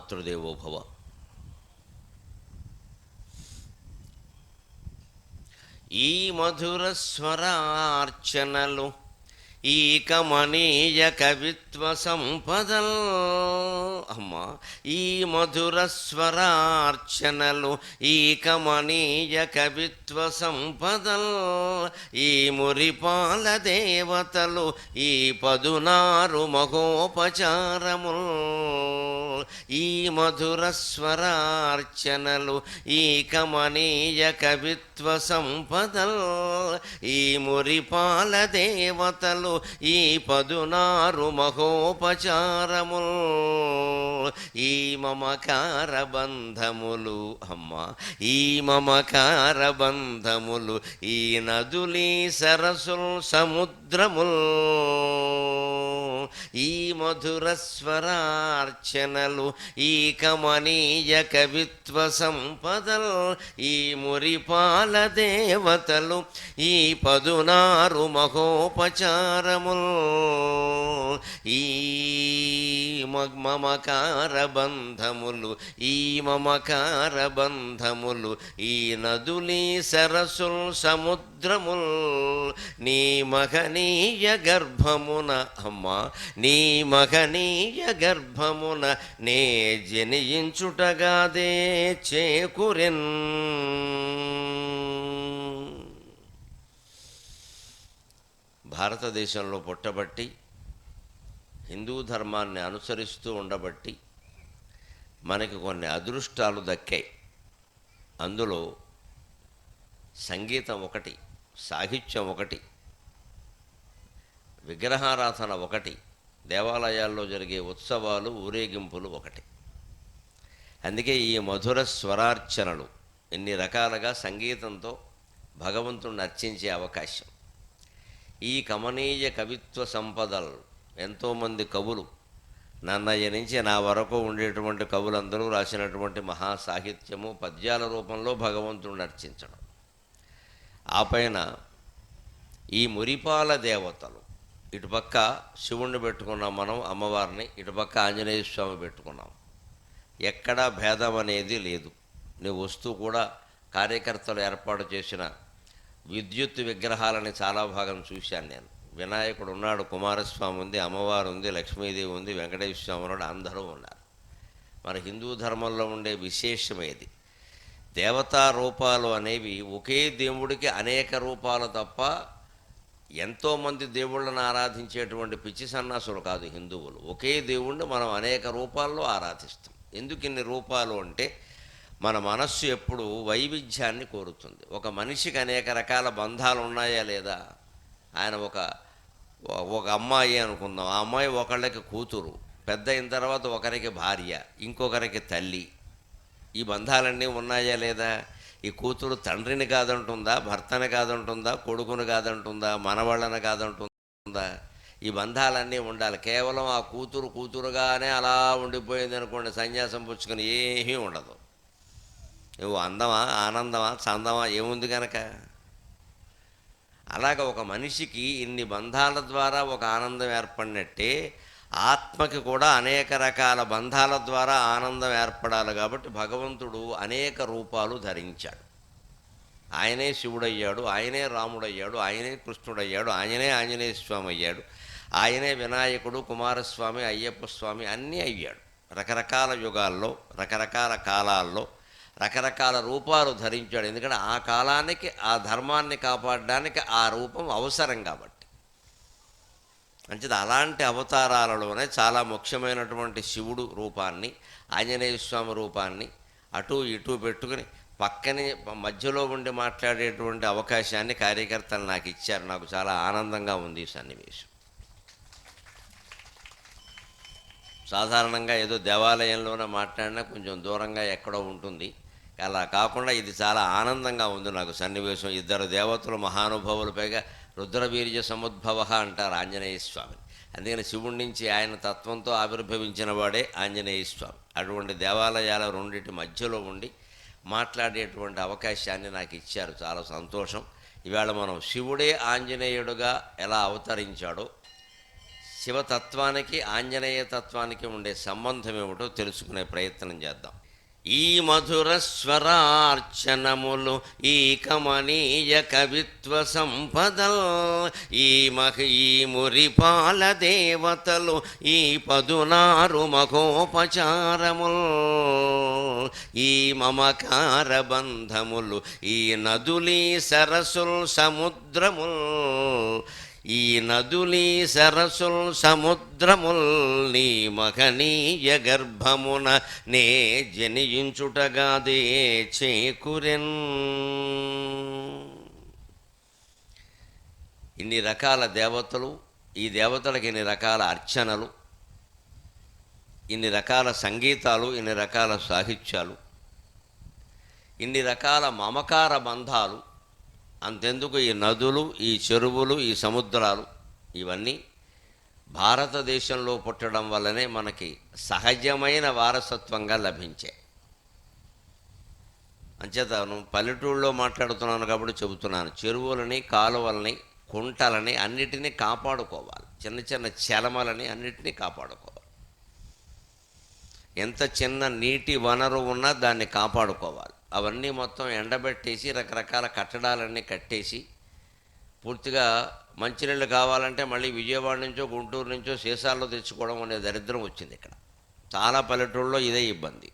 మాతృదేవో భవ. ఈ మధుర స్వరార్చనలు, ఈ కమనీయ కవిత్వ సంపదల్, అమ్మా, ఈ మధుర స్వరార్చనలు, ఈ కమనీయ కవిత్వ సంపదల్, ఈ మురిపాల దేవతలు, ఈ పదునారు మహోపచారముల్, ఈ మధుర స్వరార్చనలు, ఈ కమనీయ కవిత్వ సంపదల్, ఈ మురిపాల దేవతలు, ఈ పదునారు మహోపచారముల్, ఈ మమకార బంధములు, అమ్మ, ఈ మమకార బంధములు, ఈ నదులీ సరసుల్ సముద్రముల్, ఈ మధుర స్వరార్చనలు, ఈ కమనీయ కవిత్వ సంపదల్, ఈ మురిపాల దేవతలు, ఈ పదునారు మహోపచారముల్, ఈ మమకార బంధములు, ఈ మమకార బంధములు, ఈ నదులీ సరసుల్ సముద్రముల్, నీ మహనీయ గర్భమున, అమ్మా, నీ మహనీయ గర్భమున నే జనించుటగాదే చేకురెన్. భారతదేశంలో పుట్టబట్టి హిందూ ధర్మాన్ని అనుసరిస్తూ ఉండబట్టి మనకి కొన్ని అదృష్టాలు దక్కాయి. అందులో సంగీతం ఒకటి, సాహిత్యం ఒకటి, విగ్రహారాధన ఒకటి, దేవాలయాల్లో జరిగే ఉత్సవాలు ఊరేగింపులు ఒకటి. అందుకే ఈ మధుర స్వరార్చనలు ఎన్ని రకాలుగా సంగీతంతో భగవంతుణ్ణి అర్చించే అవకాశం. ఈ కమనీయ కవిత్వ సంపదలు, ఎంతోమంది కవులు, నన్నయ్య నుంచి నా వరకు ఉండేటువంటి కవులందరూ రాసినటువంటి మహాసాహిత్యము పద్యాల రూపంలో భగవంతుణ్ణి అర్చించడం. ఆ పైన ఈ మురిపాల దేవతలు, ఇటుపక్క శివుణ్ణి పెట్టుకున్నాం మనం, అమ్మవారిని, ఇటుపక్క ఆంజనేయ స్వామి పెట్టుకున్నాం. ఎక్కడా భేదం అనేది లేదు. నీ వస్తువు కూడా కార్యకర్తలు ఏర్పాటు చేసిన విద్యుత్ విగ్రహాలని చాలా భాగం చూశాను నేను. వినాయకుడు ఉన్నాడు, కుమారస్వామి ఉంది, అమ్మవారు ఉంది, లక్ష్మీదేవి ఉంది, వెంకటేశ్వర స్వామి ఉన్నాడు, అందరూ ఉన్నారు. మన హిందూ ధర్మంలో ఉండే విశేషమేది. దేవతా రూపాలు అనేవి ఒకే దేవుడికి అనేక రూపాలు తప్ప ఎంతోమంది దేవుళ్ళను ఆరాధించేటువంటి పిచ్చి సన్నాసులు కాదు హిందువులు. ఒకే దేవుణ్ణి మనం అనేక రూపాల్లో ఆరాధిస్తాం. ఎందుకు ఇన్ని రూపాలు అంటే మన మనస్సు ఎప్పుడు వైవిధ్యాన్ని కోరుతుంది. ఒక మనిషికి అనేక రకాల బంధాలు ఉన్నాయా లేదా? ఆయన ఒక అమ్మాయి అనుకుందాం, ఆ అమ్మాయి ఒకళ్ళకి కూతురు, పెద్ద అయిన తర్వాత ఒకరికి భార్య, ఇంకొకరికి తల్లి. ఈ బంధాలన్నీ ఉన్నాయా లేదా? ఈ కూతురు తండ్రిని కాదంటుందా, భర్తని కాదంటుందా, కొడుకుని కాదంటుందా, మనవాళ్ళని కాదంటుందా? ఈ బంధాలన్నీ ఉండాలి. కేవలం ఆ కూతురుగానే అలా ఉండిపోయింది అనుకోండి, సన్యాసం పుచ్చుకొని ఏమీ ఉండదు. నువ్వు అందమా, ఆనందమా, చందమా, ఏముంది కనుక? అలాగ ఒక మనిషికి ఇన్ని బంధాల ద్వారా ఒక ఆనందం ఏర్పడినట్టే ఆత్మకి కూడా అనేక రకాల బంధాల ద్వారా ఆనందం ఏర్పడాలి. కాబట్టి భగవంతుడు అనేక రూపాలు ధరించాడు. ఆయనే శివుడయ్యాడు, ఆయనే రాముడయ్యాడు, ఆయనే కృష్ణుడయ్యాడు, ఆయనే ఆంజనేయ స్వామి అయ్యాడు, ఆయనే వినాయకుడు, కుమారస్వామి, అయ్యప్ప స్వామి అన్నీ అయ్యాడు. రకరకాల యుగాల్లో, రకరకాల కాలాల్లో రకరకాల రూపాలు ధరించాడు. ఎందుకంటే ఆ కాలానికి ఆ ధర్మాన్ని కాపాడడానికి ఆ రూపం అవసరం కాబట్టి. మంచిది. అలాంటి అవతారాలలోనే చాలా ముఖ్యమైనటువంటి శివుడు రూపాన్ని, ఆంజనేయ స్వామి రూపాన్ని అటు ఇటు పెట్టుకుని పక్కనే మధ్యలో ఉండి మాట్లాడేటువంటి అవకాశాన్ని కార్యకర్తలు నాకు ఇచ్చారు. నాకు చాలా ఆనందంగా ఉంది ఈ సన్నివేశం. సాధారణంగా ఏదో దేవాలయంలోనే మాట్లాడినా కొంచెం దూరంగా ఎక్కడో ఉంటుంది. అలా కాకుండా ఇది చాలా ఆనందంగా ఉంది నాకు సన్నివేశం. ఇద్దరు దేవతలు మహానుభావులు, పైగా రుద్రవీర్య సముద్భవ అంటారు ఆంజనేయ స్వామిని. అందుకని శివుడి నుంచి ఆయన తత్వంతో ఆవిర్భవించిన వాడే ఆంజనేయ స్వామి. అటువంటి దేవాలయాల రెండింటి మధ్యలో ఉండి మాట్లాడేటువంటి అవకాశాన్ని నాకు ఇచ్చారు. చాలా సంతోషం. ఇవాళ మనం శివుడే ఆంజనేయుడుగా ఎలా అవతరించాడో, శివతత్వానికి ఆంజనేయ తత్వానికి ఉండే సంబంధం ఏమిటో తెలుసుకునే ప్రయత్నం చేద్దాం. ఈ మధుర స్వరార్చనములు, ఈ కమనీయ కవిత్వ సంపదల్, ఈ మురిపాల దేవతలు, ఈ పదునారు మఖోపచారముల్, ఈ మమకార బంధములు, ఈ నదులీ సరసుల్ సముద్రముల్, ఈ నదులీ సరసుల్ సముద్రముల్, నీ మహనీయ గర్భమున నే జనియించుటగాదే చేకురెన్. ఇన్ని రకాల దేవతలు, ఈ దేవతలకు ఇన్ని రకాల అర్చనలు, ఇన్ని రకాల సంగీతాలు, ఇన్ని రకాల సాహిత్యాలు, ఇన్ని రకాల మమకార బంధాలు, అంతెందుకు ఈ నదులు, ఈ చెరువులు, ఈ సముద్రాలు, ఇవన్నీ భారతదేశంలో పుట్టడం వల్లనే మనకి సహజమైన వారసత్వంగా లభించాయి. అంచేతను పల్లెటూళ్ళలో మాట్లాడుతున్నాను కాబట్టి చెబుతున్నాను. చెరువులని, కాలువలని, కుంటలని అన్నిటినీ కాపాడుకోవాలి. చిన్న చిన్న చలమలని అన్నిటినీ కాపాడుకోవాలి. ఎంత చిన్న నీటి వనరు ఉన్నా దాన్ని కాపాడుకోవాలి. అవన్నీ మొత్తం ఎండబెట్టేసి రకరకాల కట్టడాలన్నీ కట్టేసి పూర్తిగా మంచినీళ్ళు కావాలంటే మళ్ళీ విజయవాడ నుంచో గుంటూరు నుంచో సీసాల్లో తెచ్చుకోవడం అనే దరిద్రం వచ్చింది ఇక్కడ. చాలా పల్లెటూళ్ళలో ఇదే ఇబ్బంది.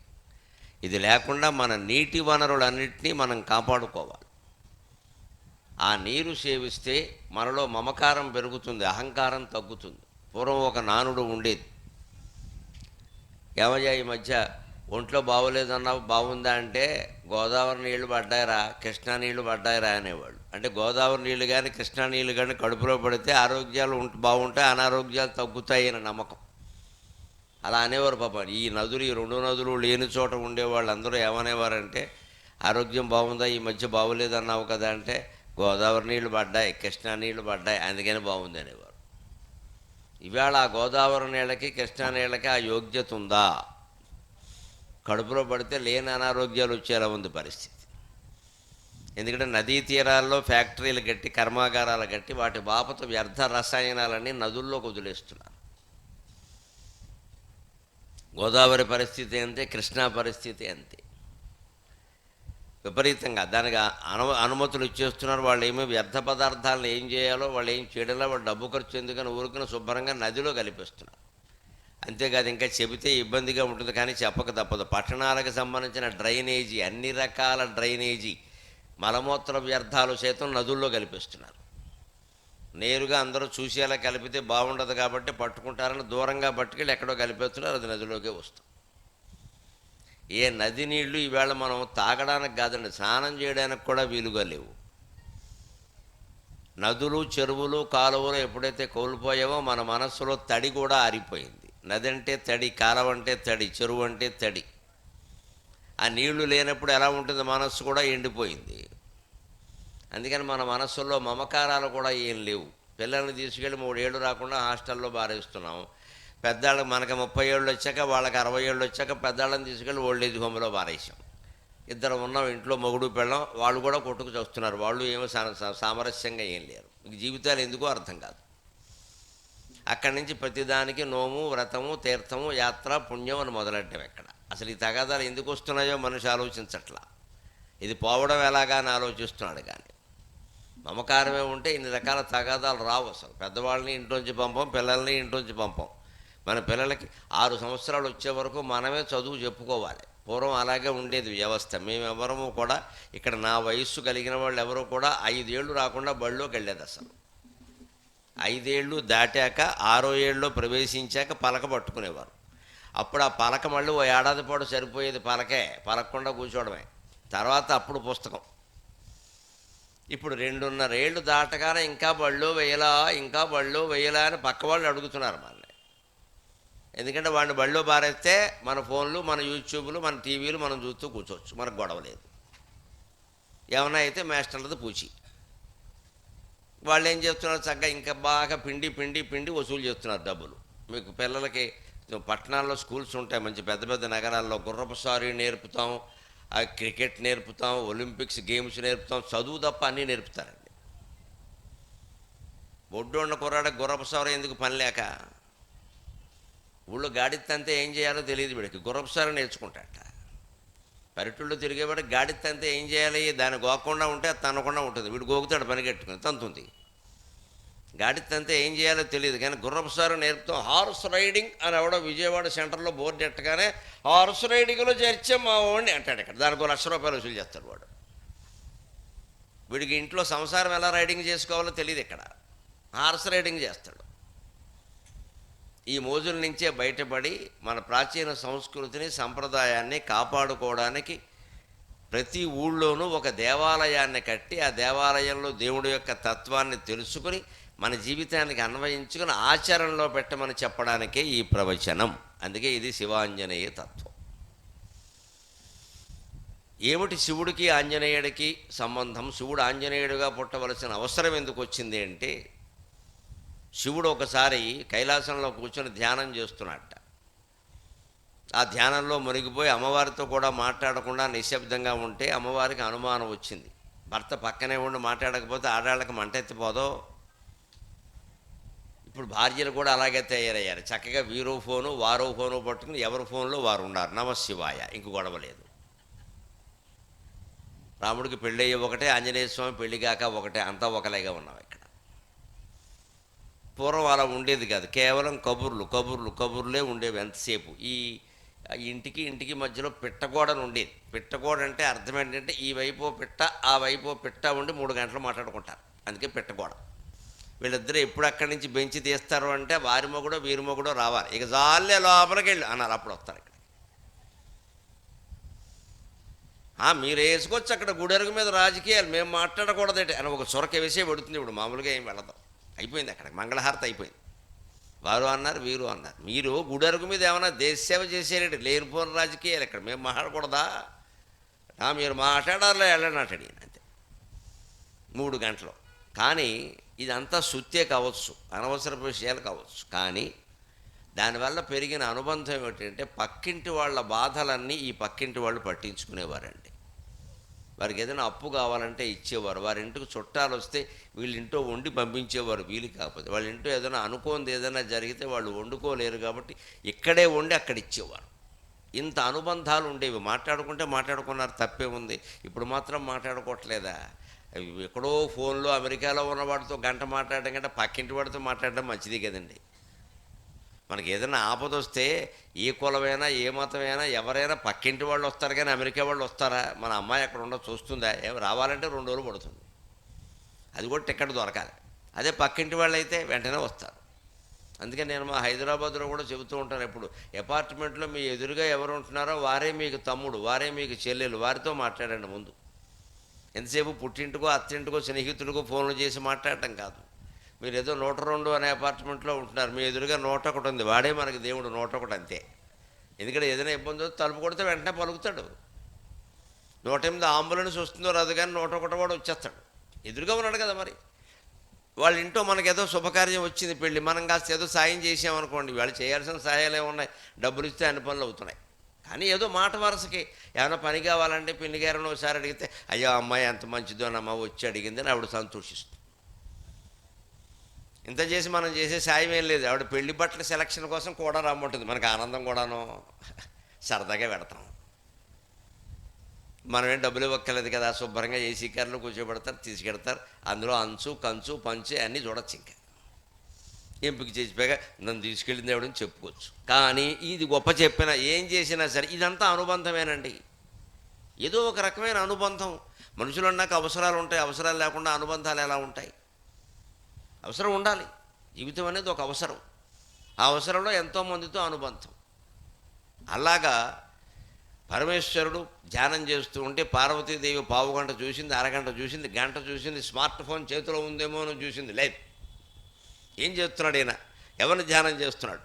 ఇది లేకుండా మన నీటి వనరులన్నింటినీ మనం కాపాడుకోవాలి. ఆ నీరు సేవిస్తే మనలో మమకారం పెరుగుతుంది, అహంకారం తగ్గుతుంది. పూర్వం ఒక నానుడు ఉండేది, ఏమయ్యా ఈ మధ్య ఒంట్లో బాగోలేదన్నావు, బాగుందా అంటే గోదావరి నీళ్లు పడ్డాయిరా, కృష్ణా నీళ్లు పడ్డాయిరా అనేవాళ్ళు. అంటే గోదావరి నీళ్ళు కానీ కృష్ణా నీళ్ళు కానీ కడుపులో పడితే ఆరోగ్యాలు బాగుంటాయి, అనారోగ్యాలు తగ్గుతాయి అని నమ్మకం. అలా అనేవారు పాపం. ఈ నదులు, ఈ రెండు నదులు లేని చోట ఉండేవాళ్ళు అందరూ ఏమనేవారంటే, ఆరోగ్యం బాగుందా, ఈ మధ్య బాగోలేదన్నావు కదా అంటే, గోదావరి నీళ్లు పడ్డాయి, కృష్ణా నీళ్లు పడ్డాయి, అందుకని బాగుంది అనేవారు. ఇవాళ ఆ గోదావరి నీళ్ళకి కృష్ణా నీళ్ళకి ఆ యోగ్యత ఉందా? కడుపులో పడితే లేని అనారోగ్యాలు వచ్చేలా ఉంది పరిస్థితి. ఎందుకంటే నదీ తీరాల్లో ఫ్యాక్టరీలు కట్టి, కర్మాగారాలు కట్టి వాటి బాపత వ్యర్థ రసాయనాలన్నీ నదుల్లోకి వదిలేస్తున్నారు. గోదావరి పరిస్థితి అంతే, కృష్ణా పరిస్థితి అంతే. విపరీతంగా దానికి అనుమతులు ఇచ్చేస్తున్నారు. వాళ్ళు ఏమీ వ్యర్థ పదార్థాలను ఏం చేయాలో వాళ్ళు ఏం చేయడంలో వాళ్ళు డబ్బు ఖర్చు ఎందుకని ఊరుకుని శుభ్రంగా నదిలో కలిపేస్తున్నారు. అంతేకాదు ఇంకా చెబితే ఇబ్బందిగా ఉంటుంది కానీ చెప్పక తప్పదు. పట్టణాలకు సంబంధించిన డ్రైనేజీ, అన్ని రకాల డ్రైనేజీ మలమూత్ర వ్యర్థాలు సైతం నదుల్లో కలిపేస్తున్నారు. నేరుగా అందరూ చూసేలా కలిపితే బాగుండదు కాబట్టి పట్టుకుంటారని దూరంగా పట్టుకెళ్ళి ఎక్కడో కలిపేస్తున్నారు, అది నదిలోకే వస్తుంది. ఏ నది నీళ్లు ఈవేళ మనం తాగడానికి కాదండి, స్నానం చేయడానికి కూడా వీలుగా లేవు. నదులు, చెరువులు, కాలువలు ఎప్పుడైతే కోల్పోయావో మన మనస్సులో తడి కూడా ఆరిపోయింది. నది అంటే తడి, కాలువ అంటే తడి, చెరువు అంటే తడి. ఆ నీళ్లు లేనప్పుడు ఎలా ఉంటుంది, మనస్సు కూడా ఎండిపోయింది. అందుకని మన మనస్సులో మమకారాలు కూడా ఏం లేవు. పిల్లల్ని తీసుకెళ్ళి 3 ఏళ్ళు రాకుండా హాస్టల్లో బారేస్తున్నాం. పెద్దాళ్ళకి మనకి 30 ఏళ్ళు వచ్చాక, వాళ్ళకి 60 ఏళ్ళు వచ్చాక పెద్దాళ్ళని తీసుకెళ్ళి ఓల్డేజ్ హోమ్లో బారేసాం. ఇద్దరు ఉన్నాం ఇంట్లో, మొగుడు పెళ్ళం, వాళ్ళు కూడా కొట్టుకు చూస్తున్నారు. వాళ్ళు ఏమో సామరస్యంగా ఏం లేరు. మీకు జీవితాలు ఎందుకో అర్థం కాదు. అక్కడి నుంచి ప్రతిదానికి నోము, వ్రతము, తీర్థము, యాత్ర, పుణ్యం అని మొదలెట్టం. ఎక్కడ అసలు ఈ తగాదాలు ఎందుకు వస్తున్నాయో మనిషి ఆలోచించట్లా. ఇది పోవడం ఎలాగా అని ఆలోచిస్తున్నాడు. కానీ మమకారమే ఉంటే ఇన్ని రకాల తగాదాలు రావు. అసలు పెద్దవాళ్ళని ఇంట్లోంచి పంపం, పిల్లల్ని ఇంట్లోంచి పంపం. మన పిల్లలకి 6 సంవత్సరాలు వచ్చే వరకు మనమే చదువు చెప్పుకోవాలి. పూర్వం అలాగే ఉండేది వ్యవస్థ. మేమెవరము కూడా ఇక్కడ, నా వయస్సు కలిగిన వాళ్ళు ఎవరూ కూడా 5 ఏళ్ళు రాకుండా బళ్ళోకి వెళ్ళేది. అసలు 5 ఏళ్ళు దాటాక 6వ ఏళ్ళలో ప్రవేశించాక పలక పట్టుకునేవారు. అప్పుడు ఆ పలక మళ్ళీ ఓ ఏడాది పాటు సరిపోయేది. పలకకుండా కూర్చోవడమే. తర్వాత అప్పుడు పుస్తకం. ఇప్పుడు 2.5 ఏళ్ళు దాటగానే ఇంకా బళ్ళో వేయలా అని పక్క వాళ్ళు అడుగుతున్నారు మనల్ని. ఎందుకంటే వాడిని బళ్ళో బారేస్తే మన ఫోన్లు, మన యూట్యూబ్లు, మన టీవీలు మనం చూస్తూ కూర్చోవచ్చు, మనకు గొడవ లేదు. ఏమన్నా అయితే మాస్టర్లది పూచి. వాళ్ళు ఏం చేస్తున్నారు, చక్కగా ఇంకా బాగా పిండి వసూలు చేస్తున్నారు డబ్బులు. మీకు పిల్లలకి పట్టణాల్లో స్కూల్స్ ఉంటాయి, మంచి పెద్ద పెద్ద నగరాల్లో. గుర్రపు సారీ నేర్పుతాం, క్రికెట్ నేర్పుతాం, ఒలింపిక్స్ గేమ్స్ నేర్పుతాం, చదువు తప్ప అన్నీ నేర్పుతారండి. ఒడ్డు ఉన్న కుర్రాడ గుర్రపు సారీ ఎందుకు పని లేక? ఊళ్ళో గాడిత్తంతే ఏం చేయాలో తెలియదు వీడికి, గుర్రపుసారి నేర్చుకుంటాట. పల్లెటూళ్ళు తిరిగేవాడికి గాడిత్తంతే ఏం చేయాలి, దాన్ని గోకుండా ఉంటే అది తనకుండా ఉంటుంది, వీడు గోకుతాడు పనిగట్టుకుని తంతుంది. గాడిత్తంతే ఏం చేయాలో తెలియదు, కానీ గుర్రపుసారి నేర్పుతాం. హార్స్ రైడింగ్ అని ఎవడో విజయవాడ సెంటర్లో బోర్డు ఎట్టగానే హార్స్ రైడింగ్లో చేర్చే మా వాడిని అంటాడు. ఇక్కడ దానికి ₹1,00,000 వసూలు చేస్తాడు వాడు. వీడికి ఇంట్లో సంసారం ఎలా రైడింగ్ చేసుకోవాలో తెలియదు, ఇక్కడ హార్స్ రైడింగ్ చేస్తాడు. ఈ మోజుల నుంచే బయటపడి మన ప్రాచీన సంస్కృతిని సంప్రదాయాన్ని కాపాడుకోవడానికి ప్రతి ఊళ్ళోనూ ఒక దేవాలయాన్ని కట్టి ఆ దేవాలయంలో దేవుడి యొక్క తత్వాన్ని తెలుసుకుని మన జీవితానికి అన్వయించుకుని ఆచరణలో పెట్టమని చెప్పడానికే ఈ ప్రవచనం. అందుకే ఇది శివాంజనేయ తత్వం. ఏమిటి శివుడికి ఆంజనేయుడికి సంబంధం? శివుడు ఆంజనేయుడిగా పుట్టవలసిన అవసరం ఎందుకు వచ్చింది అంటే, శివుడు ఒకసారి కైలాసంలో కూర్చొని ధ్యానం చేస్తున్నట్ట. ఆ ధ్యానంలో మునిగిపోయి అమ్మవారితో కూడా మాట్లాడకుండా నిశ్శబ్దంగా ఉంటే అమ్మవారికి అనుమానం వచ్చింది. భర్త పక్కనే ఉండి మాట్లాడకపోతే ఆడాళ్ళకి మంటెత్తిపోదో. ఇప్పుడు భార్యలు కూడా అలాగే తయారయ్యారు. చక్కగా వీరో ఫోను వారో ఫోను పట్టుకుని ఎవరి ఫోన్లో వారు ఉన్నారు. నమశివాయ, ఇంక గొడవ లేదు. రాముడికి పెళ్ళయ్యే ఒకటే, ఆంజనేయ స్వామి పెళ్ళిగాక ఒకటే, అంతా ఒకలేగా ఉన్నాం ఇక్కడ. పూర్వం అలా ఉండేది కాదు, కేవలం కబుర్లు కబుర్లు కబుర్లే ఉండేవి ఎంతసేపు. ఈ ఇంటికి మధ్యలో పిట్టగోడని ఉండేది. పిట్టగోడ అంటే అర్థం ఏంటంటే, ఈ వైపు పిట్ట ఆ వైపు పిట్ట ఉండి 3 గంటలు మాట్లాడుకుంటారు, అందుకే పిట్టగోడ. వీళ్ళిద్దరూ ఎప్పుడు అక్కడి నుంచి బెంచి తీస్తారు అంటే వారి మొగుడో వీరి మొగుడో రావాలి, ఇక జాలే లోపలికి వెళ్ళి అన్నారు, అప్పుడు వస్తారు ఇక్కడ. మీరు వేసుకోవచ్చు అక్కడ గుడెరుగు మీద రాజకీయాలు, మేము మాట్లాడకూడదేంటి అని ఒక చొరక వేసే పెడుతుంది. ఇప్పుడు మామూలుగా ఏం వెళదాం, అయిపోయింది అక్కడ మంగళహారతి అయిపోయింది. వారు అన్నారు వీరు అన్నారు. మీరు గుడెరుగు మీద ఏమైనా దేశ సేవ చేసేరేంటి? లేనిపోని రాజకీయాలు ఇక్కడ, మేము మాట్లాడకూడదా? మీరు మాట్లాడాలో వెళ్ళండి అంటాడు అంతే 3 గంటలు. కానీ ఇదంతా సుత్తే కావచ్చు, అనవసరపు విషయాలు కావచ్చు. కానీ దానివల్ల పెరిగిన అనుబంధం ఏమిటంటే, పక్కింటి వాళ్ళ బాధలన్నీ ఈ పక్కింటి వాళ్ళు పట్టించుకునేవారండి. వారికి ఏదైనా అప్పు కావాలంటే ఇచ్చేవారు. వారి ఇంటికి చుట్టాలు వస్తే వీళ్ళింటో వండి పంపించేవారు. వీలు కాకపోతే వాళ్ళ ఇంట్లో ఏదైనా అనుకోనిది ఏదైనా జరిగితే వాళ్ళు వండుకోలేరు కాబట్టి ఇక్కడే వండి అక్కడ ఇచ్చేవారు. ఇంత అనుబంధాలు ఉండేవి. మాట్లాడుకుంటే మాట్లాడుకున్నారు, తప్పే ఉంది. ఇప్పుడు మాత్రం మాట్లాడుకోవట్లేదా? ఎక్కడో ఫోన్లో అమెరికాలో ఉన్నవాడితో గంట మాట్లాడడం కంటే పక్కింటి వాడితో మాట్లాడడం మంచిది కదండి. మనకి ఏదైనా ఆపద వస్తే ఏ కులమైనా ఏ మతమైనా ఎవరైనా పక్కింటి వాళ్ళు వస్తారు, కానీ అమెరికా వాళ్ళు వస్తారా? మన అమ్మాయి అక్కడ ఉండో చూస్తుందా? రావాలంటే 2 రోజులు పడుతుంది, అది కూడా టికెట్ దొరకాలి. అదే పక్కింటి వాళ్ళు అయితే వెంటనే వస్తారు. అందుకే నేను మా హైదరాబాద్లో కూడా చెబుతూ ఉంటాను, ఎప్పుడు అపార్ట్మెంట్లో మీ ఎదురుగా ఎవరు ఉంటున్నారో వారే మీకు తమ్ముడు, వారే మీకు చెల్లెలు, వారితో మాట్లాడండి ముందు. ఎంతసేపు పుట్టింటికో అత్తింటికో స్నేహితుడికో ఫోన్లు చేసి మాట్లాడటం కాదు. మీరు ఏదో 102 అనే అపార్ట్మెంట్లో ఉంటున్నారు, మీ ఎదురుగా 101 ఉంది, వాడే మనకి దేవుడు 101 అంతే. ఎందుకంటే ఏదైనా ఇబ్బంది వస్తే తలుపు కొడితే వెంటనే పలుకుతాడు. 108 అంబులెన్స్ వస్తుందో రాదు, కానీ 101 వాడు వచ్చేస్తాడు, ఎదురుగా ఉన్నాడు కదా. మరి వాళ్ళ ఇంట్లో మనకు ఏదో శుభకార్యం వచ్చింది, పెళ్ళి, మనం కాస్త ఏదో సాయం చేసామనుకోండి, వాళ్ళు చేయాల్సిన సాయాలు ఏమున్నాయి, డబ్బులు ఇస్తే అన్ని పనులు అవుతున్నాయి. కానీ ఏదో మాట వరుసకి ఏమైనా పని కావాలంటే పిన్ని గారిని ఒకసారి అడిగితే, అయ్యో అమ్మాయి ఎంత మంచిదోనమ్మ వచ్చి అడిగిందని ఆవిడ సంతోషిస్తుంది. ఇంత చేసి మనం చేసే సాయం ఏం లేదు. ఆవిడ పెళ్లి బట్టల సెలక్షన్ కోసం కూడా రమ్మంటుంది, మనకు ఆనందం కూడాను, సరదాగా పెడతాం. మనం ఏం డబ్బులు ఇవ్వక్కర్లేదు కదా, శుభ్రంగా ఏసీ కార్లో కూర్చోబెడతారు, తీసుకెడతారు, అందులో అంచు కంచు పంచు అన్నీ చూడొచ్చు. ఇంకా ఎంపిక చేసిపోయాక నన్ను తీసుకెళ్ళింది ఎవడని చెప్పుకోవచ్చు. కానీ ఇది గొప్ప చెప్పినా ఏం చేసినా సరే ఇదంతా అనుబంధమేనండి. ఏదో ఒక రకమైన అనుబంధం. మనుషులు అన్నాక అవసరాలు ఉంటాయి, అవసరాలు లేకుండా అనుబంధాలు ఎలా ఉంటాయి? అవసరం ఉండాలి. జీవితం అనేది ఒక అవసరం. ఆ అవసరంలో ఎంతోమందితో అనుబంధం. అలాగా పరమేశ్వరుడు ధ్యానం చేస్తూ ఉంటే పార్వతీదేవి పావుగంట చూసింది, అరగంట చూసింది, గంట చూసింది, స్మార్ట్ ఫోన్ చేతిలో ఉందేమో అని చూసింది. లేదు, ఏం చేస్తున్నాడు ఈయన, ఎవరిని ధ్యానం చేస్తున్నాడు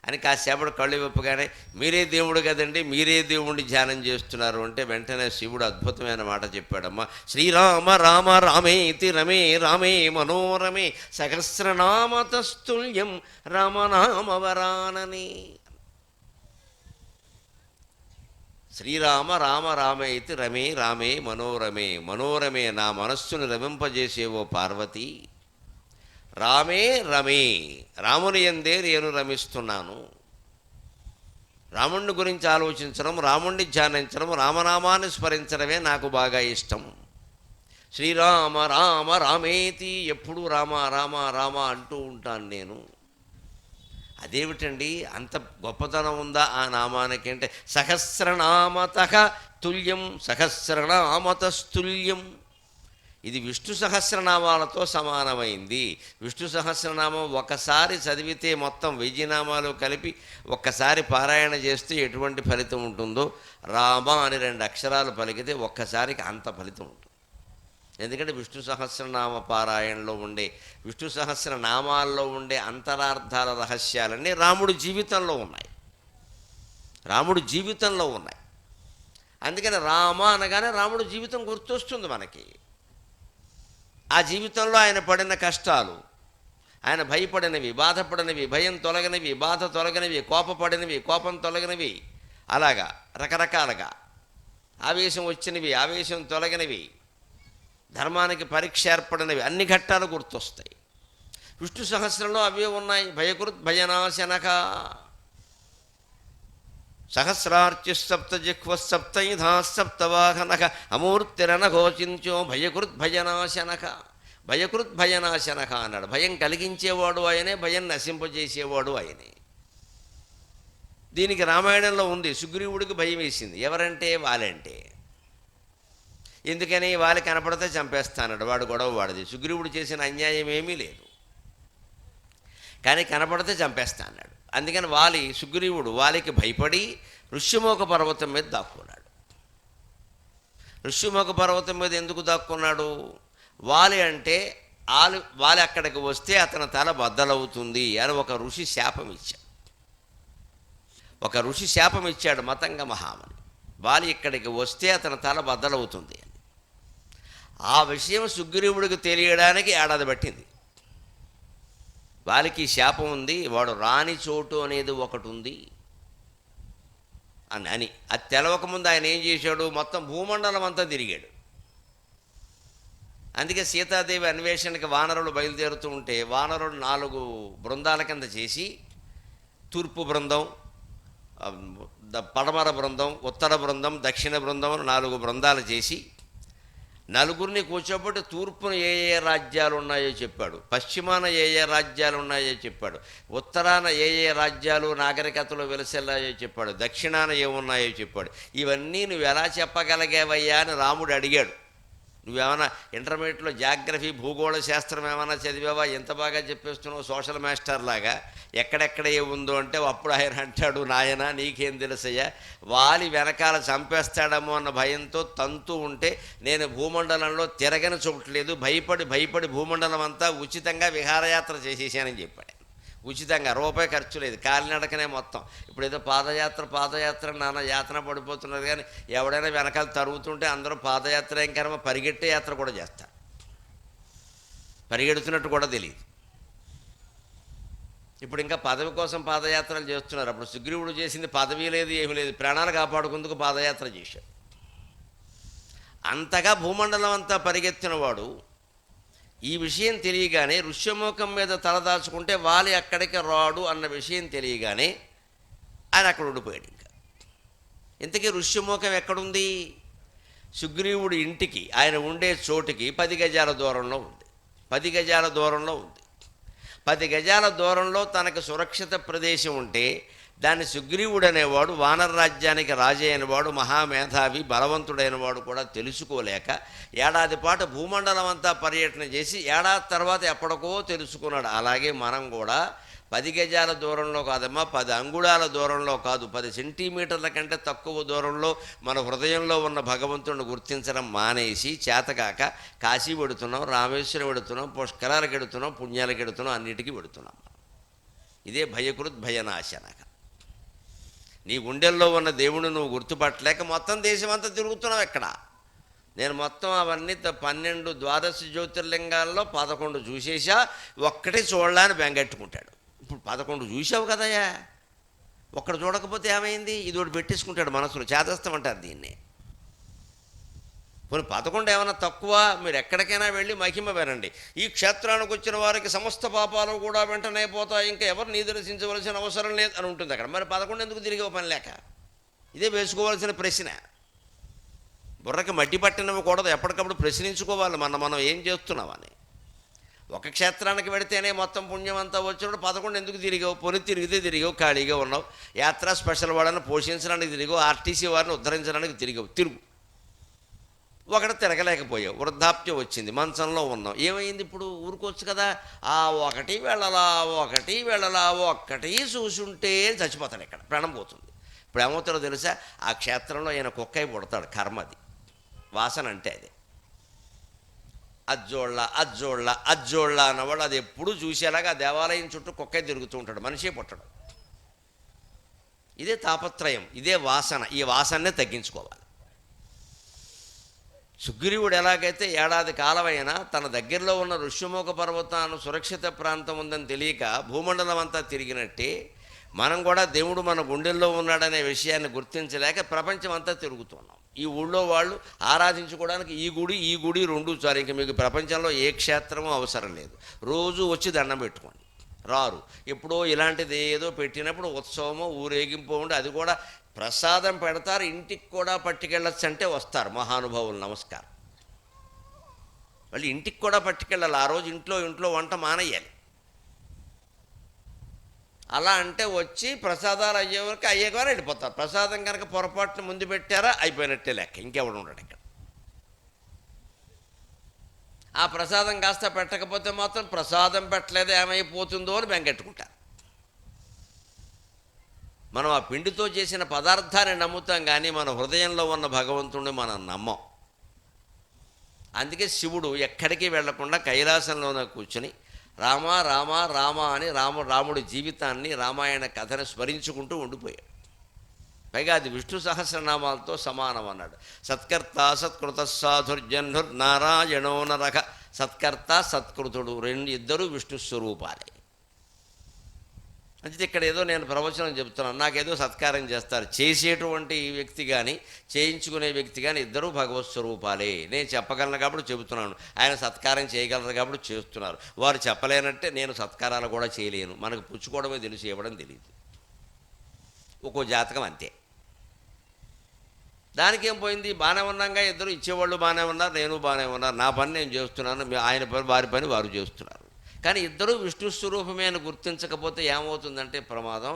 అని కాసేపటి కళ్ళు విప్పగానే, మీరే దేవుడు కదండి, మీరే దేవుడిని ధ్యానం చేస్తున్నారు అంటే వెంటనే శివుడు అద్భుతమైన మాట చెప్పాడమ్మా. శ్రీరామ రామ రామేతి రమే రామే మనోరమే సహస్రనామతస్తుల్యం రామనామవరానని. శ్రీరామ రామ రామేతి రమే రామే మనోరమే. మనోరమే, నా మనస్సును రమింపజేసేవో పార్వతి. రామే రమే, రాముని యందే నేను రమిస్తున్నాను. రాముణ్ణి గురించి ఆలోచించడం, రాముణ్ణి ధ్యానించడం, రామనామాన్ని స్మరించడమే నాకు బాగా ఇష్టం. శ్రీరామ రామ రామేతి, ఎప్పుడు రామ రామ రామ అంటూ ఉంటాను నేను. అదేమిటండి అంత గొప్పతనం ఉందా ఆ నామానికి అంటే? సహస్రనామతః తుల్యం సహస్రనామతస్తుల్యం. ఇది విష్ణు సహస్రనామాలతో సమానమైంది. విష్ణు సహస్రనామం ఒకసారి చదివితే మొత్తం 1000 నామాలు కలిపి ఒక్కసారి పారాయణ చేస్తే ఎటువంటి ఫలితం ఉంటుందో, రామ అని 2 అక్షరాలు పలికితే ఒక్కసారికి అంత ఫలితం ఉంటుంది. ఎందుకంటే విష్ణు సహస్రనామ పారాయణలో ఉండే, విష్ణు సహస్రనామాల్లో ఉండే అంతరార్థాల రహస్యాలన్నీ రాముడి జీవితంలో ఉన్నాయి. రాముడి జీవితంలో ఉన్నాయి. అందుకని రామ అనగానే రాముడి జీవితం గుర్తొస్తుంది మనకి. ఆ జీవితంలో ఆయన పడిన కష్టాలు, ఆయన భయపడినవి, బాధపడినవి, భయం తొలగినవి, బాధ తొలగినవి, కోపపడినవి, కోపం తొలగినవి, అలాగా రకరకాలుగా ఆవేశం వచ్చినవి, ఆవేశం తొలగినవి, ధర్మానికి పరీక్ష ఏర్పడినవి, అన్ని ఘట్టాలు గుర్తొస్తాయి. విష్ణు సహస్రంలో అవే ఉన్నాయి. భయకృత్ భయనాశనక, సహస్రార్చిసప్తజిహ్వసప్తయుధా సప్తవాహనక అమూర్తిరనఘోచించో భయకృత్ భయనాశనక. భయకృత్ భయనాశనక అన్నాడు. భయం కలిగించేవాడు ఆయనే, భయం నశింపజేసేవాడు ఆయనే. దీనికి రామాయణంలో ఉంది. సుగ్రీవుడికి భయం వేసింది. ఎవరంటే? వాలంటే. ఎందుకని? వాలి కనపడితే చంపేస్తానడు. వాడు గొడవ వాడిది. సుగ్రీవుడు చేసిన అన్యాయం ఏమీ లేదు, కానీ కనపడితే చంపేస్తా అన్నాడు. అందుకని సుగ్రీవుడు వాలికి భయపడి ఋష్యమూక పర్వతం మీద దాక్కున్నాడు. ఋష్యమూక పర్వతం మీద ఎందుకు దాక్కున్నాడు? వాలి అంటే వాలి అక్కడికి వస్తే అతని తల బద్దలవుతుంది అని ఒక ఋషి శాపం ఇచ్చాడు. ఒక ఋషి శాపం ఇచ్చాడు, మతంగ మహామని. వాలి ఇక్కడికి వస్తే అతని తల బద్దలవుతుంది అని. ఆ విషయం సుగ్రీవుడికి తెలియడానికి ఏడాది పట్టింది. వాలికి శాపం ఉంది, వాడు రాని చోటు అనేది ఒకటి ఉంది అని అది తెలవకముందు ఆయన ఏం చేశాడు? మొత్తం భూమండలం అంతా తిరిగాడు. అందుకే సీతాదేవి అన్వేషణకి వానరులు బయలుదేరుతూ ఉంటే వానరులు 4 బృందాల కింద చేసి, తూర్పు బృందం, పడమర బృందం, ఉత్తర బృందం, దక్షిణ బృందం 4 బృందాలు చేసి నలుగురిని కూర్చోబెట్టి తూర్పున ఏ ఏ రాజ్యాలు ఉన్నాయో చెప్పాడు, పశ్చిమాన ఏ ఏ రాజ్యాలు ఉన్నాయో చెప్పాడు, ఉత్తరాన ఏ ఏ రాజ్యాలు నాగరికతలో వెలసెల్లాయో చెప్పాడు, దక్షిణాన ఏమున్నాయో చెప్పాడు. ఇవన్నీ నువ్వు ఎలా చెప్పగలిగావయ్యా అని రాముడు అడిగాడు. నువ్వేమైనా ఇంటర్మీడియట్లో జాగ్రఫీ, భూగోళ శాస్త్రం ఏమైనా చదివావా? ఎంత బాగా చెప్పేస్తున్నావు సోషల్ మాస్టర్ లాగా. ఎక్కడెక్కడ ఏ ఉందో అంటే అప్పుడు ఆయన అంటాడు, నాయన నీకేం తెలుసయ్యా, వాలి వెనకాల చంపేస్తాడేమో అన్న భయంతో తంతూ ఉంటే నేను భూమండలంలో తిరగని చూడట్లేదు, భయపడి భూమండలం అంతా ఉచితంగా విహారయాత్ర చేసేసానని చెప్పాడు. ఉచితంగా, రూపాయి ఖర్చు లేదు, కాలినడకనే మొత్తం. ఇప్పుడు ఏదో పాదయాత్ర నాన్న యాత్ర పడిపోతున్నారు, కానీ ఎవడైనా వెనకాల తరుగుతుంటే అందరూ పాదయాత్ర ఏం కర్మ, పరిగెట్టే యాత్ర కూడా చేస్తారు. పరిగెడుతున్నట్టు కూడా తెలియదు. ఇప్పుడు ఇంకా పదవి కోసం పాదయాత్రలు చేస్తున్నారు. అప్పుడు సుగ్రీవుడు చేసింది పదవి లేదు, ఏమీ లేదు, ప్రాణాలు కాపాడుకుందుకు పాదయాత్ర చేశాడు. అంతగా భూమండలం అంతా పరిగెత్తిన వాడు ఈ విషయం తెలియగానే ఋష్యమూకం మీద తలదాచుకుంటే వాలి అక్కడికి రాడు అన్న విషయం తెలియగానే ఆయన అక్కడ ఉండిపోయాడు. ఇంకా ఇంతకీ ఋష్యమూకం ఎక్కడుంది? సుగ్రీవుడి ఇంటికి, ఆయన ఉండే చోటుకి 10 గజాల దూరంలో ఉంది. 10 గజాల దూరంలో ఉంది. 10 గజాల దూరంలో తనకు సురక్షిత ప్రదేశం ఉంటే దాన్ని సుగ్రీవుడు అనేవాడు, వానర రాజ్యానికి రాజే అయినవాడు, మహామేధావి, బలవంతుడైన వాడు కూడా తెలుసుకోలేక ఏడాది పాటు భూమండలం అంతా పర్యటన చేసి ఏడాది తర్వాత ఎప్పటికో తెలుసుకున్నాడు. అలాగే మనం కూడా 10 గజాల దూరంలో కాదమ్మా, 10 అంగుళాల దూరంలో కాదు, 10 సెంటీమీటర్ల కంటే తక్కువ దూరంలో మన హృదయంలో ఉన్న భగవంతుడిని గుర్తించడం మానేసి చేతకాక కాశీ పెడుతున్నాం, రామేశ్వరం పెడుతున్నాం, పుష్కరాలకు ఎడుతున్నాం, పుణ్యాలకు ఎడుతున్నాం, అన్నిటికీ పెడుతున్నాం. ఇదే భయకృత్ భయనాశనక. నీ గుండెల్లో ఉన్న దేవుడు నువ్వు గుర్తుపట్టలేక మొత్తం దేశం అంతా తిరుగుతున్నావు. ఎక్కడ నేను మొత్తం అవన్నీ 12 ద్వాదశ జ్యోతిర్లింగాల్లో 11 చూసేసా, ఒక్కటే చూడలేని బెంగెట్టుకుంటాడు. ఇప్పుడు 11 చూసావు కదయ్యా, ఒక్కడు చూడకపోతే ఏమైంది? ఇది ఒకటి పెట్టేసుకుంటాడు మనసులో. చేదస్తం అంటారు దీన్ని. పోనీ 11 ఏమైనా తక్కువ? మీరు ఎక్కడికైనా వెళ్ళి మహిమ వినండి. ఈ క్షేత్రానికి వచ్చిన వారికి సమస్త పాపాలు కూడా వెంటనే పోతాయి, ఇంకా ఎవరు నీ దర్శించవలసిన అవసరం లేదు అని ఉంటుంది అక్కడ. మరి 11 ఎందుకు తిరిగే పని లేక? ఇదే వేసుకోవాల్సిన ప్రశ్న. బుర్రకి మట్టి పట్టినవ్వకూడదు, ఎప్పటికప్పుడు ప్రశ్నించుకోవాలి మనం ఏం చేస్తున్నామని. ఒక క్షేత్రానికి వెడితేనే మొత్తం పుణ్యం అంతా వచ్చినప్పుడు 11 ఎందుకు తిరిగావు? పొని తిరిగితే తిరిగావు, ఖాళీగా ఉన్నావు. యాత్రా స్పెషల్ వాళ్ళని పోషించడానికి తిరిగావు, ఆర్టీసీ వారిని ఉద్ధరించడానికి తిరిగావు, తిరుగు. ఒకటి తిరగలేకపోయావు, వృద్ధాప్యం వచ్చింది, మంచంలో ఉన్నావు, ఏమైంది ఇప్పుడు? ఊరుకోవచ్చు కదా. ఆ ఒకటి వెళ్ళలా ఒక్కటి చూసుంటే చచ్చిపోతాడు, ఇక్కడ ప్రాణం పోతుంది. ఇప్పుడు ఏమవుతాడో తెలుసా? ఆ క్షేత్రంలో ఆయన కుక్కై పుడతాడు. కర్మది, వాసన అంటే అది. అజ్జోళ్ళ అన్నవాడు అది ఎప్పుడు చూసేలాగా ఆ దేవాలయం చుట్టూ కుక్కై తిరుగుతూ ఉంటాడు, మనిషే పుట్టడు. ఇదే తాపత్రయం, ఇదే వాసన. ఈ వాసననే తగ్గించుకోవాలి. సుగ్రీవుడు ఎలాగైతే ఏడాది కాలమైనా తన దగ్గరలో ఉన్న ఋష్యమూక పర్వతాన్ని సురక్షిత ప్రాంతం ఉందని తెలియక భూమండలం అంతా తిరిగినట్టే మనం కూడా దేవుడు మన గుండెల్లో ఉన్నాడనే విషయాన్ని గుర్తించలేక ప్రపంచం అంతా తిరుగుతున్నాం. ఈ ఊళ్ళో వాళ్ళు ఆరాధించుకోవడానికి ఈ గుడి రెండు చాలు. ఇంక మీకు ప్రపంచంలో ఏ క్షేత్రమూ అవసరం లేదు. రోజు వచ్చి దండం పెట్టుకోండి. రారు. ఎప్పుడో ఇలాంటిది ఏదో పెట్టినప్పుడు ఉత్సవమో ఊరేగింపు ఉండి, అది కూడా ప్రసాదం పెడతారు, ఇంటికి కూడా పట్టుకెళ్ళచ్చు అంటే వస్తారు మహానుభావులు. నమస్కారం. వాళ్ళు ఇంటికి కూడా పట్టుకెళ్ళాలి. ఆ రోజు ఇంట్లో వంట మానేయాలి. అలా అంటే వచ్చి ప్రసాదాలు అయ్యేవారు వెళ్ళిపోతారు. ప్రసాదం కనుక పొరపాటున ముందు పెట్టారా అయిపోయినట్టే లెక్క, ఇంకెవడు ఉండడు ఇక్కడ. ఆ ప్రసాదం కాస్త పెట్టకపోతే మాత్రం ప్రసాదం పెట్టలేదు ఏమైపోతుందో అని బెంగెట్టుకుంటారు. మనం ఆ పిండితో చేసిన పదార్థాన్ని నమ్ముతాం, కానీ మన హృదయంలో ఉన్న భగవంతుడిని మనం నమ్మం. అందుకే శివుడు ఎక్కడికి వెళ్లకుండా కైలాసంలోనే కూర్చుని రామ రామ రామ అని రాముడి జీవితాన్ని, రామాయణ కథను స్మరించుకుంటూ ఉండిపోయాడు. పైగా అది విష్ణు సహస్రనామాలతో సమానం అన్నాడు. సత్కర్త సత్కృత సాధుర్జన్నుర్ నారాయణో నరక. సత్కర్త సత్కృతుడు ఇద్దరు విష్ణు స్వరూపాలే. అంటే ఇక్కడ ఏదో నేను ప్రవచనం చెబుతున్నాను, నాకేదో సత్కారం చేస్తారు, చేసేటువంటి వ్యక్తి కానీ చేయించుకునే వ్యక్తి కానీ ఇద్దరూ భగవత్ స్వరూపాలే. నేను చెప్పగలను కాబట్టి చెబుతున్నాను, ఆయన సత్కారం చేయగలరు కాబట్టి చేస్తున్నారు. వారు చెప్పలేనంటే నేను సత్కారాలు కూడా చేయలేను. మనకు పుచ్చుకోవడమే తెలుసు, ఇవ్వడం తెలియదు. ఒక్కో జాతకం అంతే. దానికేం పోయింది? బాగానే ఉన్నాగా, ఇద్దరు ఇచ్చేవాళ్ళు బాగానే ఉన్నారు, నేను బాగానే ఉన్నారు, నా పని నేను చేస్తున్నాను, ఆయన పని వారి పని వారు చేస్తున్నారు. కానీ ఇద్దరూ విష్ణు స్వరూపమే అని గుర్తించకపోతే ఏమవుతుందంటే ప్రమాదం.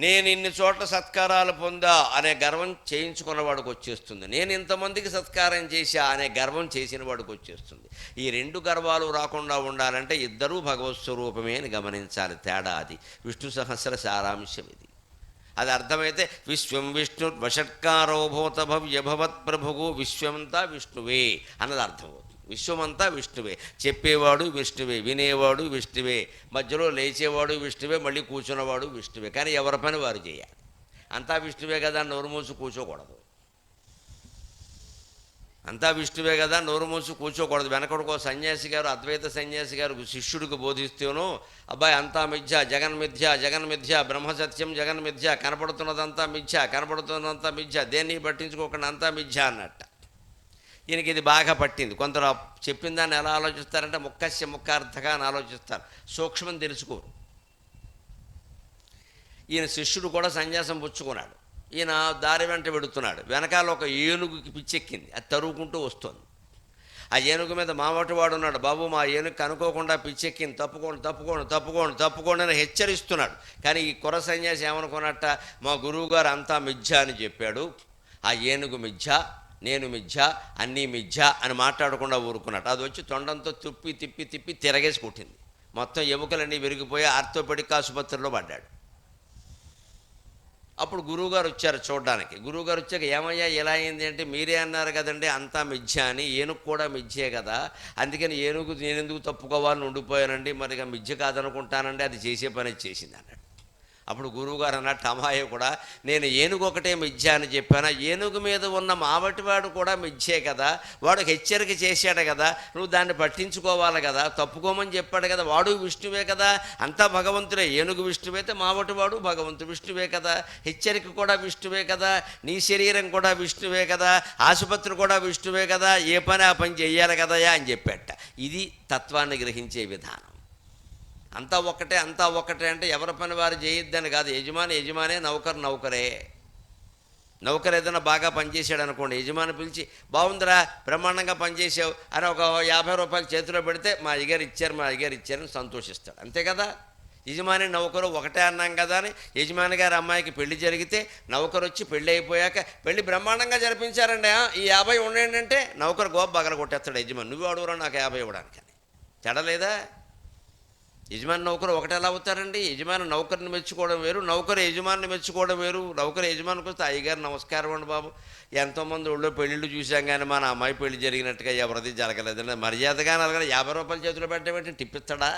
నేను ఇన్ని చోట్ల సత్కారాలు పొందా అనే గర్వం చేయించుకున్న వాడికి వచ్చేస్తుంది. నేను ఇంతమందికి సత్కారం చేశా అనే గర్వం చేసిన వాడికి వచ్చేస్తుంది. ఈ రెండు గర్వాలు రాకుండా ఉండాలంటే ఇద్దరూ భగవత్ స్వరూపమే అని గమనించాలి. తేడా అది. విష్ణు సహస్ర సారాంశం ఇది. అది అర్థమైతే విశ్వం విష్ణు వషట్కారో భూత భవ్యభవత్ ప్రభువు, విశ్వమంతా విష్ణువే అన్నది అర్థమవుతుంది. విశ్వమంతా విష్ణువే, చెప్పేవాడు విష్ణువే, వినేవాడు విష్ణువే, మధ్యలో లేచేవాడు విష్ణువే, మళ్ళీ కూర్చున్నవాడు విష్ణువే. కానీ ఎవరి పని వారు చేయాలి. అంతా విష్ణువే కదా నోరు మూసి కూర్చోకూడదు. అంతా విష్ణువే కదా నోరు మూసి కూర్చోకూడదు. వెనకడుకో సన్యాసి గారు, అద్వైత సన్యాసి గారు శిష్యుడికి బోధిస్తూనో, అబ్బాయి అంతా మిథ్య, జగన్మిథ్య, బ్రహ్మసత్యం జగన్మిథ్య, కనపడుతున్నదంతా మిథ్య, దేన్ని పట్టించుకోకుండా అంతా మిథ్య అన్నట్ట. ఈయనకి ఇది బాగా పట్టింది. కొందరు చెప్పిన దాన్ని ఎలా ఆలోచిస్తారంటే ముక్కస్య ముక్కార్థగా అని ఆలోచిస్తారు, సూక్ష్మం తెలుసుకోరు. ఈయన శిష్యుడు కూడా సన్యాసం పుచ్చుకున్నాడు. ఈయన దారి వెంట వెడుతున్నాడు. వెనకాల ఒక ఏనుగుకి పిచ్చెక్కింది, అది తరువుకుంటూ వస్తుంది. ఆ ఏనుగు మీద మామటివాడు ఉన్నాడు, బాబు మా ఏనుగు అనుకోకుండా పిచ్చెక్కింది, తప్పుకోండి అని హెచ్చరిస్తున్నాడు. కానీ ఈ కుర్ర సన్యాసి ఏమనుకున్నట్ట, మా గురువుగారు అంతా మిథ్య అని చెప్పాడు, ఆ ఏనుగు మిథ్య, నేను మిథ్య, అన్నీ మిథ్య అని మాట్లాడకుండా ఊరుకున్నట్టు. అది వచ్చి తొండంతో తిప్పి తిరగేసి కొట్టింది. మొత్తం ఎముకలన్నీ విరిగిపోయి ఆర్థోపెడిక్ ఆసుపత్రిలో పడ్డాడు. అప్పుడు గురువుగారు వచ్చారు చూడడానికి. గురువుగారు వచ్చాక ఏమయ్యా ఇలా అయింది అంటే, మీరే అన్నారు కదండి అంతా మిథ్య అని, ఏనుగు కూడా మిథ్యే కదా, అందుకని ఏనుగు నేనెందుకు తప్పుకోవాలని ఉండిపోయానండి, మరిగా మిథ్య కాదనుకుంటానండి, అది చేసే పని చేసింది అన్నాడు. అప్పుడు గురువుగారు అన్నట్టు అమ్మాయి కూడా, నేను ఏనుగు ఒకటే మిథ్య అని చెప్పాను, ఏనుగు మీద ఉన్న మావటివాడు కూడా మిథ్యే కదా, వాడు హెచ్చరిక చేశాడు కదా, నువ్వు దాన్ని పట్టించుకోవాలి కదా, తప్పుకోమని చెప్పాడు కదా, వాడు విష్ణువే కదా, అంతా భగవంతుడే, ఏనుగు విష్ణువైతే మావటివాడు భగవంతుడు విష్ణువే కదా, హెచ్చరిక కూడా విష్ణువే కదా, నీ శరీరం కూడా విష్ణువే కదా, ఆసుపత్రి కూడా విష్ణువే కదా, ఏ పని ఆ పని చెయ్యాలి కదయా అని చెప్పాట. ఇది తత్వాన్ని గ్రహించే విధానం. అంతా ఒక్కటే, అంతా ఒక్కటే అంటే ఎవరి పని వారు చేయొద్దని కాదు. యజమాని యజమానే, నౌకరు నౌకరే. నౌకరు ఏదైనా బాగా పనిచేసాడు అనుకోండి, యజమాని పిలిచి బాగుందిరా బ్రహ్మాండంగా పనిచేసావు అని ఒక 50 రూపాయలు చేతిలో పెడితే మా అయ్యగారు ఇచ్చారని సంతోషిస్తాడు, అంతే కదా. యజమాని నౌకరు ఒకటే అన్నాం కదా అని యజమాని గారి అమ్మాయికి పెళ్లి జరిగితే నౌకరు వచ్చి పెళ్ళి అయిపోయాక పెళ్లి బ్రహ్మాండంగా జరిపించారండి, ఈ 50 ఉండండి అంటే నౌకరు గోప బగల కొట్టేస్తాడు యజమాని, నువ్వు అడుగురా నాకు 50 ఇవ్వడానికని. చెడలేదా? యజమాని నౌకరు ఒకటి ఎలా అవుతారండి? యజమాని నౌకరిని మెచ్చుకోవడం వేరు, నౌకరు యజమానిని మెచ్చుకోవడం వేరు. నౌకరు యజమానికి వస్తే అయ్యగారు నమస్కారం అండి బాబు, ఎంతోమంది ఊళ్ళో పెళ్ళిళ్ళు చూసాం కానీ మన అమ్మాయి పెళ్లి జరిగినట్టుగా ఎవరిది జరగలేదండి, మర్యాదగా నలగని 50 రూపాయలు చేతిలో పెట్టబెట్టి టిప్పిస్తాడా?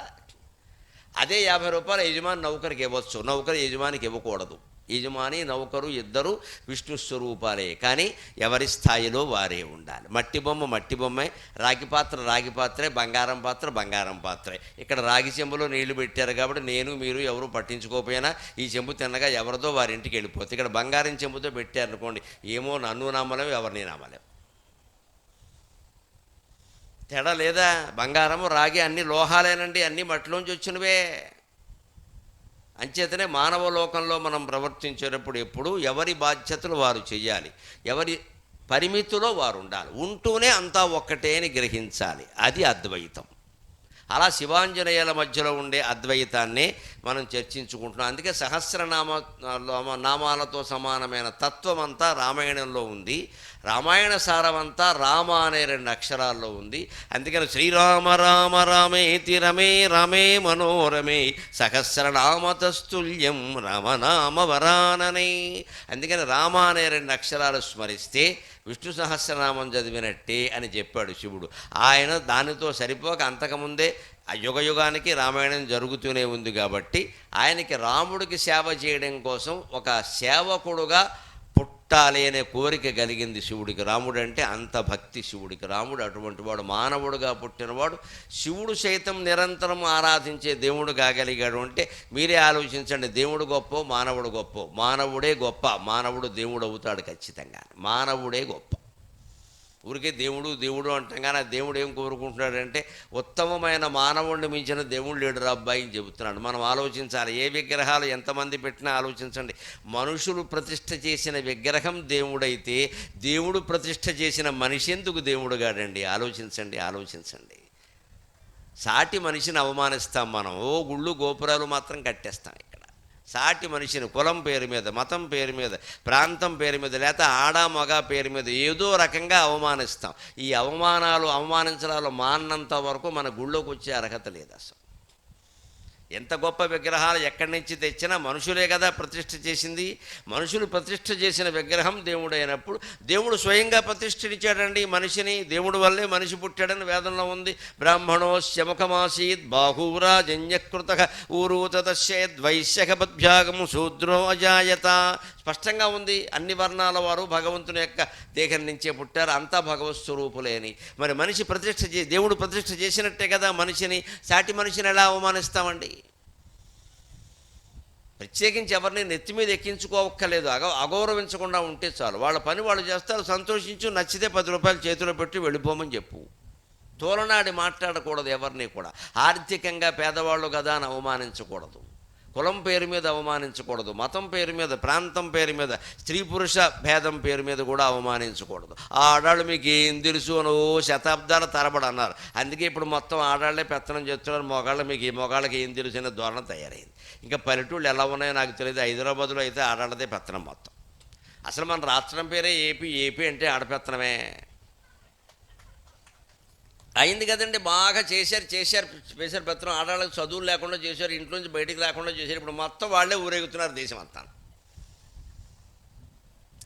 అదే 50 రూపాయలు యజమాని నౌకరికి ఇవ్వచ్చు, నౌకరు యజమానికి ఇవ్వకూడదు. యజమాని నౌకరు ఇద్దరు విష్ణు స్వరూపాలే, కానీ ఎవరి స్థాయిలో వారే ఉండాలి. మట్టి బొమ్మ మట్టి బొమ్మే, రాగి పాత్ర రాగి పాత్రే, బంగారం పాత్ర బంగారం పాత్రే. ఇక్కడ రాగి చెంబులో నీళ్లు పెట్టారు కాబట్టి నేను మీరు ఎవరు పట్టించుకోకపోయినా ఈ చెంబు తిన్నగా ఎవరిదో వారి ఇంటికి వెళ్ళిపోతుంది. ఇక్కడ బంగారం చెంబుతో పెట్టారనుకోండి, ఏమో నన్ను నమ్మలేము ఎవరిని నమ్మలేము. తేడా లేదా? బంగారము రాగి అన్ని లోహాలేనండి, అన్నీ మట్టిలోంచి వచ్చినవే. అంచేతనే మానవ లోకంలో మనం ప్రవర్తించేటప్పుడు ఎప్పుడు ఎవరి బాధ్యతలు వారు చేయాలి, ఎవరి పరిమితిలో వారు ఉండాలి, ఉంటూనే అంతా ఒక్కటే అని గ్రహించాలి. అది అద్వైతం. అలా శివాంజనేయుల మధ్యలో ఉండే అద్వైతాన్నే మనం చర్చించుకుంటున్నాం. అందుకే నామాలతో సమానమైన తత్వం అంతా రామాయణంలో ఉంది. రామాయణ సారమంతా రామ అనే 2 అక్షరాల్లో ఉంది. అందుకని శ్రీరామ రామ రామేతి రమే రమే మనోరమే సహస్రనామతస్తుల్యం రామనామ వరాననే. అందుకని రామ అనే 2 అక్షరాలు స్మరిస్తే విష్ణు సహస్రనామం చదివినట్టే అని చెప్పాడు శివుడు. ఆయన దానితో సరిపోక అంతకుముందే యుగయుగానికి రామాయణం జరుగుతూనే ఉంది కాబట్టి ఆయనకి రాముడికి సేవ చేయడం కోసం ఒక సేవకుడుగా పుట్టాలి అనే కోరిక కలిగింది శివుడికి. రాముడు అంటే అంత భక్తి శివుడికి. రాముడు అటువంటి వాడు, మానవుడుగా పుట్టినవాడు. శివుడు సైతం నిరంతరం ఆరాధించే దేవుడు కాగలిగాడు అంటే మీరే ఆలోచించండి, దేవుడు గొప్ప మానవుడు గొప్ప? మానవుడే గొప్ప, మానవుడు దేవుడు అవుతాడు ఖచ్చితంగా. మానవుడే గొప్ప. ఊరికే దేవుడు దేవుడు అంటాం కానీ ఆ దేవుడు ఏం కోరుకుంటున్నాడంటే ఉత్తమమైన మానవుడిని మించిన దేవుడు లేడు రా అబ్బాయి అని చెబుతున్నాడు. మనం ఆలోచించాలి, ఏ విగ్రహాలు ఎంతమంది పెట్టినా ఆలోచించండి. మనుషులు ప్రతిష్ఠ చేసిన విగ్రహం దేవుడైతే దేవుడు ప్రతిష్ఠ చేసిన మనిషి ఎందుకు దేవుడు కాడండి? ఆలోచించండి. సాటి మనిషిని అవమానిస్తాం మనం, గుళ్ళు గోపురాలు మాత్రం కట్టేస్తాం. ఇక్కడ సాటి మనిషిని కులం పేరు మీద, మతం పేరు మీద, ప్రాంతం పేరు మీద, లేకపోతే ఆడ మగ పేరు మీద ఏదో రకంగా అవమానిస్తాం. ఈ అవమానించడాలు మాన్నంత వరకు మన గుళ్ళోకి వచ్చే అర్హత లేదు అసలు. ఎంత గొప్ప విగ్రహాలు ఎక్కడి నుంచి తెచ్చినా మనుషులే కదా ప్రతిష్ఠ చేసింది. మనుషులు ప్రతిష్ఠ చేసిన విగ్రహం దేవుడు అయినప్పుడు దేవుడు స్వయంగా ప్రతిష్ఠించాడండి మనిషిని. దేవుడు వల్లే మనిషి పుట్టాడని వేదంలో ఉంది. బ్రాహ్మణోస్య ముఖమాసీత్ బాహూరాజన్యకృత ఊరూతశ్చేద్వైశ్యక పద్భ్యాగం శూద్రో అజాయత. స్పష్టంగా ఉంది. అన్ని వర్ణాల వారు భగవంతుని యొక్క దేహం నుంచే పుట్టారు, అంతా భగవత్ స్వరూపులేని. మరి మనిషి దేవుడు ప్రతిష్ఠ చేసినట్టే కదా మనిషిని. సాటి మనిషిని ఎలా అవమానిస్తామండి? ప్రత్యేకించి ఎవరిని నెత్తి మీద ఎక్కించుకోవక్కర్లేదు, అగౌరవించకుండా ఉంటే చాలు. వాళ్ళ పని వాళ్ళు చేస్తారు, సంతోషించు, నచ్చితే 10 రూపాయలు చేతిలో పెట్టి వెళ్ళిపోమని చెప్పు. తోలనాడి మాట్లాడకూడదు ఎవరిని కూడా. ఆర్థికంగా పేదవాళ్ళు కదా అని అవమానించకూడదు, కులం పేరు మీద అవమానించకూడదు, మతం పేరు మీద, ప్రాంతం పేరు మీద, స్త్రీ పురుష భేదం పేరు మీద కూడా అవమానించకూడదు. ఆ ఆడాళ్ళు మీకు ఏం తెలుసు అని శతాబ్దాల తరబడి అన్నారు. అందుకే ఇప్పుడు మొత్తం ఆడాళ్లే పెత్తనం చేస్తున్నారు. మొగాళ్ళకి ఏం తెలుసు అనే ధోరణ తయారైంది. ఇంకా పల్లెటూళ్ళు ఎలా ఉన్నాయో నాకు తెలియదు. హైదరాబాద్లో అయితే ఆడాళ్ళదే పెత్తనం మొత్తం. అసలు మన రాష్ట్రం పేరే ఏపీ అంటే ఆడపెత్తనమే అయింది కదండి. బాగా చేశారు పెత్తనం. ఆడవాళ్ళకి చదువులు లేకుండా చేశారు, ఇంట్లోంచి బయటికి లేకుండా చేశారు. ఇప్పుడు మొత్తం వాళ్ళే ఊరేగుతున్నారు దేశం అంతా.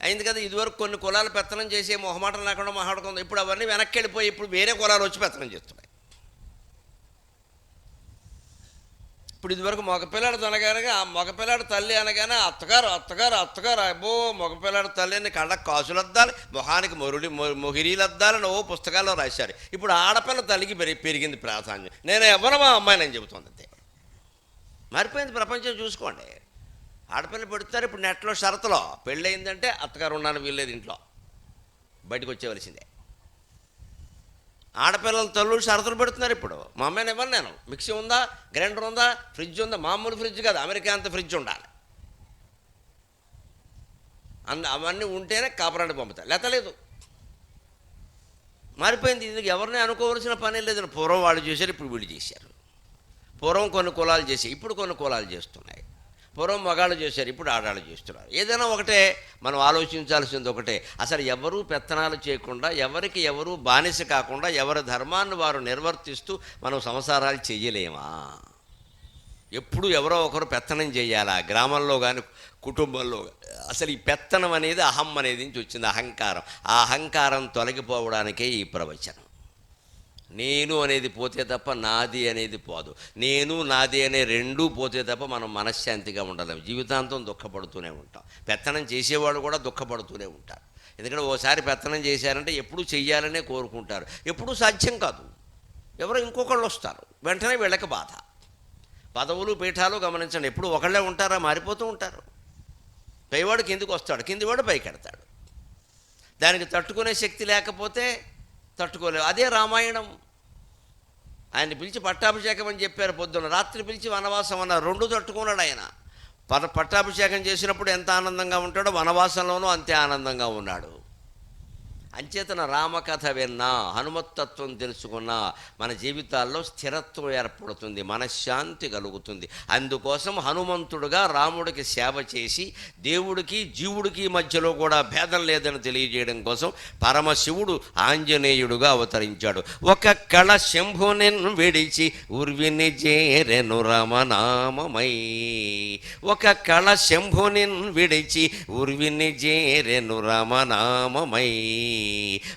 అయింది కదా. ఇదివరకు కొన్ని కులాలు పెత్తనం చేసే మొహమాటం లేకుండా మాట్లాడుకుంది. ఇప్పుడు అవన్నీ వెనక్కి వెళ్ళిపోయి ఇప్పుడు వేరే కులాలు వచ్చి పెత్తనం చేస్తున్నాయి. ఇప్పుడు ఇదివరకు మగపిల్లాడు అనగానే ఆ మగపిల్లాడు తల్లి అనగానే అత్తగారు అత్తగారు అత్తగారు అబ్బో మగపిల్లాడు తల్లి అని కళ్ళకు కాసులు అద్దాలి, మొహానికి మొహిరీలు అద్దాలని ఓ పుస్తకాల్లో రాశారు. ఇప్పుడు ఆడపిల్ల తల్లికి పెరిగింది ప్రాధాన్యం. నేను ఎవరు మా అమ్మాయిని అని చెబుతుంది అంతే. మారిపోయింది ప్రపంచం. చూసుకోండి, ఆడపిల్ల పెడుతున్నారు ఇప్పుడు నెట్లో షరతులో. పెళ్ళయిందంటే అత్తగారు ఉన్నాను వీల్లేదు, ఇంట్లో బయటకు వచ్చేవలసిందే. ఆడపిల్లల తల్లు షరతులు పెడుతున్నారు ఇప్పుడు. మా అమ్మాయిని ఇవ్వను నేను. మిక్సీ ఉందా, గ్రైండర్ ఉందా, ఫ్రిడ్జ్ ఉందా, మామూలు ఫ్రిడ్జ్ కాదు, అమెరికా అంత ఫ్రిడ్జ్ ఉండాలి. అవన్నీ ఉంటేనే కాపురాన్ని పంపుతారు, లేతలేదు. మారిపోయింది. ఇది ఎవరిని అనుకోవాల్సిన పని లేదు. పూర్వం వాళ్ళు చేశారు, ఇప్పుడు వీళ్ళు చేశారు. పూర్వం కొన్ని కులాలు చేసి ఇప్పుడు కొన్ని కులాలు చేస్తున్నాయి. పూర్వం మగాళ్ళు చేశారు, ఇప్పుడు ఆడాళ్ళు చేస్తున్నారు. ఏదైనా ఒకటే, మనం ఆలోచించాల్సింది ఒకటే. అసలు ఎవరూ పెత్తనాలు చేయకుండా, ఎవరికి ఎవరూ బానిస కాకుండా, ఎవరి ధర్మాన్ని వారు నిర్వర్తిస్తూ మనం సంసారాలు చెయ్యలేమా? ఎప్పుడు ఎవరో ఒకరు పెత్తనం చేయాలా, గ్రామంలో కానీ కుటుంబంలో. అసలు ఈ పెత్తనం అనేది అహం అనేది నుంచి వచ్చింది, అహంకారం. ఆ అహంకారం తొలగిపోవడానికే ఈ ప్రవచనం. నేను అనేది పోతే తప్ప నాది అనేది పోదు. నేను నాది అనే రెండూ పోతే తప్ప మనం మనశ్శాంతిగా ఉండలేము. జీవితాంతం దుఃఖపడుతూనే ఉంటాం. పెత్తనం చేసేవాళ్ళు కూడా దుఃఖపడుతూనే ఉంటారు. ఎందుకంటే ఓసారి పెత్తనం చేశారంటే ఎప్పుడూ చెయ్యాలనే కోరుకుంటారు. ఎప్పుడూ సాధ్యం కాదు. ఎవరో ఇంకొకళ్ళు వస్తారు, వెంటనే వీళ్ళకి బాధ. పదవులు పీఠాలు గమనించండి, ఎప్పుడు ఒకళ్ళే ఉంటారా, మారిపోతూ ఉంటారు. పైవాడు కిందికి వస్తాడు, కిందివాడు పైకి ఎడతాడు. దానికి తట్టుకునే శక్తి లేకపోతే తట్టుకోలేవు. అదే రామాయణం. ఆయన పిలిచి పట్టాభిషేకం అని చెప్పారు పొద్దున్న, రాత్రి పిలిచి వనవాసం అన్నారు. రెండు తట్టుకున్నాడు ఆయన. పట్టాభిషేకం చేసినప్పుడు ఎంత ఆనందంగా ఉంటాడో వనవాసంలోనూ అంతే ఆనందంగా ఉన్నాడు. అంచేతన రామకథ విన్నా, హనుమత్తత్వం తెలుసుకున్నా మన జీవితాల్లో స్థిరత్వం ఏర్పడుతుంది, మనశ్శాంతి కలుగుతుంది. అందుకోసం హనుమంతుడుగా రాముడికి సేవ చేసి దేవుడికి జీవుడికి మధ్యలో కూడా భేదం లేదని తెలియజేయడం కోసం పరమశివుడు ఆంజనేయుడుగా అవతరించాడు. ఒక కళ శంభుని విడిచి ఉర్విని చేరెను రమనామమై. ఒక కళ శంభుని విడిచి ఉర్విని చేరెను రమనామమై.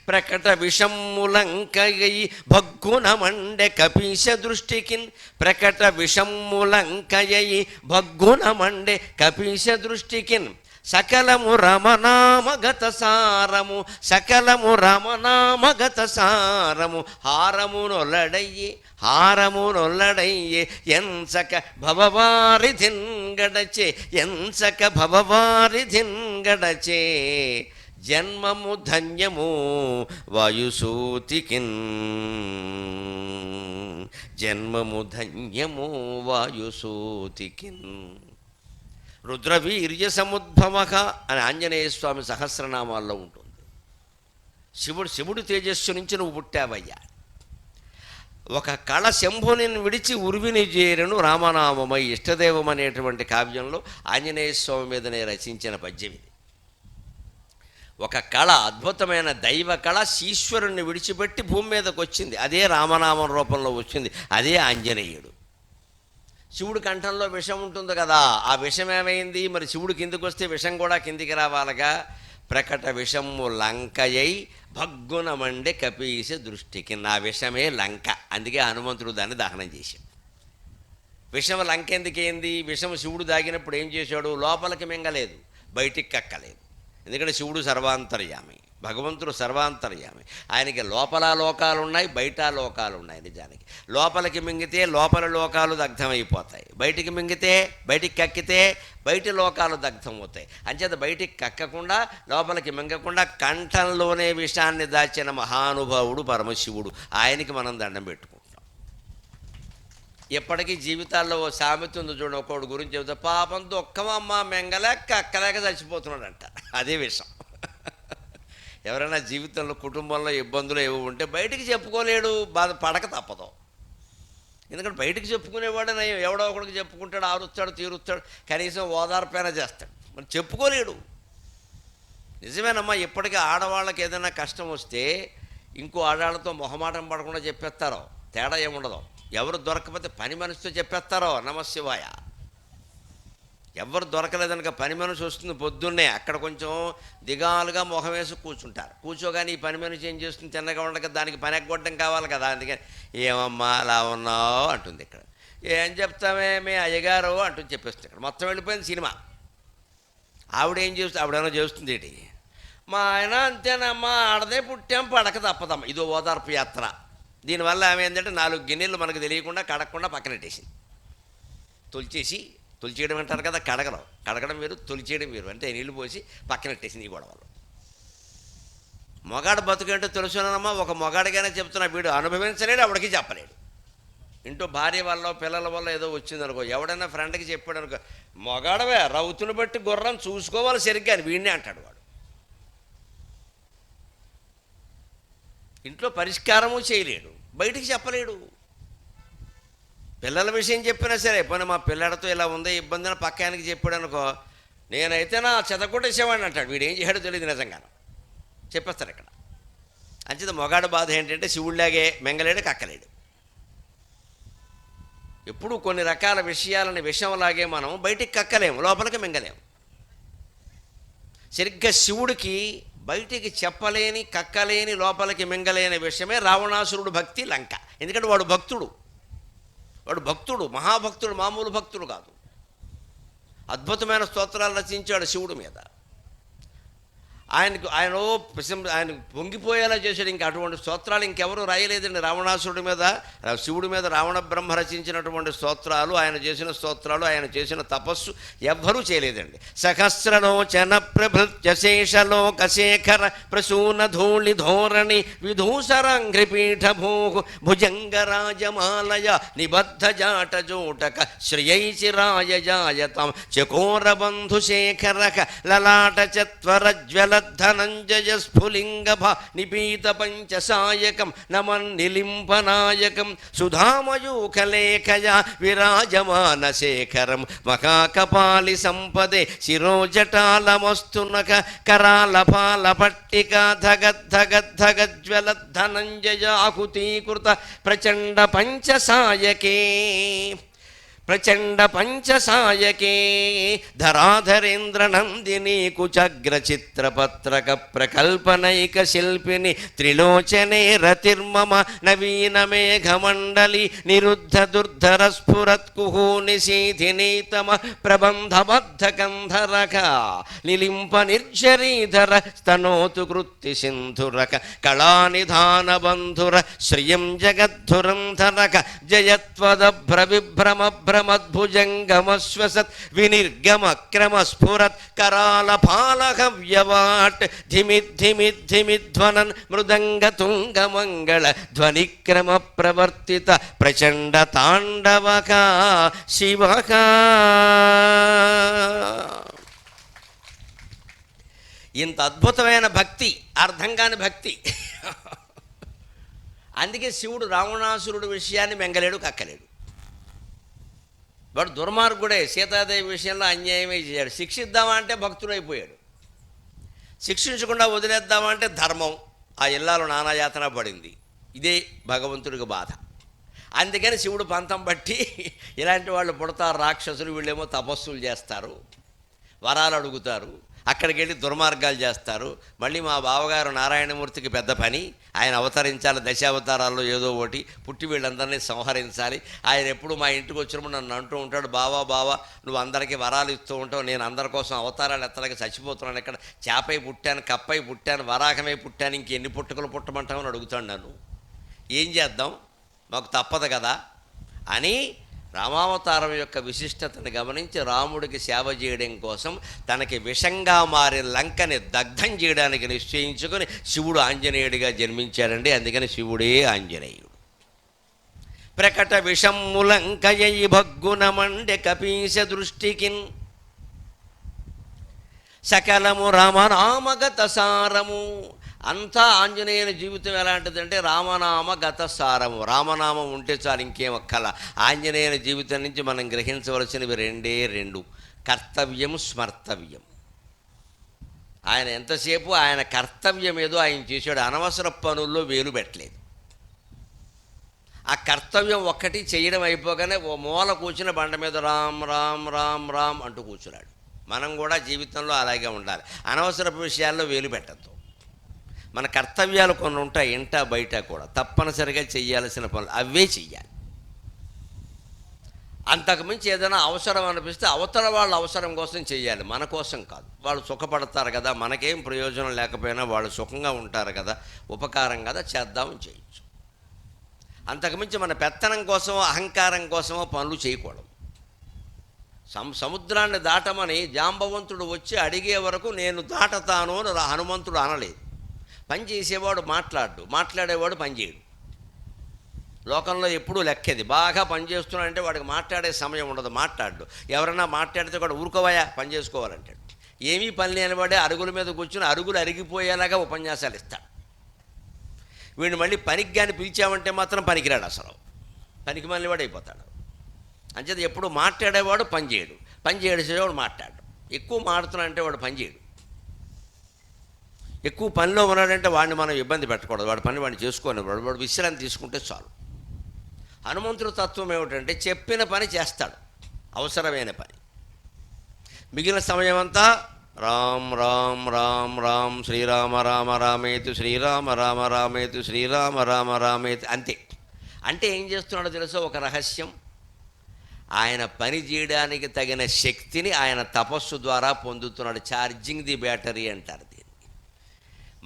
ప్రకట విషమ్ములంకయై భగ్గున మండె కపీశ దృష్టికిన్. ప్రకట విషమ్ములంకయై భగ్గున మండె కపీశ దృష్టికిన్. సకలము రమనామగత సారము, సకలము రమనామగత సారము. హారమునొల్లడయ్యి హారమునొల్లడయ్యే ఎంచక భవవారిధిన్ గడచే, ఎంచక భవవారిధిన్ గడచే. జన్మము ధన్యము వాయుసూతికిన్, జన్మము ధన్యము వాయుసూతికిన్. రుద్రవీర్య సముద్భవః అని ఆంజనేయ స్వామి సహస్రనామాల్లో ఉంటుంది. శివుడు తేజస్సు నుంచి నువ్వు పుట్టావయ్యా. ఒక కళ శంభుని విడిచి ఉర్విని చేరెను రామనామమై. ఇష్టదేవం అనేటువంటి కావ్యంలో ఆంజనేయ స్వామి మీదనే రచించిన పద్యం ఇది. ఒక కళ, అద్భుతమైన దైవ కళ ఈశ్వరుణ్ణి విడిచిపెట్టి భూమి మీదకి వచ్చింది. అదే రామనామం రూపంలో వచ్చింది, అదే ఆంజనేయుడు. శివుడి కంఠంలో విషం ఉంటుంది కదా, ఆ విషం ఏమైంది మరి? శివుడు కిందికి వస్తే విషం కూడా కిందికి రావాలగా. ప్రకట విషము లంకయై భగ్గున మండే కపీశ దృష్టికి. నా విషమే లంక, అందుకే హనుమంతుడు దాన్ని దహనం చేశాడు. విషం లంక ఎందుకేంది? విషం శివుడు దాగినప్పుడు ఏం చేశాడు? లోపలికి మింగలేదు, బయటికి కక్కలేదు. ఎందుకంటే శివుడు సర్వాంతర్యామి, భగవంతుడు సర్వాంతర్యామి. ఆయనకి లోపల లోకాలు ఉన్నాయి, బయట లోకాలు ఉన్నాయి. నిజానికి లోపలికి మింగితే లోపల లోకాలు దగ్ధమైపోతాయి, బయటికి మింగితే బయటికి కక్కితే బయటి లోకాలు దగ్ధమవుతాయి. అంచేత బయటికి కక్కకుండా లోపలికి మింగకుండా కంఠంలోనే విషాన్ని దాచిన మహానుభావుడు పరమశివుడు. ఆయనకి మనం దండం పెట్టుకుంటాం. ఎప్పటికీ జీవితాల్లో ఓ సామెత ఉంది చూడండి, ఒకడు గురించి చెబుతా, పాపం దుఃఖమమ్మ మెంగలేక అక్కలేక చచ్చిపోతున్నాడంట. అదే విషయం. ఎవరైనా జీవితంలో కుటుంబంలో ఇబ్బందులు ఏవో ఉంటే బయటికి చెప్పుకోలేడు, బాధ పడక తప్పదు. ఎందుకంటే బయటికి చెప్పుకునేవాడు ఎవడో ఒకడికి చెప్పుకుంటాడు, ఆరుస్తాడు తీరుస్తాడు, కనీసం ఓదార్పైనా చేస్తాడు. మరి చెప్పుకోలేడు. నిజమేనమ్మా, ఇప్పటికీ ఆడవాళ్ళకి ఏదైనా కష్టం వస్తే ఇంకో ఆడవాళ్ళతో మొహమాటం పడకుండా చెప్పేస్తారో, తేడా ఏముండదు. ఎవరు దొరకకపోతే పని మనిషితో చెప్పేస్తారో నమశివాయ. ఎవరు దొరకలేదనక పని మనిషి వస్తుంది పొద్దున్నే, అక్కడ కొంచెం దిగాలుగా మొహం వేసి కూర్చుంటారు. కూర్చోగానే ఈ పని మనిషి ఏం చేస్తుంది? తిన్నగా ఉండక దానికి పని ఎగ్గొట్టడం కావాలి కదా. అందుకని ఏమమ్మా అలా ఉన్నావు అంటుంది. ఇక్కడ ఏం చెప్తామే మీ అయ్యగారు అంటూ చెప్పేస్తుంది. ఇక్కడ మొత్తం వెళ్ళిపోయింది సినిమా. ఆవిడేం చేస్తుంది, ఆవిడేమో చేస్తుంది ఏంటి, మా ఆయన అంతేనమ్మా, ఆడదే పుట్టాం పడక తప్పదమ్మా. ఇదో ఓదార్పు యాత్ర. దీనివల్ల ఆమె ఏంటంటే 4 గిన్నెలు మనకు తెలియకుండా కడగకుండా పక్కనెట్టేసింది. తొలిచేయడం అంటారు కదా, కడగడం వేరు, తొలిచేయడం వేరు. అంటే నీళ్లు పోసి పక్కనెట్టేసింది ఈ గొడవలు. మొగాడు బతుకంటే తెలుసునమ్మా, ఒక మొగాడికైనా చెప్తున్నా, వీడు అనుభవించలేడు, ఆవిడకి చెప్పలేడు. ఇంటూ భార్య వల్ల పిల్లల వల్ల ఏదో వచ్చిందనుకో, ఎవడైనా ఫ్రెండ్కి చెప్పాడు అనుకో, మొగాడవే రౌతుని బట్టి గుర్రం చూసుకోవాలి సరిగ్గా అని వీడినే అంటాడు వాడు. ఇంట్లో పరిష్కారము చేయలేడు, బయటికి చెప్పలేడు. పిల్లల విషయం చెప్పినా సరే, పోనీ మా పిల్లడితో ఇలా ఉందే ఇబ్బంది అని పక్కానికి చెప్పాడు అనుకో, నేనైతే నా చెదకొట్టేసేవాడిని అంటాడు. వీడు ఏం చేయడో తెలియదు నిజంగాను, చెప్పేస్తారు ఇక్కడ. అంచేత మొగాడు బాధ ఏంటంటే శివుడిలాగే మెంగలేడు, కక్కలేడు. ఎప్పుడు కొన్ని రకాల విషయాలని విషంలాగే మనం బయటికి కక్కలేము, లోపలికి మింగలేము. సరిగ్గా శివుడికి బయటికి చెప్పలేని, కక్కలేని, లోపలికి మింగలేని విషయమే రావణాసురుడు భక్తి లంక. ఎందుకంటే వాడు భక్తుడు, మహాభక్తుడు, మామూలు భక్తుడు కాదు. అద్భుతమైన స్తోత్రాలు రచించాడు శివుడి మీద. ఆయన పొంగిపోయేలా చేశాడు. ఇంకా అటువంటి స్తోత్రాలు ఇంకెవరు రాయలేదండి రావణాసురుడి మీద. శివుడి మీద రావణ బ్రహ్మ రచించినటువంటి స్తోత్రాలు, ఆయన చేసిన స్తోత్రాలు, ఆయన చేసిన తపస్సు ఎవ్వరూ చేయలేదండి. సహస్రలోచన ప్రభృత్య శేషలోకశేఖర ప్రసూన ధూళి ధోరణి విధూసరాంఘ్రిపీఠ భూ భుజంగరాజమాలయ నిబద్ధ జాట జోటక శ్రియైచిరాయ జాయతాం చకోరబంధుశేఖర లలాట చత్వరజ్వల ధనంజయ స్ఫులింగ నిపీత పంచసాయకం నమన్నిలింపనాయకం సుధామయూఖలేఖయ విరాజమాన శేఖరం మకాకపాలి సంపదే శిరోజటాలమస్తునక కరాలపాల పట్టికా ధగద్ధగద్ధగజ్వల ధనంజయ ఆకుతీకృత ప్రచండ పంచసాయకే ధరాధరేంద్ర నందిని కుచగ్రచిత్రపత్రక ప్రకల్పనైక శిల్పిని త్రిలోచనే రతిర్మమ నవీన మేఘమండలి నిరుద్ధ దుర్ధర స్ఫురత్కుహూ నిశీధినీతమ ప్రబంధబద్ధ కంధరక నిలింప నిర్జరీధర స్తనోతు కృత్తి సింధురక కళానిధాన బంధుర శ్రియం జగద్ధురంధరక జయత్వదభ్ర విభ్రమ మద్భుజంగమశ్వసత్ వినిర్గమ క్రమ స్ఫురత్ కరాల పాలహవ్యవాట్ ధిమిధ్వనన్ మృదంగ తుంగ మంగళ ధ్వనిక్రమ ప్రవర్తిత ప్రచండ తాండవక శివక. ఇంత అద్భుతమైన భక్తి, అర్థం కాని భక్తి. అందుకే శివుడు రావణాసురుడు విషయాన్ని మెంగలేడు, కక్కలేడు. వాడు దుర్మార్గుడే, సీతాదేవి విషయంలో అన్యాయమే చేశాడు. శిక్షిద్దామా అంటే భక్తుడైపోయాడు, శిక్షించకుండా వదిలేద్దామా అంటే ధర్మం. ఆ ఇల్లాలు నానాయాతన పడింది. ఇదే భగవంతుడికి బాధ. అందుకని శివుడు పంతం బట్టి ఇలాంటి వాళ్ళు పుడతారు రాక్షసులు, వీళ్ళేమో తపస్సులు చేస్తారు, వరాలు అడుగుతారు, అక్కడికి వెళ్ళి దుర్మార్గాలు చేస్తారు. మళ్ళీ మా బావగారు నారాయణమూర్తికి పెద్ద పని, ఆయన అవతరించాలి, దశావతారాల్లో ఏదో ఒకటి పుట్టి వీళ్ళందరినీ సంహరించాలి. ఆయన ఎప్పుడు మా ఇంటికి వచ్చినప్పుడు నన్ను అంటూ ఉంటాడు, బావా నువ్వు అందరికీ వరాలు ఇస్తూ ఉంటావు, నేను అందరి కోసం అవతారాలు ఎత్తడానికి చచ్చిపోతున్నాను, ఇక్కడ చేపై పుట్టాను, కప్పై పుట్టాను, వరాహమై పుట్టాను, ఇంకెన్ని పుట్టుకలు పుట్టమంటామని అడుగుతాడు నన్ను. ఏం చేద్దాం, మాకు తప్పదు కదా అని రామావతారం యొక్క విశిష్టతను గమనించి రాముడికి సేవ చేయడం కోసం తనకి విషంగా మారిన లంకని దగ్ధం చేయడానికి నిశ్చయించుకొని శివుడు ఆంజనేయుడిగా జన్మించాడండి. అందుకని శివుడే ఆంజనేయుడు. ప్రకట విషమ్ములంకయై భగ్గునమండె కపీశ దృష్టికిన్ సకలము రామనామగత సారము. అంతా ఆంజనేయుని జీవితం ఎలాంటిదంటే రామనామ గత సారము. రామనామం ఉంటే చాలు, ఇంకేం అక్కల. ఆంజనేయుని జీవితం నుంచి మనం గ్రహించవలసినవి రెండు: కర్తవ్యం, స్మర్తవ్యం. ఆయన ఎంతసేపు ఆయన కర్తవ్యం ఏదో ఆయన చేశాడు, అనవసర పనుల్లో వేలు పెట్టలేదు. ఆ కర్తవ్యం ఒక్కటి చేయడం అయిపోగానే ఓ మూల కూర్చుని బండ మీద రామ్ రామ్ రామ్ రామ్ అంటూ కూర్చున్నాడు. మనం కూడా జీవితంలో అలాగే ఉండాలి, అనవసరపు విషయాల్లో వేలు పెట్టద్దు. మన కర్తవ్యాలు కొన్ని ఉంటాయి, ఇంట బయట కూడా తప్పనిసరిగా చేయాల్సిన పనులు అవే చెయ్యాలి. అంతకుమించి ఏదైనా అవసరం అనిపిస్తే అవతల వాళ్ళ అవసరం కోసం చేయాలి, మన కోసం కాదు. వాళ్ళు సుఖపడతారు కదా, మనకేం ప్రయోజనం లేకపోయినా వాళ్ళు సుఖంగా ఉంటారు కదా, ఉపకారం కదా, చేద్దామని చేయొచ్చు. అంతకుమించి మన పెత్తనం కోసమో అహంకారం కోసమో పనులు చేయకూడదు. సముద్రాన్ని దాటమని జాంబవంతుడు వచ్చి అడిగే వరకు నేను దాటతాను అని హనుమంతుడు అనలేదు. పని చేసేవాడు మాట్లాడేవాడు పనిచేయడు. లోకంలో ఎప్పుడూ లెక్కేది. బాగా పనిచేస్తున్నాడంటే వాడికి మాట్లాడే సమయం ఉండదు, మాట్లాడు. ఎవరైనా మాట్లాడితే కూడా ఊరుకోవయా పని చేసుకోవాలంటాడు. ఏమీ పని లేనివాడే అరుగుల మీద కూర్చుని అరుగులు అరిగిపోయేలాగా ఉపన్యాసాలు ఇస్తాడు. వీడిని మళ్ళీ పనికి కానీ పిలిచామంటే మాత్రం పనికిరాడు, అసలు పనికి మళ్ళీ వాడు అయిపోతాడు. అంచేది ఎప్పుడు మాట్లాడేవాడు పని చేసేవాడు మాట్లాడు. ఎక్కువ మాడుతున్నాడంటే వాడు పని చేయడు. ఎక్కువ పనిలో ఉన్నాడంటే వాడిని మనం ఇబ్బంది పెట్టకూడదు, వాడి పని వాడిని చేసుకొని వాడు విశ్రాంతి తీసుకుంటే చాలు. హనుమంతుడి తత్వం ఏమిటంటే చెప్పిన పని చేస్తాడు, అవసరమైన పని. మిగిలిన సమయం అంతా రామ్ రామ్ రామ్ రామ్ శ్రీరామ రామ రామేతు శ్రీరామ రామ రామేతు శ్రీరామ రామ రామేతు అంతే. అంటే ఏం చేస్తున్నాడో తెలుసో ఒక రహస్యం. ఆయన పని చేయడానికి తగిన శక్తిని ఆయన తపస్సు ద్వారా పొందుతున్నాడు. ఛార్జింగ్ ది బ్యాటరీ అంటారు దీన్ని.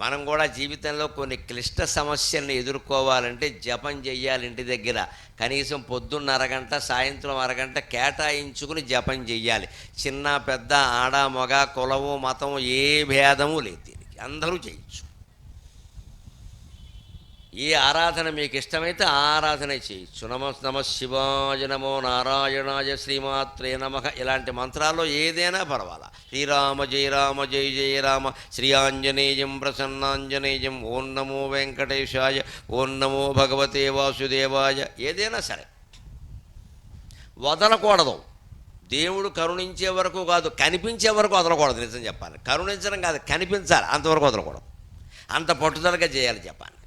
మనం కూడా జీవితంలో కొన్ని క్లిష్ట సమస్యలను ఎదుర్కోవాలంటే జపం చెయ్యాలి. ఇంటి దగ్గర కనీసం పొద్దున్న అరగంట, సాయంత్రం అరగంట కేటాయించుకుని జపం చెయ్యాలి. చిన్న పెద్ద, ఆడ మగ, కులము మతం ఏ భేదము లేదు, దీనికి అందరూ చేయొచ్చు. ఏ ఆరాధన మీకు ఇష్టమైతే ఆ ఆరాధన చేయొచ్చు. నమ శివాయ, నమో నారాయణాయ, శ్రీమాత్రే నమః ఇలాంటి మంత్రాల్లో ఏదైనా పర్వాలా. శ్రీరామ జయ రామ జయ జయ రామ, శ్రీ ఆంజనేయం ప్రసన్నాంజనేయం, ఓం నమో వెంకటేశాయ, ఓం నమో భగవతే వాసుదేవాయ, ఏదైనా సరే వదలకూడదు. దేవుడు కరుణించే వరకు కాదు, కనిపించే వరకు వదలకూడదు. నిజం చెప్పాలి, కరుణించడం కాదు, కనిపించాలి, అంతవరకు వదలకూడదు. అంత పట్టుదలగా చేయాలి జపాన్ని.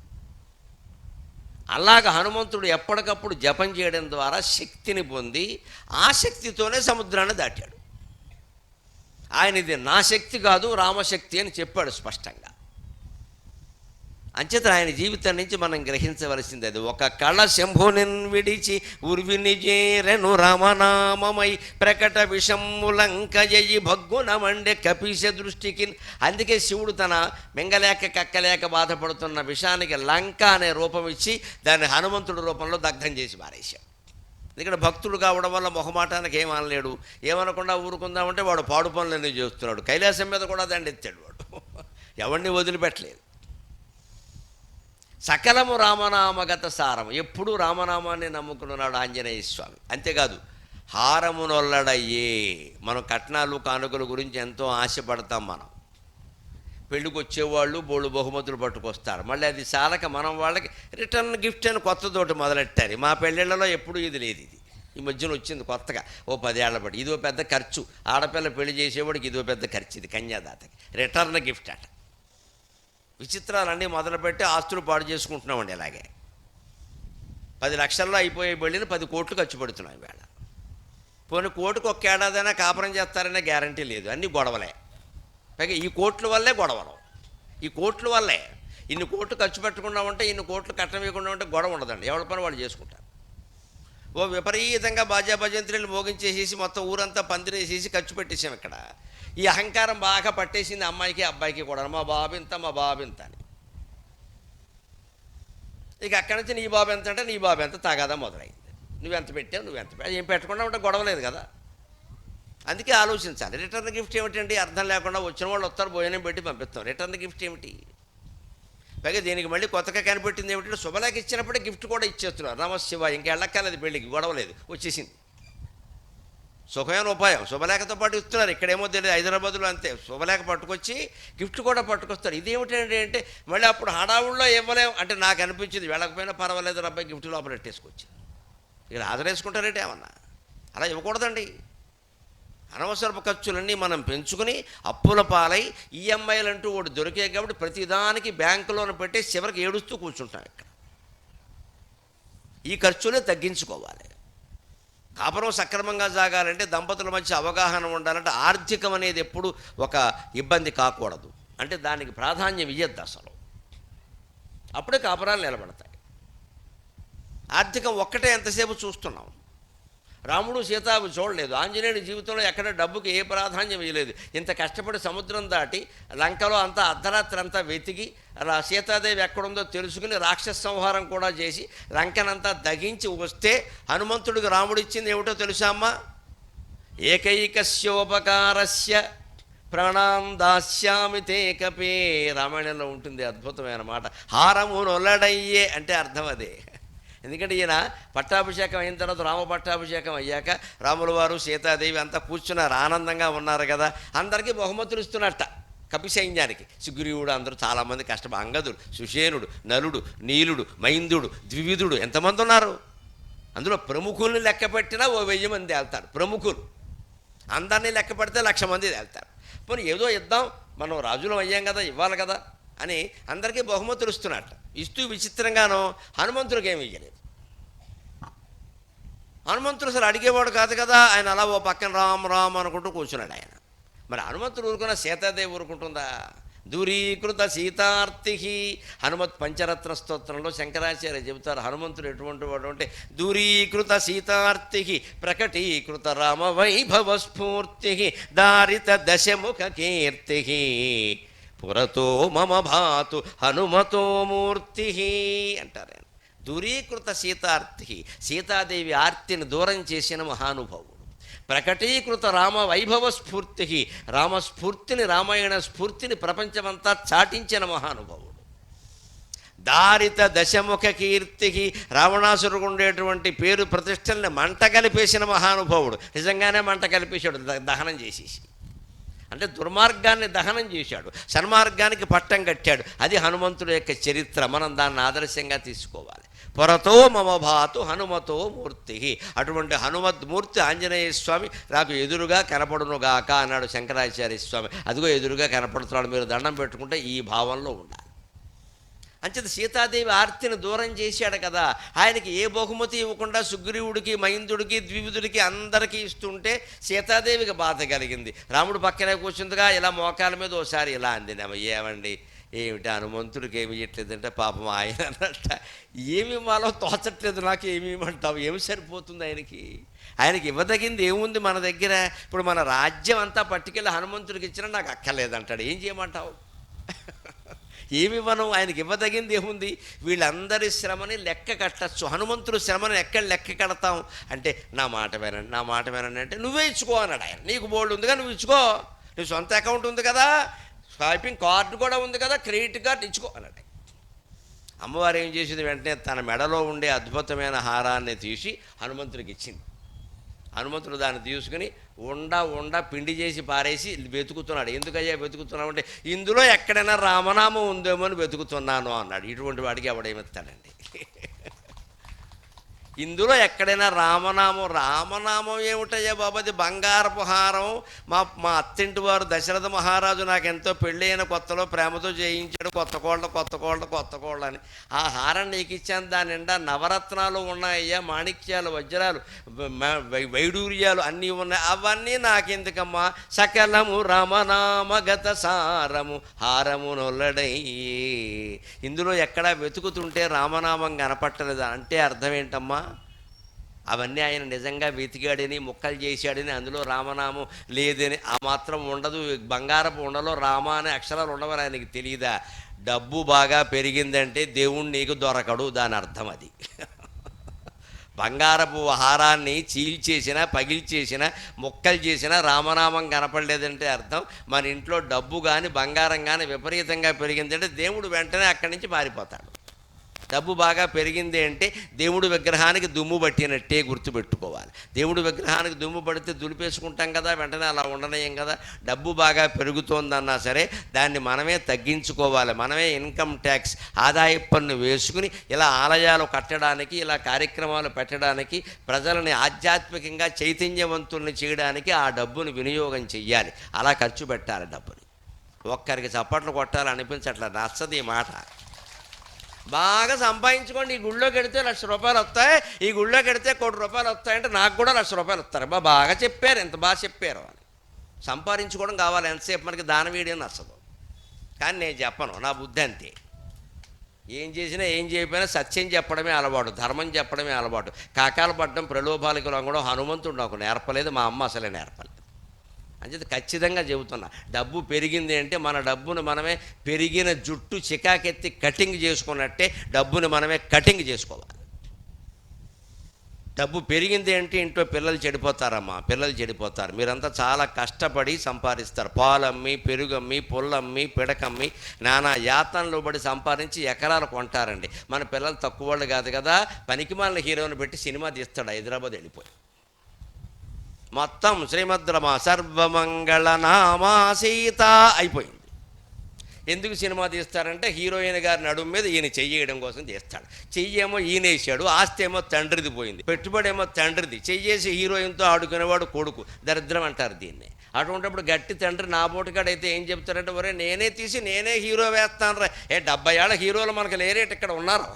అలాగ హనుమంతుడు ఎప్పటికప్పుడు జపం చేయడం ద్వారా శక్తిని పొంది ఆ శక్తితోనే సముద్రాన్ని దాటాడు. ఆయన ఇది నా శక్తి కాదు, రామశక్తి అని చెప్పాడు స్పష్టంగా. అంచేత ఆయన జీవితం నుంచి మనం గ్రహించవలసింది అది. ఒక కళ శంభునిన్ విడిచి ఉర్విని చేరెను రామనామమై ప్రకట విషములంకయ్యి భగ్గున మండే కపీశ దృష్టికి. అందుకే శివుడు తన మింగలేక కక్కలేక బాధపడుతున్న విషానికి లంక అనే రూపం ఇచ్చి దాన్ని హనుమంతుడి రూపంలో దగ్ధం చేసి మారేశాడు. ఇక్కడ భక్తుడు కావడం వల్ల మొహమాటానికి ఏం అనలేడు. ఏమనకుండా ఊరుకుందామంటే వాడు పాడు పనులన్నీ చేస్తున్నాడు. కైలాసం మీద కూడా దండెత్తాడు వాడు, ఎవరిని వదిలిపెట్టలేదు. సకలము రామనామగత సారం, ఎప్పుడూ రామనామాన్ని నమ్ముకున్నాడు ఆంజనేయ స్వామి. అంతేకాదు హారమునొల్లడయ్యే. మనం కట్నాలు కానుకల గురించి ఎంతో ఆశపడతాం. మనం పెళ్ళికి వచ్చేవాళ్ళు బోళ్ళు బహుమతులు పట్టుకొస్తారు. మళ్ళీ అది చాలక మనం వాళ్ళకి రిటర్న్ గిఫ్ట్ అని కొత్తతోటి మొదలెట్టారు. మా పెళ్ళిళ్ళలో ఎప్పుడూ ఇది లేదు. ఇది ఈ మధ్యన వచ్చింది కొత్తగా, ఓ 10 ఏళ్ల బట్టి. ఇదో పెద్ద ఖర్చు. ఆడపిల్ల పెళ్లి చేసేవాడికి ఇదో పెద్ద ఖర్చు. ఇది కన్యాదాతకి రిటర్న్ గిఫ్ట్ అట. విచిత్రాలన్నీ మొదలుపెట్టి ఆస్తులు పాడు చేసుకుంటున్నామండి. ఇలాగే 10 లక్షల్లో అయిపోయే పెళ్ళిని 10 కోట్లు ఖర్చు పెడుతున్నాం వేళ. పోనీ కోటికి ఒక్క ఏడాదైనా కాపురం చేస్తారనే గ్యారంటీ లేదు. అన్నీ గొడవలే. పైగా ఈ కోట్ల వల్లే గొడవలు. ఈ కోట్ల వల్లే ఇన్ని కోట్లు ఖర్చు పెట్టకుండా ఉంటే, ఇన్ని కోట్లు కట్టవేయకుండా ఉంటే గొడవ ఉండదండి. ఎవరి పని వాళ్ళు చేసుకుంటారు. ఓ విపరీతంగా బాజా భజంత్రులు మోగించేసేసి మొత్తం ఊరంతా పందిరేసేసి ఖర్చు పెట్టేసాం. ఇక్కడ ఈ అహంకారం బాగా పట్టేసింది అమ్మాయికి అబ్బాయికి కూడా. మా బాబు ఇంత అని. ఇక అక్కడి నుంచి నీ బాబు ఎంత అంటే నీ బాబు ఎంత తగాదా మొదలైంది. నువ్వెంత పెట్టావు, ఏం పెట్టకుండా ఉంటే గొడవలేదు కదా. అందుకే ఆలోచించాలి. రిటర్న్ గిఫ్ట్ ఏమిటండి? అర్థం లేకుండా వచ్చిన వాళ్ళు వస్తారు, భోజనం పెట్టి పంపిస్తాం. రిటర్న్ గిఫ్ట్ ఏమిటి? పైగా దీనికి మళ్ళీ కొత్తగా కనిపెట్టింది ఏమిటంటే శుభలేఖ ఇచ్చినప్పుడే గిఫ్ట్ కూడా ఇచ్చేస్తున్నారు. నమశివ ఇంకెళ్ళక్కర్లేదు, పెళ్ళికి గొడవలేదు, వచ్చేసింది. సుఖమైన ఉపాయం. శుభలేఖతో పాటు ఇస్తున్నారు. ఇక్కడేమో తెలియదు, హైదరాబాద్లో అంతే. శుభలేఖ పట్టుకొచ్చి గిఫ్ట్ కూడా పట్టుకొస్తారు. ఇదేమిటండి అంటే మళ్ళీ అప్పుడు హడావుల్లో ఇవ్వలేం అంటే నాకు అనిపించింది, వెళ్ళకపోయినా పర్వాలేదు అబ్బాయి గిఫ్ట్ లోపల పెట్టేసుకొచ్చి. ఇక్కడ హాజరేసుకుంటారేంటి ఏమన్నా? అలా ఇవ్వకూడదండి. అనవసరపు ఖర్చులన్నీ మనం పెంచుకుని అప్పుల పాలై ఈఎంఐలు అంటూ ఒకటి దొరికే కాబట్టి ప్రతిదానికి బ్యాంకులోనే పెట్టి చివరికి ఏడుస్తూ కూర్చుంటాం. ఇక్కడ ఈ ఖర్చులే తగ్గించుకోవాలి. కాపురం సక్రమంగా సాగాలంటే దంపతుల మధ్య అవగాహన ఉండాలంటే ఆర్థికం అనేది ఎప్పుడు ఒక ఇబ్బంది కాకూడదు. అంటే దానికి ప్రాధాన్యం ఇయ్యద్దు అసలు. అప్పుడే కాపురాలు నిలబడతాయి. ఆర్థికం ఒక్కటే ఎంతసేపు చూస్తున్నాం. రాముడు సీత అవి చూడలేదు. ఆంజనేయుడి జీవితంలో ఎక్కడ డబ్బుకి ఏ ప్రాధాన్యం ఇవ్వలేదు. ఇంత కష్టపడి సముద్రం దాటి లంకలో అంతా అర్ధరాత్రి అంతా వెతికి సీతాదేవి ఎక్కడుందో తెలుసుకుని రాక్షస సంహారం కూడా చేసి లంకనంతా దగించి వస్తే హనుమంతుడికి రాముడు ఇచ్చింది ఏమిటో తెలుసా అమ్మా? ఏకైకస్యోపకారస్య ప్రాణాం దాస్యామి తే కపే. రామాయణంలో ఉంటుంది అద్భుతమైన మాట. హారమునొల్లడయ్యే అంటే అర్థం అదే. ఎందుకంటే ఈయన పట్టాభిషేకం అయిన తర్వాత రామ పట్టాభిషేకం అయ్యాక రాముల వారు సీతాదేవి అంతా కూర్చున్నారు, ఆనందంగా ఉన్నారు కదా. అందరికీ బహుమతులు ఇస్తున్నట్ట కపి సైన్యానికి. సుగ్రీవుడు అందరూ చాలామంది అంగదుడు, సుషేనుడు, నలుడు, నీలుడు, మైందుడు, ద్వివిధుడు ఎంతమంది ఉన్నారు. అందులో ప్రముఖుల్ని లెక్క పెట్టినా 1000 మంది వెళ్తారు. ప్రముఖులు అందరినీ లెక్క పెడితే 1,00,000 మంది వెళ్తారు. పోనీ ఏదో ఇద్దాం, మనం రాజులం అయ్యాం కదా, ఇవ్వాలి కదా అని అందరికీ బహుమతులు ఇస్తున్నట్ట. ఇస్తూ విచిత్రంగానో హనుమంతుడికి ఏమి ఇవ్వలేదు. హనుమంతుడు అసలు అడిగేవాడు కాదు కదా. ఆయన అలా ఓ పక్కన రామ్ రామ్ అనుకుంటూ కూర్చున్నాడు ఆయన. మరి హనుమంతుడు ఊరుకున్న సీతాదేవి ఊరుకుంటుందా? దూరీకృత సీతార్తి. హనుమత్ పంచరత్న స్తోత్రంలో శంకరాచార్య చెబుతారు హనుమంతుడు ఎటువంటి వాడు అంటే దూరీకృత సీతార్తి ప్రకటీకృత రామ వైభవ స్ఫూర్తి దారిత దశముఖ కీర్తి పురతో మమ భాతు హనుమతో మూర్తి అంటారు ఆయన. దూరీకృత సీతార్తి, సీతాదేవి ఆర్తిని దూరం చేసిన మహానుభావుడు. ప్రకటీకృత రామ వైభవ స్ఫూర్తి, రామస్ఫూర్తిని, రామాయణ స్ఫూర్తిని ప్రపంచమంతా చాటించిన మహానుభావుడు. దారిత దశముఖ కీర్తి, రావణాసురుడు ఉండేటువంటి పేరు ప్రతిష్టల్ని మంట కలిపేసిన మహానుభావుడు. నిజంగానే మంట కలిపేశాడు దహనం చేసేసి. అంటే దుర్మార్గాన్ని దహనం చేశాడు, సన్మార్గానికి పట్టం కట్టాడు. అది హనుమంతుడి యొక్క చరిత్ర. మనం దాన్ని ఆదర్శంగా తీసుకోవాలి. పొరతో మమ భాతు హనుమతో మూర్తి. అటువంటి హనుమద్మూర్తి ఆంజనేయ స్వామి నాకు ఎదురుగా కనపడునుగాక అన్నాడు శంకరాచార్య స్వామి. అదిగో ఎదురుగా కనపడుతున్నాడు, మీరు దండం పెట్టుకుంటే ఈ భావంలో ఉండాలి. అంచేత సీతాదేవి ఆర్తిని దూరం చేశాడు కదా. ఆయనకి ఏ బహుమతి ఇవ్వకుండా సుగ్రీవుడికి, మైందుడికి, ద్వివిధుడికి అందరికీ ఇస్తుంటే సీతాదేవికి బాధ కలిగింది. రాముడు పక్కనే కూర్చుందిగా, ఇలా మోకాల మీద ఓసారి ఇలా అంది, ఏమండి ఏమిటి హనుమంతుడికి ఏమి ఇవ్వట్లేదంటే పాపం ఆయన అన్నట్ట, ఏమి ఇవ్వాలో తోచట్లేదు నాకు, ఏమి ఇవ్వమంటావు, ఏమి సరిపోతుంది ఆయనకి? ఆయనకి ఇవ్వదగింది ఏముంది మన దగ్గర? ఇప్పుడు మన రాజ్యం అంతా పట్టుకెళ్ళి హనుమంతుడికి ఇచ్చినా నాకు అక్కర్లేదంటాడు, ఏం చేయమంటావు? ఏమివ్వను, ఆయనకి ఇవ్వదగింది ఏముంది? వీళ్ళందరి శ్రమని లెక్క కట్టచ్చు. హనుమంతుడు శ్రమని ఎక్కడ లెక్క కడతాం అంటే నా మాట వినండి, నా మాట వినండి అంటే నువ్వే ఇచ్చుకో అన్నాడు ఆయన. నీకు బోల్డ్ ఉందిగా, నువ్వు ఇచ్చుకో, నీ సొంత అకౌంట్ ఉంది కదా, స్వైపింగ్ కార్డు కూడా ఉంది కదా, క్రెడిట్ కార్డు ఇచ్చుకో అన్నాడు. అమ్మవారు ఏం చేసింది, వెంటనే తన మెడలో ఉండే అద్భుతమైన హారాన్ని తీసి హనుమంతుడికి ఇచ్చింది. హనుమంతుడు దాన్ని తీసుకుని ఉండ పిండి చేసి పారేసి వెతుకుతున్నాడు. ఎందుకయ్యా వెతుకుతున్నావు అంటే ఇందులో ఎక్కడైనా రామనామం ఉందేమో అని వెతుకుతున్నాను అన్నాడు. ఇటువంటి వాడికి ఎవడేమెత్తాడండి? ఇందులో ఎక్కడైనా రామనామం ఏమిటయ్యా బాబు? అది బంగారపు హారం. మా అత్తింటి వారు దశరథ మహారాజు నాకు ఎంతో పెళ్ళైన కొత్తలో ప్రేమతో చేయించాడు, కొత్త కోళ్ళ అని. ఆ హారం నీకు ఇచ్చాను, దాని నిండా నవరత్నాలు ఉన్నాయ్యా, మాణిక్యాలు, వజ్రాలు, వైడూర్యాలు అన్నీ ఉన్నాయి. అవన్నీ నాకెందుకమ్మా? సకలము రామనామగత సారము హారము నొల్లడయ్యే. ఇందులో ఎక్కడా వెతుకుతుంటే రామనామం కనపట్టలేదా అంటే అర్థం ఏంటమ్మా? అవన్నీ ఆయన నిజంగా వెతికాడని, ముక్కలు చేశాడని, అందులో రామనామం లేదని ఆ మాత్రం ఉండదు. బంగారపు ఉండలో రామ అనే అక్షరాలు ఉండవని ఆయనకి తెలియదా? డబ్బు బాగా పెరిగిందంటే దేవుడు నీకు దొరకడు, దాని అర్థం అది. బంగారపు హారాన్ని చీల్చేసిన, పగిల్చేసిన, ముక్కలు చేసిన రామనామం కనపడలేదంటే అర్థం మన ఇంట్లో డబ్బు కానీ బంగారం కానీ విపరీతంగా పెరిగిందంటే దేవుడు వెంటనే అక్కడి నుంచి మారిపోతాడు. డబ్బు బాగా పెరిగింది అంటే దేవుడు విగ్రహానికి దుమ్ము పట్టినట్టే గుర్తుపెట్టుకోవాలి. దేవుడు విగ్రహానికి దుమ్ము పడితే దులిపేసుకుంటాం కదా, వెంటనే అలా ఉండనీయం కదా. డబ్బు బాగా పెరుగుతోందన్నా సరే దాన్ని మనమే తగ్గించుకోవాలి. మనమే ఇన్కమ్ ట్యాక్స్, ఆదాయ పన్ను వేసుకుని ఇలా ఆలయాలు కట్టడానికి, ఇలా కార్యక్రమాలు పెట్టడానికి, ప్రజలని ఆధ్యాత్మికంగా చైతన్యవంతుల్ని చేయడానికి ఆ డబ్బుని వినియోగం చెయ్యాలి. అలా ఖర్చు పెట్టాలి డబ్బుని. ఒక్కరికి చప్పట్లు కొట్టాలి అనిపించట్లా, నచ్చదు ఈ మాట. బాగా సంపాదించుకోండి, ఈ గుళ్ళోకి వెడితే ₹1,00,000 వస్తాయి, ఈ గుళ్ళోకి వెడితే ₹1,00,00,000 వస్తాయంటే నాకు కూడా ₹1,00,000 వస్తారు. బాగా చెప్పారు, ఎంత బాగా చెప్పారు అని. సంపాదించుకోవడం కావాలి, ఎంతసేపు మనకి దానం వేయడం నచ్చదు. కానీ నేను చెప్పను, నా బుద్ధి అంతే. ఏం చేసినా ఏం చేయకపోయినా సత్యం చెప్పడమే అలవాటు, ధర్మం చెప్పడమే అలవాటు. కాకాలు పడ్డం, ప్రలోభాలకు లొంగడం హనుమంతుడు నాకు నేర్పలేదు, మా అమ్మ అసలే నేర్పలేదు. అంచేది ఖచ్చితంగా చెబుతున్నా, డబ్బు పెరిగింది అంటే మన డబ్బును మనమే పెరిగిన జుట్టు చికాకెత్తి కటింగ్ చేసుకున్నట్టే డబ్బుని మనమే కటింగ్ చేసుకోవాలి. డబ్బు పెరిగింది అంటే ఇంట్లో పిల్లలు చెడిపోతారమ్మా, పిల్లలు చెడిపోతారు. మీరంతా చాలా కష్టపడి సంపాదిస్తారు. పాలమ్మి, పెరుగమ్మి, పుల్లమ్మి, పిడకమ్మి, నానా యాతనలో పడి సంపాదించి ఎకరాలు కొంటారండి. మన పిల్లలు తక్కువ వాళ్ళు కాదు కదా, పనికిమాలిన హీరోని పెట్టి సినిమా తీస్తాడు, హైదరాబాద్ వెళ్ళిపోయి. మొత్తం శ్రీమద్రమ సర్వమంగళ నామా సీత అయిపోయింది. ఎందుకు సినిమా తీస్తారంటే హీరోయిన్ గారి నడుము మీద ఈయన చెయ్యడం కోసం తీస్తాడు. చెయ్యేమో ఈయనేసాడు, ఆస్తి ఏమో తండ్రిది పోయింది, పెట్టుబడి ఏమో తండ్రిది. చెయ్యేసి హీరోయిన్తో ఆడుకునేవాడు కొడుకు, దరిద్రం అంటారు దీన్ని. అటువంటిప్పుడు గట్టి తండ్రి నా బోటుగాడైతే ఏం చెప్తారంటే, ఒరే నేనే తీసి నేనే హీరో వేస్తాను రా. 70 ఏళ్ళ హీరోలు మనకు లేరేటి ఇక్కడ ఉన్నారు.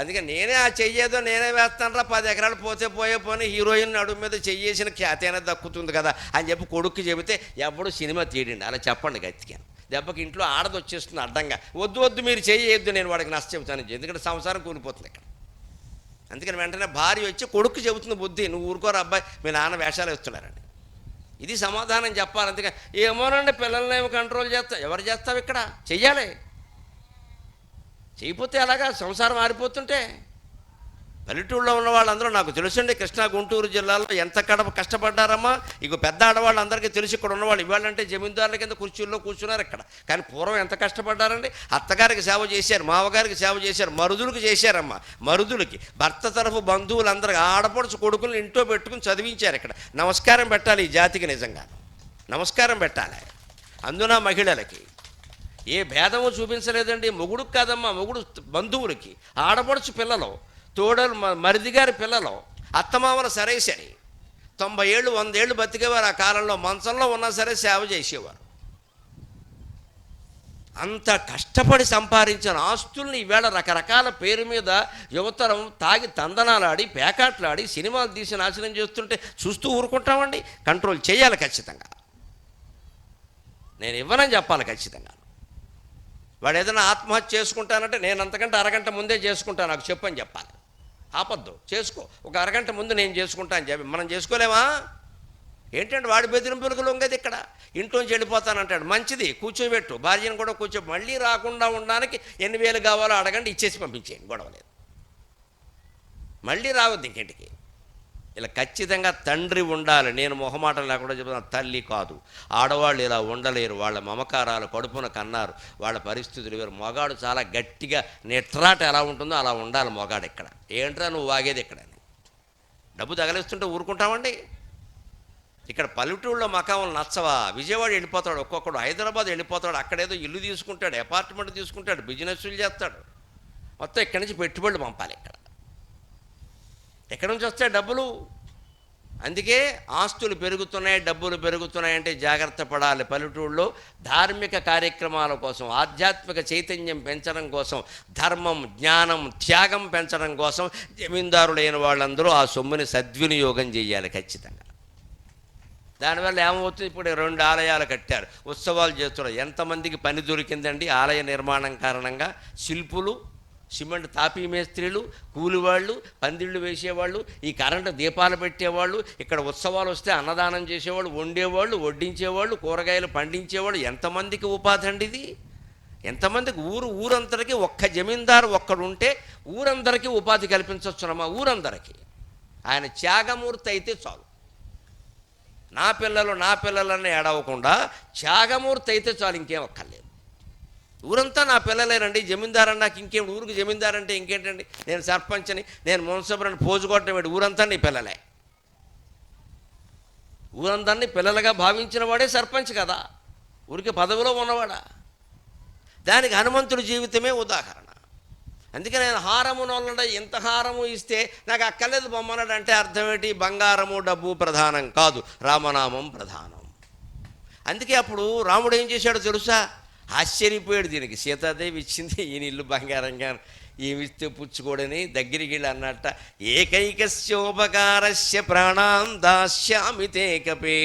అందుకే నేనే ఆ చెయ్యేదో నేనే వేస్తాను రా, 10 ఎకరాలు పోతే పోనీ హీరోయిన్ నడుము మీద చెయ్యేసిన ఖ్యాతి అనేది దక్కుతుంది కదా అని చెప్పి కొడుక్కి చెబితే ఎప్పుడు సినిమా తీయండి. అలా చెప్పండి గట్టిగా. దెబ్బకి ఇంట్లో ఆడది వచ్చేస్తుంది అడ్డంగా, వద్దు మీరు చేయొద్దు, నేను వాడికి నచ్చ చెబుతాను, ఎందుకంటే సంసారం కూలిపోతుంది ఇక్కడ. అందుకని వెంటనే భార్య వచ్చి కొడుకు చెబుతుంది బుద్ధి, నువ్వు ఊరుకోరు అబ్బాయి, మీ నాన్న వేషాలు వేస్తున్నారండి. ఇది సమాధానం చెప్పాలి. అందుకని ఏమోనండి పిల్లల్ని ఏమో కంట్రోల్ చేస్తా, ఎవరు చేస్తావు ఇక్కడ, చెయ్యాలి. చేయకపోతే అలాగా సంసారం మారిపోతుంటే. పల్లెటూళ్ళలో ఉన్న వాళ్ళందరూ నాకు తెలుసండి, కృష్ణా గుంటూరు జిల్లాలో ఎంత కష్టపడ్డారమ్మా. ఇక పెద్ద ఆడవాళ్ళు అందరికీ తెలిసి ఇక్కడ ఉన్నవాళ్ళు ఇవాళంటే జమీందారుల కింద కుర్చీల్లో కూర్చున్నారు ఇక్కడ. కానీ పూర్వం ఎంత కష్టపడ్డారండి. అత్తగారికి సేవ చేశారు, మామగారికి సేవ చేశారు, మరుదులకు చేశారమ్మా. మరుదులకి భర్త తరఫు బంధువులందరికీ ఆడపడుచు కొడుకులు ఇంట్లో పెట్టుకుని చదివించారు ఇక్కడ. నమస్కారం పెట్టాలి ఈ జాతికి, నిజంగా నమస్కారం పెట్టాలి. అందున మహిళలకి ఏ భేదము చూపించలేదండి. మొగుడుకు కాదమ్మా, మొగుడు బంధువులకి, ఆడపడుచు పిల్లలు, తోడలు, మరిది గారి పిల్లలు, అత్తమామలు సరే 90 ఏళ్ళు 100 ఏళ్ళు బతికేవారు. ఆ కాలంలో మంచంలో ఉన్నా సరే సేవ చేసేవారు. అంత కష్టపడి సంపాదించిన ఆస్తుల్ని ఈవేళ రకరకాల పేరు మీద యువతరం తాగి తందనాలాడి పేకాట్లాడి సినిమాలు తీసి నాశనం చేస్తుంటే చూస్తూ ఊరుకుంటామండి. కంట్రోల్ చేయాలి ఖచ్చితంగా. నేను ఇవ్వనని చెప్పాలి ఖచ్చితంగా. వాడు ఏదైనా ఆత్మహత్య చేసుకుంటానంటే నేను అంతకంటే అరగంట ముందే చేసుకుంటాను, నాకు చెప్పని చెప్పాలి. ఆపద్దు, చేసుకో, ఒక అరగంట ముందు నేను చేసుకుంటాను చెప్పి. మనం చేసుకోలేమా ఏంటంటే వాడి బెదిరింపులకు లొంగది. ఇక్కడ ఇంట్లోంచి వెళ్ళిపోతానంటాడు, మంచిది, కూర్చోబెట్టు, భార్యను కూడా మళ్ళీ రాకుండా ఉండడానికి ఎన్ని వేలు కావాలో అడగండి, ఇచ్చేసి పంపించేయండి, గొడవలేదు. మళ్ళీ రావద్దు ఇంకింటికి. ఇలా ఖచ్చితంగా తండ్రి ఉండాలి. నేను మొహమాటం లేకుండా చెప్తాను, తల్లి కాదు. ఆడవాళ్ళు ఇలా ఉండలేరు, వాళ్ళ మమకారాలు కడుపున కన్నారు, వాళ్ళ పరిస్థితులు వేరు. మొగాడు చాలా గట్టిగా నెట్రాట ఎలా ఉంటుందో అలా ఉండాలి మొగాడు. ఇక్కడ ఏంట్రా నువ్వు వాగేది ఇక్కడ అని డబ్బు తగలేస్తుంటే ఊరుకుంటామండి. ఇక్కడ పల్లెటూళ్ళలో మకాములు నచ్చవా? విజయవాడ వెళ్ళిపోతాడు ఒక్కొక్కడు, హైదరాబాద్ వెళ్ళిపోతాడు, అక్కడేదో ఇల్లు తీసుకుంటాడు, అపార్ట్మెంట్ తీసుకుంటాడు, బిజినెస్లు చేస్తాడు. మొత్తం ఇక్కడి నుంచి పెట్టుబడులు పంపాలి. ఇక్కడ ఎక్కడి నుంచి వస్తాయి డబ్బులు? అందుకే ఆస్తులు పెరుగుతున్నాయి, డబ్బులు పెరుగుతున్నాయంటే జాగ్రత్త పడాలి. పల్లెటూళ్ళలో ధార్మిక కార్యక్రమాల కోసం, ఆధ్యాత్మిక చైతన్యం పెంచడం కోసం, ధర్మం, జ్ఞానం, త్యాగం పెంచడం కోసం జమీందారులైన వాళ్ళందరూ ఆ సొమ్ముని సద్వినియోగం చేయాలి ఖచ్చితంగా. దానివల్ల ఏమవుతుంది, ఇప్పుడు 2 ఆలయాలు కట్టారు, ఉత్సవాలు చేస్తున్నారు. ఎంతమందికి పని దొరికిందండి ఆలయ నిర్మాణం కారణంగా? శిల్పులు, సిమెంట్ తాపీ మేస్త్రీలు, కూలివాళ్ళు, పందిళ్ళు వేసేవాళ్ళు, ఈ కరెంటు దీపాలు పెట్టేవాళ్ళు, ఇక్కడ ఉత్సవాలు వస్తే అన్నదానం చేసేవాళ్ళు, వండేవాళ్ళు, వడ్డించేవాళ్ళు, కూరగాయలు పండించేవాళ్ళు. ఎంతమందికి ఉపాధి అండి ఇది? ఎంతమందికి? ఊరందరికీ ఒక్క జమీందారు ఒక్కడుంటే ఊరందరికీ ఉపాధి కల్పించవచ్చునమ్మా, ఊరందరికీ. ఆయన త్యాగమూర్తి అయితే చాలు. నా పిల్లలన్నీ ఏడవకుండా త్యాగమూర్తి అయితే చాలు, ఇంకేం అక్కర్లేదు. ఊరంతా నా పిల్లలేనండి, జమీందారని నాకు ఇంకేం, ఊరికి జమీందారంటే ఇంకేంటండి, నేను సర్పంచ్ని, నేను మున్సిపల్ని పోజుకోవటం ఏంటి? ఊరంతా నీ పిల్లలే. ఊరందరినీ పిల్లలుగా భావించిన వాడే సర్పంచ్ కదా, ఊరికి పదవిలో ఉన్నవాడా. దానికి హనుమంతుడి జీవితమే ఉదాహరణ. అందుకే నేను హారము నొల్లడ, ఎంత హారము ఇస్తే నాకు అక్కర్లేదు బొమ్మన్నాడు అంటే అర్థం ఏంటి? బంగారము డబ్బు ప్రధానం కాదు, రామనామం ప్రధానం. అందుకే అప్పుడు రాముడు ఏం చేశాడో తెలుసా? ఆశ్చర్యపోయాడు. దీనికి సీతాదేవి ఇచ్చింది, ఈయన ఇల్లు బంగారంగా ఏమిస్తే పుచ్చుకోడని దగ్గరికి వెళ్ళి అన్నట్ట, ఏకైకస్యోపకారస్య ప్రాణాం దాస్యామి తే కపే,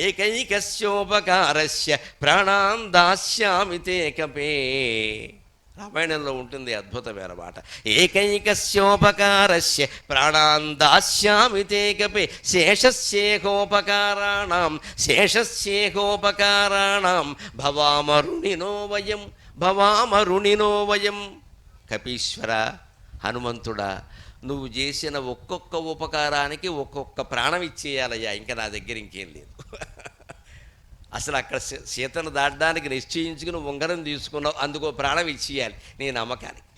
ఏకైకస్యోపకారస్య ప్రాణాం దాస్యామి తే కపే. రామాయణంలో ఉంటుంది అద్భుతమైన మాట. ఏకైకస్యోపకారస్య ప్రాణాన్ దాస్యామి తే కపే శేషస్యేకోపకారాణం భవామరుణినో వయం. కపీశ్వర, హనుమంతుడా, నువ్వు చేసిన ఒక్కొక్క ఉపకారానికి ఒక్కొక్క ప్రాణం ఇచ్చేయాలయ్యా, ఇంకా నా దగ్గర ఇంకేం లేదు. అసలు అక్కడ సీతను దాటడానికి నిశ్చయించుకుని ఉంగరం తీసుకున్నావు, అందుకో ప్రాణం ఇచ్చేయాలి నీ నమ్మకానికి.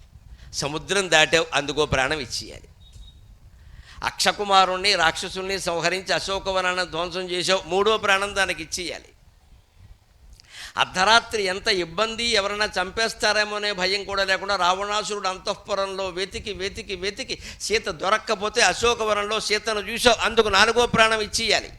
సముద్రం దాటావు, అందుకో ప్రాణం ఇచ్చేయాలి. అక్షకుమారుణ్ణి రాక్షసుల్ని సంహరించి అశోకవనాన్ని ధ్వంసం చేసావు, మూడో ప్రాణం దానికి ఇచ్చేయాలి. అర్ధరాత్రి ఎంత ఇబ్బంది, ఎవరైనా చంపేస్తారేమోనే భయం కూడా లేకుండా రావణాసురుడు అంతఃపురంలో వెతికి సీత దొరక్కపోతే అశోకవనంలో సీతను చూసావు, అందుకు నాలుగో ప్రాణం ఇచ్చేయాలి.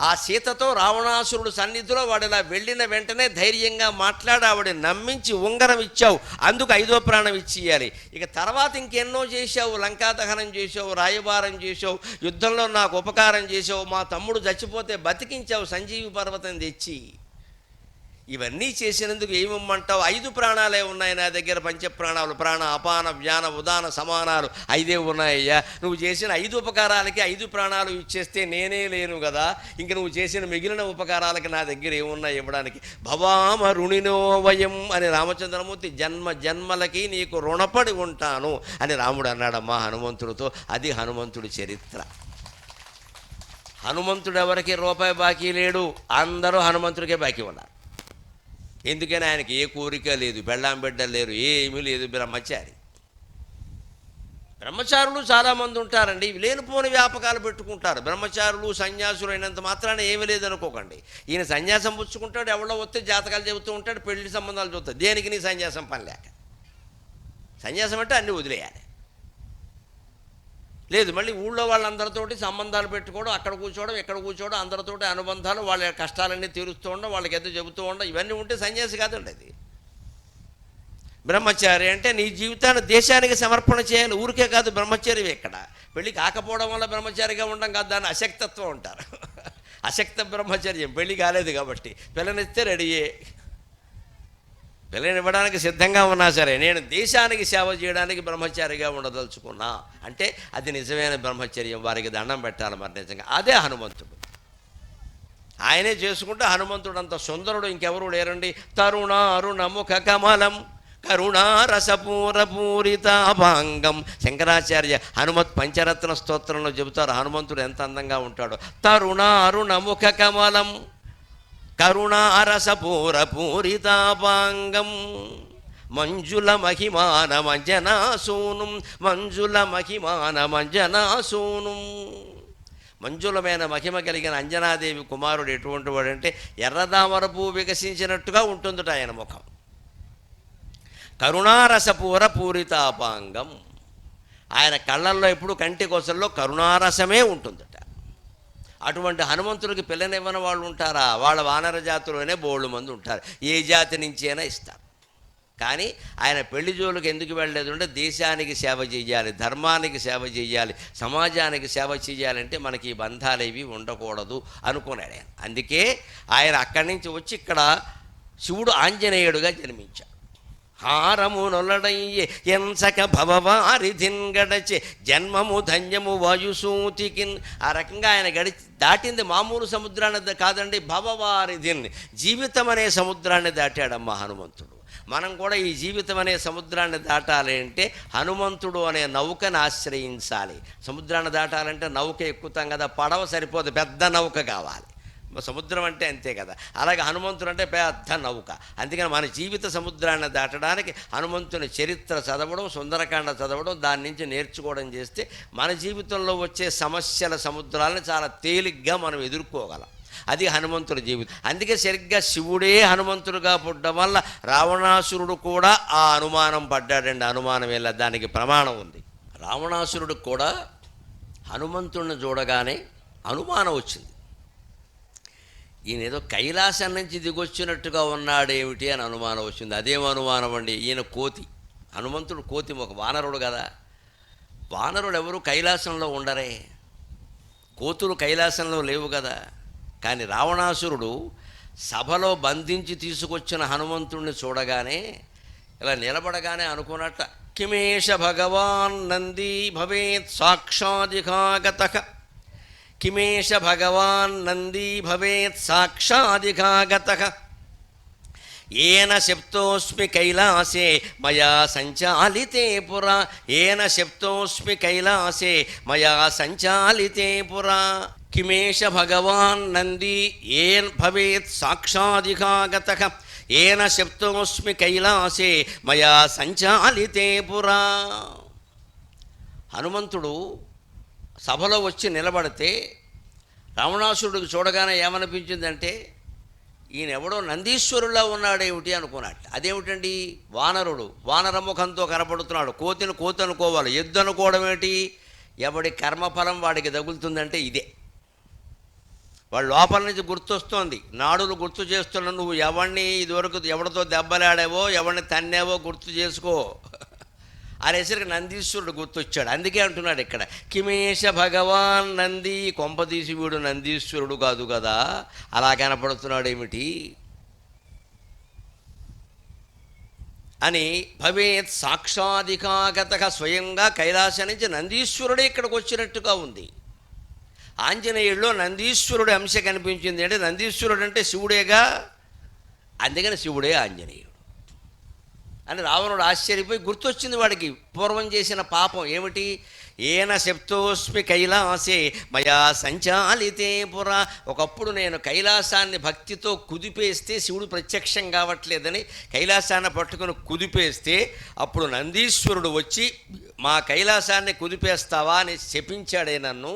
ఆ సీతతో రావణాసురుడు సన్నిధిలో వాడిలా వెళ్ళిన వెంటనే ధైర్యంగా మాట్లాడి ఆవిడ నమ్మించి ఉంగరం ఇచ్చావు, అందుకు ఐదో ప్రాణం ఇచ్చేయాలి. ఇక తర్వాత ఇంకెన్నో చేశావు, లంకా దహనం చేసావు, రాయబారం చేసావు, యుద్ధంలో నాకు ఉపకారం చేసావు, మా తమ్ముడు చచ్చిపోతే బతికించావు సంజీవి పర్వతం తెచ్చి. ఇవన్నీ చేసినందుకు ఏమిమ్మంటావు? 5 ప్రాణాలే ఉన్నాయి నా దగ్గర, పంచప్రాణాలు, ప్రాణ అపాన వ్యాన ఉదాన సమానాలు 5 ఉన్నాయ్యా. నువ్వు చేసిన 5 ఉపకారాలకి 5 ప్రాణాలు ఇచ్చేస్తే నేనే లేను కదా, ఇంక నువ్వు చేసిన మిగిలిన ఉపకారాలకి నా దగ్గర ఏమున్నాయి ఇవ్వడానికి? భవామరుణినో వయం అని రామచంద్రమూర్తి జన్మ జన్మలకి నీకు రుణపడి ఉంటాను అని రాముడు అన్నాడమ్మా హనుమంతుడితో. అది హనుమంతుడి చరిత్ర. హనుమంతుడు ఎవరికి రూపాయి బాకీ లేడు, అందరూ హనుమంతుడికే బాకీ ఉన్నారు. ఎందుకని ఆయనకి ఏ కోరిక లేదు, బెళ్ళాం బిడ్డలు లేరు, ఏమీ లేదు, బ్రహ్మచారి. బ్రహ్మచారులు చాలామంది ఉంటారండి, లేనిపోని వ్యాపకాలు పెట్టుకుంటారు. బ్రహ్మచారులు సన్యాసులు అయినంత మాత్రాన ఏమీ లేదనుకోకండి. ఈయన సన్యాసం పుచ్చుకుంటాడు, ఎవడో వస్తే జాతకాలు చెబుతూ ఉంటాడు, పెళ్లి సంబంధాలు చూస్తాడు. దేనికి నీ సన్యాసం పని లేక? సన్యాసం అంటే అన్నీ వదిలేయాలి. లేదు, మళ్ళీ ఊళ్ళో వాళ్ళందరితోటి సంబంధాలు పెట్టుకోవడం, అక్కడ కూర్చోవడం, ఇక్కడ కూర్చోవడం, అందరితోటి అనుబంధాలు, వాళ్ళ కష్టాలన్నీ తీరుస్తూ ఉండడం, వాళ్ళకి ఎదురు చెబుతూ ఉండడం, ఇవన్నీ ఉంటే సన్యాసి కాదండి అది. బ్రహ్మచారి అంటే నీ జీవితాన్ని దేశానికి సమర్పణ చేయాలి. ఊరికే కాదు బ్రహ్మచారి. ఇక్కడ పెళ్ళి కాకపోవడం వల్ల బ్రహ్మచారిగా ఉండడం కాదు, దాన్ని అశక్తత్వం అంటారు. అశక్త బ్రహ్మచర్యం. పెళ్ళి కాలేదు కాబట్టి పిల్లనిస్తే రెడీయే, పిల్లని ఇవ్వడానికి సిద్ధంగా ఉన్నా సరే నేను దేశానికి సేవ చేయడానికి బ్రహ్మచారిగా ఉండదలుచుకున్నా అంటే అది నిజమైన బ్రహ్మచర్యం. వారికి దండం పెట్టాలి మరి నిజంగా. అదే హనుమంతుడు. ఆయనే చేసుకుంటే హనుమంతుడు అంత సుందరుడు ఇంకెవరు లేరండి. తరుణారుణముఖ కమలం కరుణారసపూరపూరితాభాంగం. శంకరాచార్య హనుమత్ పంచరత్న స్తోత్రంలో చెబుతారు హనుమంతుడు ఎంత అందంగా ఉంటాడో. తరుణారుణముఖ కమలం కరుణారసపూరపూరితాపాంగం మంజుల మహిమానమంజనాసూనుం మంజులమైన మహిమ కలిగిన అంజనాదేవి కుమారుడు ఎటువంటి వాడంటే ఎర్రదామర పువ్వు వికసించినట్టుగా ఉంటుందట ఆయన ముఖం. కరుణారసపూరపూరితాపాంగం. ఆయన కళ్ళల్లో ఎప్పుడు కంటి కొసల్లో కరుణారసమే ఉంటుందట. అటువంటి హనుమంతుడికి పిల్లనివ్వని వాళ్ళు ఉంటారా? వాళ్ళ వానర జాతుల్లోనే బోళ్ళు మంది ఉంటారు. ఏ జాతి నుంచి అయినా ఇస్తారు. కానీ ఆయన పెళ్లి జోలికి ఎందుకు వెళ్ళలేదు అంటే దేశానికి సేవ చేయాలి, ధర్మానికి సేవ చేయాలి, సమాజానికి సేవ చేయాలంటే మనకి ఈ బంధాలు ఇవి ఉండకూడదు అనుకున్నాడు ఆయన. అందుకే ఆయన అక్కడి నుంచి వచ్చి ఇక్కడ శివుడు ఆంజనేయుడుగా జన్మించాడు. హారము నొల్లడయ్యే ఎంసక భవవారిధిన్ గడచే జన్మము ధన్యము వాయుసూతికిన్. ఆ రకంగా ఆయన దాటింది మామూలు సముద్రాన్ని కాదండి, భవవారిధిన్, జీవితం అనే సముద్రాన్ని దాటాడమ్మా హనుమంతుడు. మనం కూడా ఈ జీవితం అనే సముద్రాన్ని దాటాలి అంటే హనుమంతుడు అనే నౌకను ఆశ్రయించాలి. సముద్రాన్ని దాటాలంటే నౌక ఎక్కుతాం కదా, పడవ సరిపోదు, పెద్ద నౌక కావాలి. సముద్రం అంటే అంతే కదా, అలాగే హనుమంతుడు అంటే పెద్ద నౌక. అందుకని మన జీవిత సముద్రాన్ని దాటడానికి హనుమంతుని చరిత్ర చదవడం, సుందరకాండ చదవడం, దాని నుంచి నేర్చుకోవడం చేస్తే మన జీవితంలో వచ్చే సమస్యల సముద్రాలను చాలా తేలిగ్గా మనం ఎదుర్కోగలం. అది హనుమంతుడి జీవితం. అందుకే సరిగ్గా శివుడే హనుమంతుడుగా పుట్టడం వల్ల రావణాసురుడు కూడా ఆ అనుమానం పడ్డాడండి. అనుమానం వెళ్ళ దానికి ప్రమాణం ఉంది. రావణాసురుడు కూడా హనుమంతుడిని చూడగానే అనుమానం వచ్చింది. ఈయన ఏదో కైలాసం నుంచి దిగొచ్చినట్టుగా ఉన్నాడేమిటి అని అనుమానం వచ్చింది. అదేం అనుమానం అండి, ఈయన కోతి, హనుమంతుడు కోతి, ఒక వానరుడు కదా. వానరుడు ఎవరు కైలాసంలో ఉండరే, కోతులు కైలాసంలో లేవు కదా. కానీ రావణాసురుడు సభలో బంధించి తీసుకొచ్చిన హనుమంతుడిని చూడగానే ఇలా నిలబడగానే అనుకున్నట్ట కిమేష భగవాన్ నంది భవేత్ సాక్షాదికాగతః, కిమేష భగవాన్ నంది భవేత్ సాక్షాదికాగతః, ఏన శప్తోస్మి కైలాసే మయా సంచాలితే పురా, ఏన శప్తోస్మి కైలాసే మయా సంచాలితే పురా, కిమేష భగవాన్ నంది ఏన్ భవేత్ సాక్షాదికాగతః, ఏన శప్తోస్మి కైలాసే మయా సంచాలితే పురా. హనుమంతుడు సభలో వచ్చి నిలబడితే రావణాసురుడికి చూడగానే ఏమనిపించిందంటే ఈయన ఎవడో నందీశ్వరులా ఉన్నాడేమిటి అనుకున్నట్టు. అదేమిటండి, వానరుడు వానరముఖంతో కనపడుతున్నాడు, కోతిని కోతి అనుకోవాలి, ఎద్దు అనుకోవడం ఏంటి? ఎవడి కర్మఫలం వాడికి తగులుతుందంటే ఇదే. వాడు లోపల నుంచి గుర్తొస్తోంది, నాడులు గుర్తు చేస్తున్నా, నువ్వు ఎవరిని ఇదివరకు ఎవరితో దెబ్బలాడావో ఎవరిని తన్నావో గుర్తు చేసుకో అనేసరికి నందీశ్వరుడు గుర్తొచ్చాడు. అందుకే అంటున్నాడు ఇక్కడ కిమేష భగవాన్ నంది, కొంపదీసి వీడు నందీశ్వరుడు కాదు కదా, అలా కనపడుతున్నాడు ఏమిటి అని. భవేత్ సాక్షాదికాగతః, స్వయంగా కైలాసం నుంచి నందీశ్వరుడే ఇక్కడికి వచ్చినట్టుగా ఉంది. ఆంజనేయుల్లో నందీశ్వరుడు అంశ కనిపించింది. అంటే నందీశ్వరుడు అంటే శివుడేగా, అందుకని శివుడే ఆంజనేయుడు అని రావణుడు ఆశ్చర్యపోయి గుర్తొచ్చింది వాడికి పూర్వం చేసిన పాపం ఏమిటి. ఏన శప్తోస్మి కైలాసే మయా సంచాలితే పురా, ఒకప్పుడు నేను కైలాసాన్ని భక్తితో కుదిపేస్తే శివుడు ప్రత్యక్షం కావట్లేదని కైలాసాన్ని పట్టుకుని కుదిపేస్తే అప్పుడు నందీశ్వరుడు వచ్చి మా కైలాసాన్ని కుదిపేస్తావా అని శపించాడే, నన్ను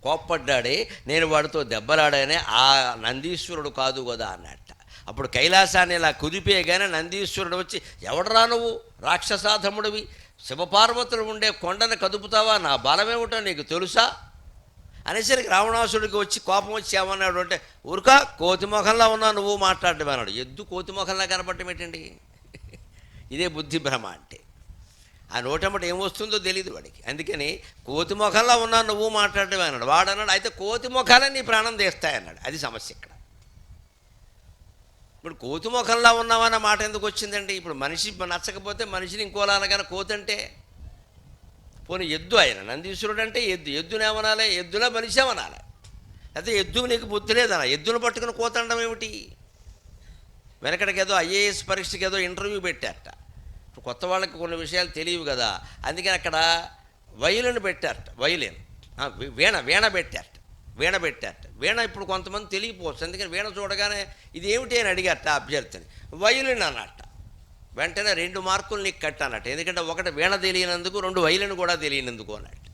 కోప్పడ్డాడే, నేను వాడితో దెబ్బలాడానే, ఆ నందీశ్వరుడు కాదు కదా అన్నట్ట. అప్పుడు కైలాసాన్ని ఇలా కుదిపేయగానే నందీశ్వరుడు వచ్చి ఎవడరా నువ్వు, రాక్షసాధముడివి, శివపార్వతులు ఉండే కొండను కదుపుతావా, నా బలమేమిటో నీకు తెలుసా అనేసరికి రావణాసుడికి వచ్చి కోపం వచ్చి ఏమన్నాడు అంటే, ఊరుకా కోతి మొఖంలా ఉన్నా నువ్వు మాట్లాడటం అన్నాడు. ఎద్దు కోతి మొఖంలా కనపడటం ఏంటండి, ఇదే బుద్ధి భ్రమ అంటే. ఆ నోటమ్మట ఏం వస్తుందో తెలియదు వాడికి. అందుకని కోతి మొఖంలా ఉన్నా నువ్వు మాట్లాడటమే అన్నాడు. వాడు అన్నాడు అయితే కోతి మొఖాలే నీ ప్రాణం తీస్తాయన్నాడు. అది సమస్య ఇక్కడ. ఇప్పుడు కోతి మొఖంలా ఉన్నామన్న మాట ఎందుకు వచ్చిందండి? ఇప్పుడు మనిషి నచ్చకపోతే మనిషిని ఇంకోలా అనగానే కోతి అంటే, పోనీ ఎద్దు ఆయన నందీశ్వరుడు అంటే ఎద్దునేమనాలి, ఎద్దులా మనిషేమనాలి. అయితే ఎద్దు నీకు బుద్ధి లేదన్నా, ఎద్దును పట్టుకుని కోత అనడం ఏమిటి? వెనకడికి ఏదో ఐఏఎస్ పరీక్షకి ఏదో ఇంటర్వ్యూ పెట్టారట. ఇప్పుడు కొత్త వాళ్ళకి కొన్ని విషయాలు తెలియవు కదా, అందుకని అక్కడ వైలిన్ పెట్టారట, వైలిన్ వీణ పెట్టారట, వీణ ఇప్పుడు కొంతమంది తెలియకపోవచ్చు. అందుకని వీణ చూడగానే ఇది ఏమిటి అని అడిగారట అభ్యర్థిని. వైలిన్ అన్నట్ట. వెంటనే 2 మార్కులు నీకు కట్టానట. ఎందుకంటే ఒకటి వీణ తెలియనందుకు, 2 వైలిన్ కూడా తెలియనందుకు అన్నట్టు.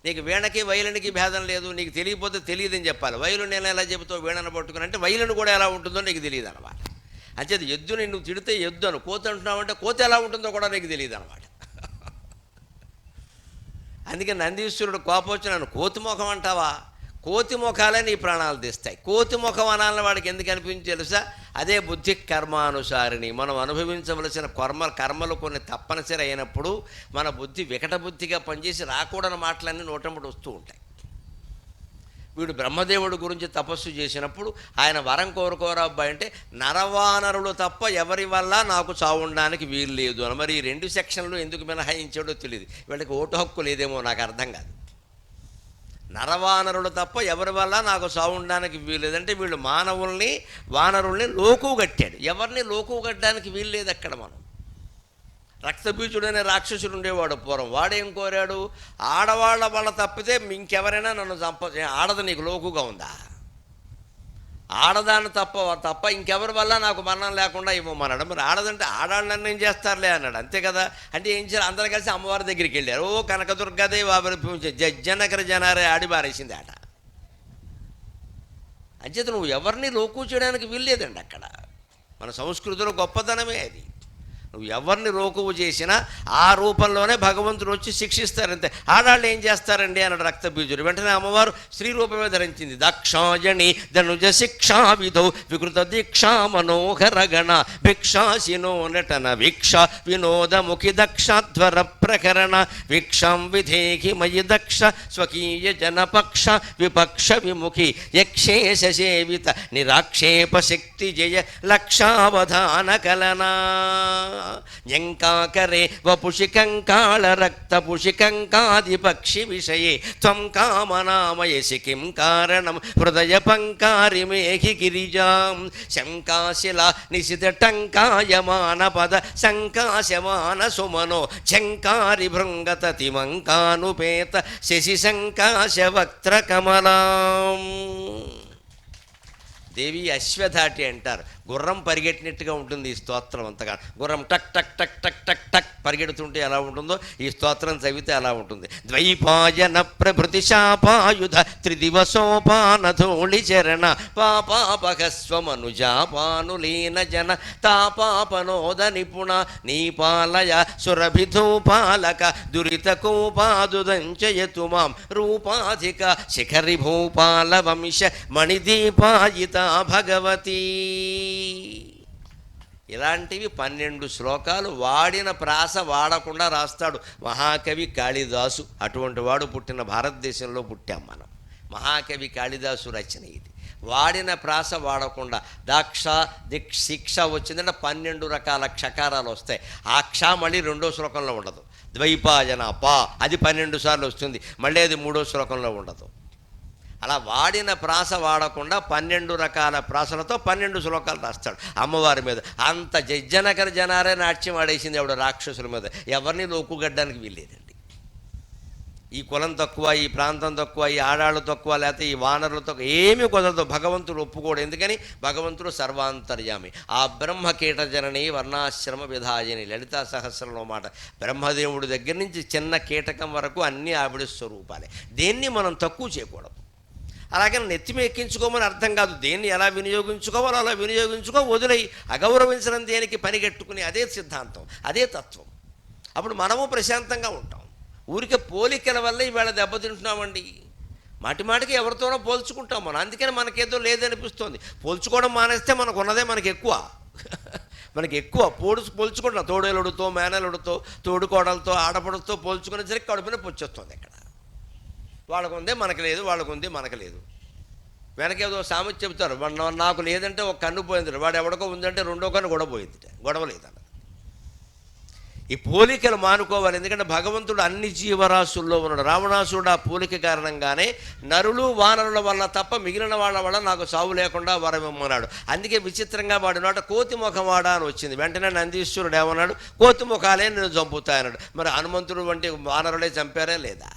నీకు వీణకి వైలిన్కి భేదం లేదు, నీకు తెలియకపోతే తెలియదని చెప్పాలి. వైలిన్ నేను ఎలా చెబుతావు వీణను పట్టుకుని అంటే వైలిన్ కూడా ఎలా ఉంటుందో నీకు తెలియదు అనమాట. అంచేది ఎద్దుని నువ్వు తిడితే ఎద్దు అను, కోతి అంటున్నావంటే కోతి ఎలా ఉంటుందో కూడా నీకు తెలియదు అనమాట. అందుకని నందీశ్వరుడు కోపం వచ్చి నన్ను కోతి ముఖం అంటావా, కోతి ముఖాలే నీ ప్రాణాలు తీస్తాయి. కోతి ముఖం అనాలని వాడికి ఎందుకు అనిపించి తెలుసా? అదే బుద్ధి కర్మానుసారిని. మనం అనుభవించవలసిన కర్మలు కొన్ని తప్పనిసరి అయినప్పుడు మన బుద్ధి వికట బుద్ధిగా పనిచేసి రాకూడని మాటలన్నీ నోటంబడి వస్తూ ఉంటాయి. వీడు బ్రహ్మదేవుడు గురించి తపస్సు చేసినప్పుడు ఆయన వరం కోరుకోరా అబ్బాయి అంటే, నరవానరులు తప్ప ఎవరి వల్ల నాకు చావుండడానికి వీలు లేదు అని. మరి ఈ 2 సెక్షన్లు ఎందుకు మినహాయించాడో తెలియదు. వీళ్ళకి ఓటు హక్కు లేదేమో నాకు అర్థం కాదు. నరవానరులు తప్ప ఎవరి వల్ల నాకు చావుండడానికి వీలు లేదంటే వీళ్ళు వానరుల్ని లోకువు కట్టాడు. ఎవరిని లోకువు కట్టడానికి వీలు లేదు అక్కడ. మనం రక్తబీజుడు అనే రాక్షసుడు ఉండేవాడు పూర్వం. వాడేం కోరాడు, ఆడవాళ్ళ వల్ల తప్పితే ఇంకెవరైనా నన్ను ఆడది నీకు లోకుగా ఉందా, ఆడదాన్ని తప్ప ఇంకెవరి వల్ల నాకు మరణం లేకుండా ఇవ్వమన్నాడు. మరి ఆడదంటే ఆడాళ్ళని ఏం చేస్తారులే అన్నాడు. అంతే కదా. అంటే ఏం చేయాలి, అందరూ కలిసి అమ్మవారి దగ్గరికి వెళ్ళారు. ఓ కనకదుర్గాదేవి ఆవిర్భవించే జనకర జనారే ఆడి బారేసింది ఆట. అంచేత నువ్వు ఎవరిని లోకు చేయడానికి వీల్లేదండి అక్కడ. మన సంస్కృతిలో గొప్పతనమే అది. నువ్వు ఎవరిని లోకువు చేసినా ఆ రూపంలోనే భగవంతుడు వచ్చి శిక్షిస్తారంతే. ఆడాళ్ళు ఏం చేస్తారండి అన్నాడు రక్తబీజుడు. వెంటనే అమ్మవారు స్త్రీ రూపమే ధరించింది. దక్షాయణి ధనుజ శిక్షా విధౌ వికృత దీక్షా మనోహర గణ భిక్షాశినో నటన వీక్ష వినోదముఖి దక్షాధ్వర ప్రకరణ వీక్షాం విధేహి మయి దక్ష స్వకీయ జనపక్ష విపక్ష విముఖి యక్షేష సేవిత నిరాక్షేప శక్తి జయ లక్షావధాన కలనా యంకాకరే వపుషి కంకాళ రక్త పుషి కంకాది పక్షి విషయే త్వం కామనామయసి కిం కారణం హృదయ పంకారి మేఘి గిరిజాం శంకాశిలా నిశిత టంకాయమాన పద సంకాశమాన సుమనో ఝంకారి భృంగత తిమంకానుపేత శశి సంకాశ వక్త్ర కమలాం. దేవి అశ్వధాటి అంటారు. గుర్రం పరిగెట్టినట్టుగా ఉంటుంది ఈ స్తోత్రం అంతగా. గుర్రం టక్ టక్ టక్ టక్ టక్ టక్ పరిగెడుతుంటే ఎలా ఉంటుందో ఈ స్తోత్రం చదివితే అలా ఉంటుంది. ద్వైపాయన ప్రభృతి శాపాయుధ త్రిదివసోపానధూళి చరణ పాపాపహస్వమనుజాపానులీన జన తాపాపనోద నిపుణ నీపాలయ సురభిధూపాలక దురిత కూపాదుదంచయతు మాం రూపాధిక శిఖరి భూపాల వంశ మణిదీపాయిత భగవతీ. ఇలాంటివి 12 శ్లోకాలు వాడిన ప్రాస వాడకుండా రాస్తాడు మహాకవి కాళిదాసు. అటువంటి వాడు పుట్టిన భారతదేశంలో పుట్టాం మనం. మహాకవి కాళిదాసు రచన ఇది. వాడిన ప్రాస వాడకుండా దాక్ష దిక్ శిక్ష వచ్చిందంటే 12 రకాల క్షకారాలు వస్తాయి. ఆ క్ష మళ్ళీ 2వ శ్లోకంలో ఉండదు. ద్వైపాయన పా అది 12 సార్లు వస్తుంది, మళ్ళీ అది 3వ శ్లోకంలో ఉండదు. అలా వాడిన ప్రాస వాడకుండా 12 రకాల ప్రాసలతో 12 శ్లోకాలు రాస్తాడు అమ్మవారి మీద. అంత జజ్జనకర జనారే నాట్యం ఆడేసింది ఎవడు రాక్షసుల మీద. ఎవరిని లోకుగడ్డానికి వీల్లేదండి. ఈ కులం తక్కువ, ఈ ప్రాంతం తక్కువ, ఈ ఆడాళ్ళు తక్కువ, లేకపోతే ఈ వానరులు తక్కువ ఏమీ కుదరదు. భగవంతుడు ఒప్పుకోడు. ఎందుకని? భగవంతుడు సర్వాంతర్యామి. ఆ బ్రహ్మ కీట జనని వర్ణాశ్రమ విధాయని లలితా సహస్రంలో మాట. బ్రహ్మదేవుడి దగ్గర నుంచి చిన్న కీటకం వరకు అన్నీ ఆవిడ స్వరూపాలే. దేన్ని మనం తక్కువ చేయకూడదు. అలాగే నెత్తిమి ఎక్కించుకోమని అర్థం కాదు. దేన్ని ఎలా వినియోగించుకోవాలో అలా వినియోగించుకో, వదిలేయి. అగౌరవించడం దేనికి పనిగట్టుకుని అదే సిద్ధాంతం, అదే తత్వం. అప్పుడు మనము ప్రశాంతంగా ఉంటాం. ఊరికే పోలికల వల్ల ఈవేళ దెబ్బతింటున్నామండి. మాటి మాటికి ఎవరితోనో పోల్చుకుంటాం మనం. అందుకని మనకేదో లేదనిపిస్తుంది. పోల్చుకోవడం మానేస్తే మనకు ఉన్నదే మనకి ఎక్కువ. మనకి ఎక్కువ పోల్చుకుంటున్నాం. తోడేలుడితో, మేనలుడితో, తోడుకోడలతో, ఆడపడుతో పోల్చుకునేసరికి కడుపునే పొచ్చొస్తుంది. ఇక్కడ వాళ్ళకు ఉందే మనకు లేదు, వాళ్ళకు ఉంది మనకు లేదు. వెనకేదో సామెత చెబుతారు, నాకు లేదంటే ఒక కన్ను పోయింది, వాడు ఎవడికో ఉందంటే 2వ కన్ను కూడా పోయింది. గొడవ లేదన్న. ఈ పోలికలు మానుకోవాలి. ఎందుకంటే భగవంతుడు అన్ని జీవరాశుల్లో ఉన్నాడు. రావణాసురుడు ఆ పోలిక కారణంగానే నరులు వానరుల వల్ల తప్ప మిగిలిన వాళ్ళ వల్ల నాకు సావు లేకుండా వరమిమ్మన్నాడు. అందుకే విచిత్రంగా వాడి నోట కోతి ముఖవాడ అని వచ్చింది. వెంటనే నందీశ్వరుడు ఏమన్నాడు? కోతి ముఖాలే నేను చంపుతాయన్నాడు. మరి హనుమంతుడు వంటి వానరులే చంపారే లేదా?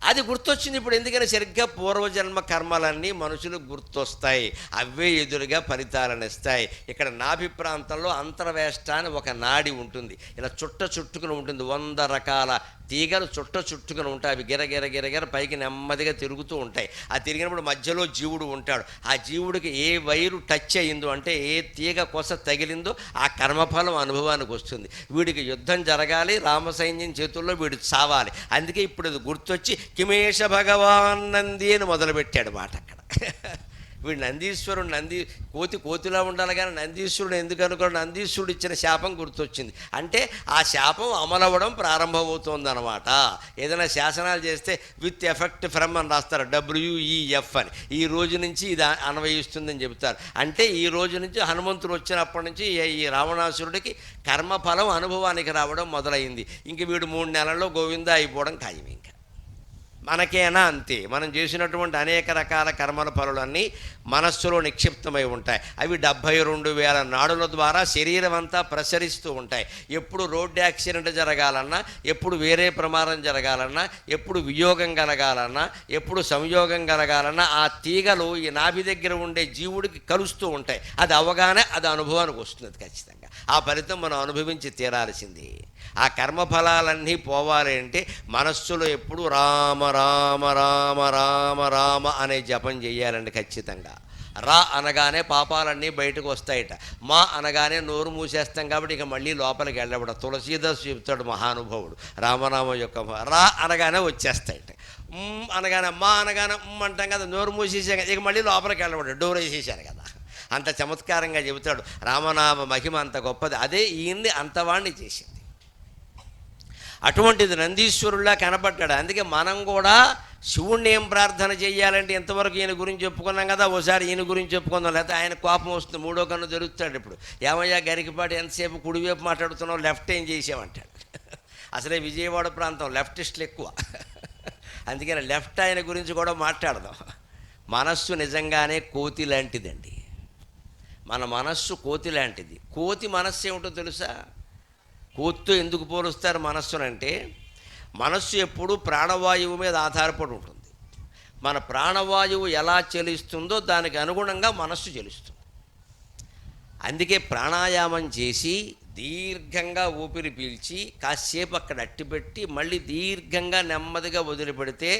అది గుర్తొచ్చింది ఇప్పుడు. ఎందుకని? సరిగ్గా పూర్వజన్మ కర్మలన్నీ మనుషులకు గుర్తొస్తాయి. అవే ఎదురుగా ఫలితాలను ఇస్తాయి. ఇక్కడ నాభి ప్రాంతంలో అంతర్వేష్ట అని ఒక నాడి ఉంటుంది. ఇలా చుట్టుకుని ఉంటుంది. 100 రకాల తీగలు చుట్టుకుని ఉంటాయి. అవి గిరగిర పైకి నెమ్మదిగా తిరుగుతూ ఉంటాయి. ఆ తిరిగినప్పుడు మధ్యలో జీవుడు ఉంటాడు. ఆ జీవుడికి ఏ వైరు టచ్ అయ్యిందో, అంటే ఏ తీగ కొస తగిలిందో ఆ కర్మఫలం అనుభవానికి వస్తుంది. వీడికి యుద్ధం జరగాలి, రామసైన్యం చేతుల్లో వీడు చావాలి. అందుకే ఇప్పుడు ఇది గుర్తొచ్చి కిమేష భగవాన్ నంది అని మొదలుపెట్టాడు మాట అక్కడ. వీడు నందీశ్వరుడు, కోతిలా ఉండాలి కానీ నందీశ్వరుడు ఎందుకు అనుకోండి? నందీశ్వరుడు ఇచ్చిన శాపం గుర్తొచ్చింది. అంటే ఆ శాపం అమలవ్వడం ప్రారంభమవుతోందన్నమాట. ఏదైనా శాసనాలు చేస్తే విత్ ఎఫెక్ట్ ఫ్రమ్ అని రాస్తారు, WEF అని. ఈ రోజు నుంచి ఇది అన్వయిస్తుందని చెబుతారు. అంటే ఈ రోజు నుంచి హనుమంతుడు వచ్చినప్పటి నుంచి ఈ రావణాసురుడికి కర్మఫలం అనుభవానికి రావడం మొదలైంది. ఇంక వీడు 3 నెలల్లో గోవింద అయిపోవడం ఖాయం. ఇంకా మనకేనా అంతే. మనం చేసినటువంటి అనేక రకాల కర్మల ఫలాలన్నీ మనస్సులో నిక్షిప్తమై ఉంటాయి. అవి 72,000 నాడుల ద్వారా శరీరం అంతా ప్రసరిస్తూ ఉంటాయి. ఎప్పుడు రోడ్డు యాక్సిడెంట్ జరగాలన్నా, ఎప్పుడు వేరే ప్రమాదం జరగాలన్నా, ఎప్పుడు వియోగం కలగాలన్నా, ఎప్పుడు సంయోగం కలగాలన్నా ఆ తీగలు ఈ నాభి దగ్గర ఉండే జీవుడికి కలుస్తూ ఉంటాయి. అది అవగానే అది అనుభవానికి వస్తుంది ఖచ్చితంగా. ఆ ఫలితం మనం అనుభవించి తీరాల్సింది. ఆ కర్మఫలాలన్నీ పోవాలి అంటే మనస్సులో ఎప్పుడు రామ రామ రామ రామ రామ అనే జపం చేయాలండి ఖచ్చితంగా. రా అనగానే పాపాలన్నీ బయటకు వస్తాయట. మా అనగానే నోరు మూసేస్తాం కాబట్టి ఇక మళ్ళీ లోపలికి వెళ్ళబడ. తులసీదాసు చెబుతాడు మహానుభావుడు రామనామం యొక్క. రా అనగానే వచ్చేస్తాయట. అనగానే మా అనగానే అంటాం కదా, నోరు మూసేసాం కదా, ఇక మళ్ళీ లోపలికి వెళ్ళబడ. డోర్ వేసేసాను కదా. అంత చమత్కారంగా చెబుతాడు. రామనామ మహిమ అంత గొప్పది. అదే ఈయన్ని అంతవాణ్ణి చేసింది. అటువంటిది నందీశ్వరుల్లా కనబడ్డాడు. అందుకే మనం కూడా శివుణ్ణి ఏం ప్రార్థన చేయాలంటే ఇంతవరకు ఈయన గురించి చెప్పుకున్నాం కదా, ఓసారి ఈయన గురించి చెప్పుకుందాం. లేకపోతే ఆయన కోపం వస్తుంది, మూడో కన్ను జరుగుతాడు. ఇప్పుడు ఏమయ్యా గరికపాటి ఎంతసేపు కుడివైపు మాట్లాడుతున్నావు, లెఫ్ట్ ఏం చేసామంటాడు. అసలే విజయవాడ ప్రాంతం లెఫ్టిస్టులు ఎక్కువ. అందుకని లెఫ్ట్ ఆయన గురించి కూడా మాట్లాడదాం. మనస్సు నిజంగానే కోతి లాంటిదండి. మన మనస్సు కోతి లాంటిది. కోతి మనస్సు ఏమిటో తెలుసా? కోతితో ఎందుకు పోలుస్తారు మనస్సునంటే, మనస్సు ఎప్పుడూ ప్రాణవాయువు మీద ఆధారపడి ఉంటుంది. మన ప్రాణవాయువు ఎలా చెలిస్తుందో దానికి అనుగుణంగా మనస్సు చెలుస్తుంది. అందుకే ప్రాణాయామం చేసి దీర్ఘంగా ఊపిరి పీల్చి కాసేపు అక్కడ అట్టిపెట్టి మళ్ళీ దీర్ఘంగా నెమ్మదిగా వదిలిపెడితే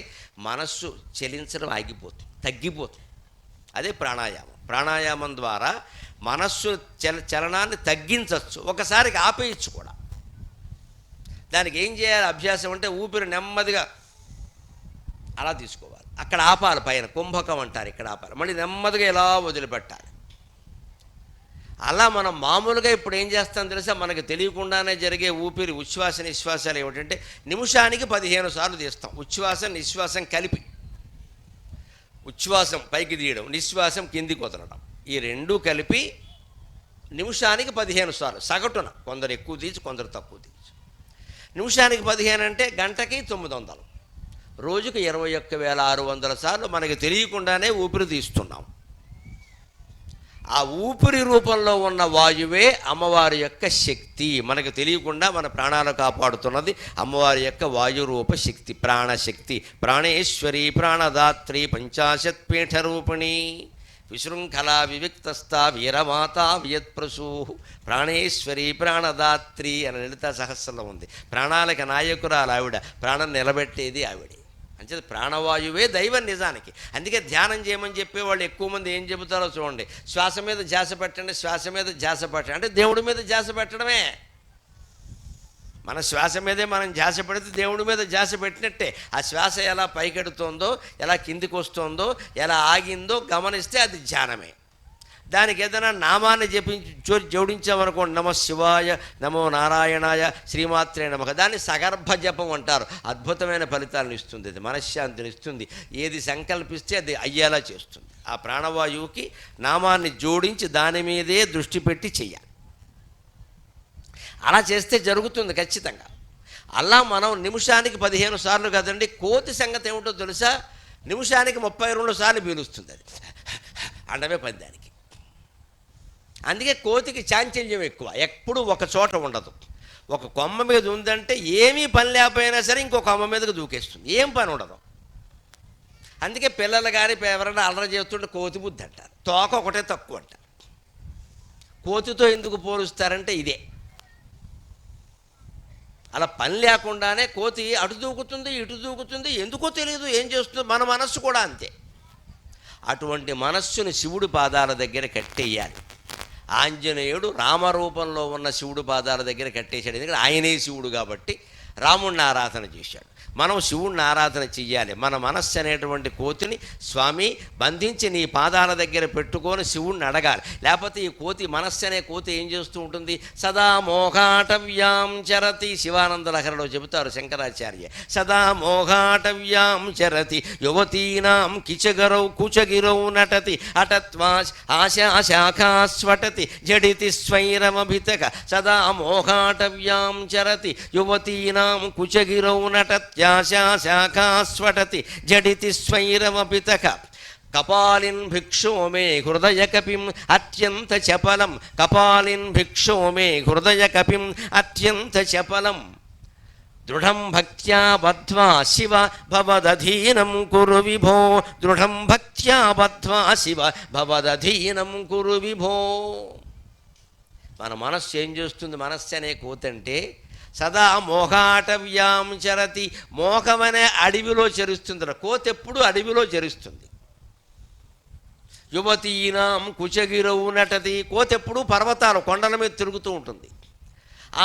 మనస్సు చెలించడం ఆగిపోతుంది, తగ్గిపోతుంది. అదే ప్రాణాయామం. ప్రాణాయామం ద్వారా మనస్సు చలనాన్ని తగ్గించవచ్చు, ఒకసారికి ఆపేయచ్చు కూడా. దానికి ఏం చేయాలి అభ్యాసం అంటే, ఊపిరి నెమ్మదిగా అలా తీసుకోవాలి, అక్కడ ఆపాలి, పైన కుంభకం అంటారు, ఇక్కడ ఆపాలి, మళ్ళీ నెమ్మదిగా ఇలా వదిలిపెట్టాలి. అలా మనం మామూలుగా ఇప్పుడు ఏం చేస్తాం తెలుసా, మనకు తెలియకుండానే జరిగే ఊపిరి ఉచ్ఛ్వాస నిశ్వాసాలు ఏమిటంటే, నిమిషానికి 15 సార్లు తీస్తాం. ఉచ్ఛ్వాసం నిశ్వాసం కలిపి. ఉచ్ఛ్వాసం పైకి తీయడం, నిశ్వాసం కిందికి వదలడం, ఈ రెండూ కలిపి నిమిషానికి 15 సార్లు సగటున. కొందరు ఎక్కువ తీసి కొందరు తక్కువ తీసి. నిమిషానికి 15 అంటే గంటకి 900, రోజుకు 21,600 సార్లు మనకి తెలియకుండానే ఊపిరి తీస్తున్నాం. ఆ ఊపిరి రూపంలో ఉన్న వాయువే అమ్మవారి యొక్క శక్తి. మనకు తెలియకుండా మన ప్రాణాలు కాపాడుతున్నది అమ్మవారి యొక్క వాయురూప శక్తి, ప్రాణశక్తి. ప్రాణేశ్వరి ప్రాణదాత్రి పంచాశత్పీఠ రూపిణి విశృంఖలా వివిక్తస్థా వీరమాతా వియత్ప్రసూ. ప్రాణేశ్వరి ప్రాణదాత్రి అని లలితా సహస్రంలో ఉంది. ప్రాణాలకి నాయకురాలు ఆవిడ, ప్రాణం నిలబెట్టేది ఆవిడే. అంచేది ప్రాణవాయువే దైవం నిజానికి. అందుకే ధ్యానం చేయమని చెప్పేవాళ్ళు ఎక్కువ మంది ఏం చెబుతారో చూడండి, శ్వాస మీద ధ్యాస పెట్టండి, శ్వాస మీద ధ్యాస పెట్టండి అంటే దేవుడి మీద ధ్యాస పెట్టడమే. మన శ్వాస మీదే మనం ధ్యాస పెడితే దేవుడి మీద ధ్యాస పెట్టినట్టే. ఆ శ్వాస ఎలా పైకెడుతోందో, ఎలా కిందికి వస్తుందో, ఎలా ఆగిందో గమనిస్తే అది ధ్యానమే. దానికి ఏదైనా నామాన్ని జోడించామనుకోండి, నమో శివాయ, నమో నారాయణాయ, శ్రీమాత్రే నమః, దాన్ని సగర్భ జపం అంటారు. అద్భుతమైన ఫలితాలను ఇస్తుంది, అది మనశ్శాంతిని ఇస్తుంది. ఏది సంకల్పిస్తే అది అయ్యేలా చేస్తుంది. ఆ ప్రాణవాయువుకి నామాన్ని జోడించి దాని మీదే దృష్టి పెట్టి చెయ్యాలి. అలా చేస్తే జరుగుతుంది ఖచ్చితంగా. అలా మనం నిమిషానికి 15 సార్లు కదండి. కోతి సంగతి ఏమిటో తెలుసా? నిమిషానికి 32 సార్లు పీలుస్తుంది. అది అండమే పని దానికి. అందుకే కోతికి చాంచల్యం ఎక్కువ, ఎప్పుడు ఒక చోట ఉండదు. ఒక కొమ్మ మీద ఉందంటే ఏమీ పని లేకపోయినా సరే ఇంకో కొమ్మ మీదకి దూకేస్తుంది, ఏం పని ఉండదు. అందుకే పిల్లలు కానీ ఎవరైనా అల్లరి చేస్తుంటే కోతి బుద్ధి అంటారు, తోక ఒకటే తక్కువ అంటారు. కోతితో ఎందుకు పోలుస్తారంటే ఇదే. అలా పని లేకుండానే కోతి అటు దూకుతుంది, ఇటు దూకుతుంది, ఎందుకో తెలియదు ఏం చేస్తుందో. మన మనస్సు కూడా అంతే. అటువంటి మనస్సును శివుడి పాదాల దగ్గర కట్టేయాలి. ఆంజనేయుడు రామరూపంలో ఉన్న శివుడి పాదాల దగ్గర కట్టేశాడు. ఎందుకంటే ఆయనే శివుడు కాబట్టి రాముడిని ఆరాధన చేశాడు. మనం శివుణ్ణి ఆరాధన చెయ్యాలి. మన మనస్సు అనేటువంటి కోతిని స్వామి బంధించి నీ పాదాల దగ్గర పెట్టుకొని శివుణ్ణి అడగాలి. లేకపోతే ఈ కోతి, మనస్సు అనే కోతి ఏం చేస్తూ ఉంటుంది? సదా మోఘాటవ్యాం చరతి. శివానంద లహరిలో చెబుతారు శంకరాచార్య, సదా మోఘాటవ్యాం చరతి యువతీనాం కిచగరౌ కుచగిరౌ నటతి అటత్వా ఆశాశాఖాస్వటతి జడితి స్వైరమభితక. సదా మోఘాటవ్యాం చరతి యువతీనాం కుచగిరౌ నటత్యా శాఖాస్వటతి జడితి స్వైరమపితక. కపాలిన్ భిక్షో మే హృదయ కపిం అత్యంత చపలం. కపాలిన్ భిక్షో మే హృదయ కపిం అత్యంత చపలం. దృఢం భక్త్యా బద్ధ్వా శివ భవదధీనం కురు విభో. దృఢం భక్త్యా బద్ధ్వా శివ భవదధీనం కురు విభో. మన మనస్సు ఏం చేస్తుంది? మనస్సు అనే కోతంటే సదా మోఘాటవ్యాం చరతి. మోహమనే అడవిలో చరుస్తుంది. కోతి ఎప్పుడు అడవిలో చరుస్తుంది. యువతీనాం కుచగిరౌ నటతి. కోతి ఎప్పుడు పర్వతాలు, కొండల మీద తిరుగుతూ ఉంటుంది.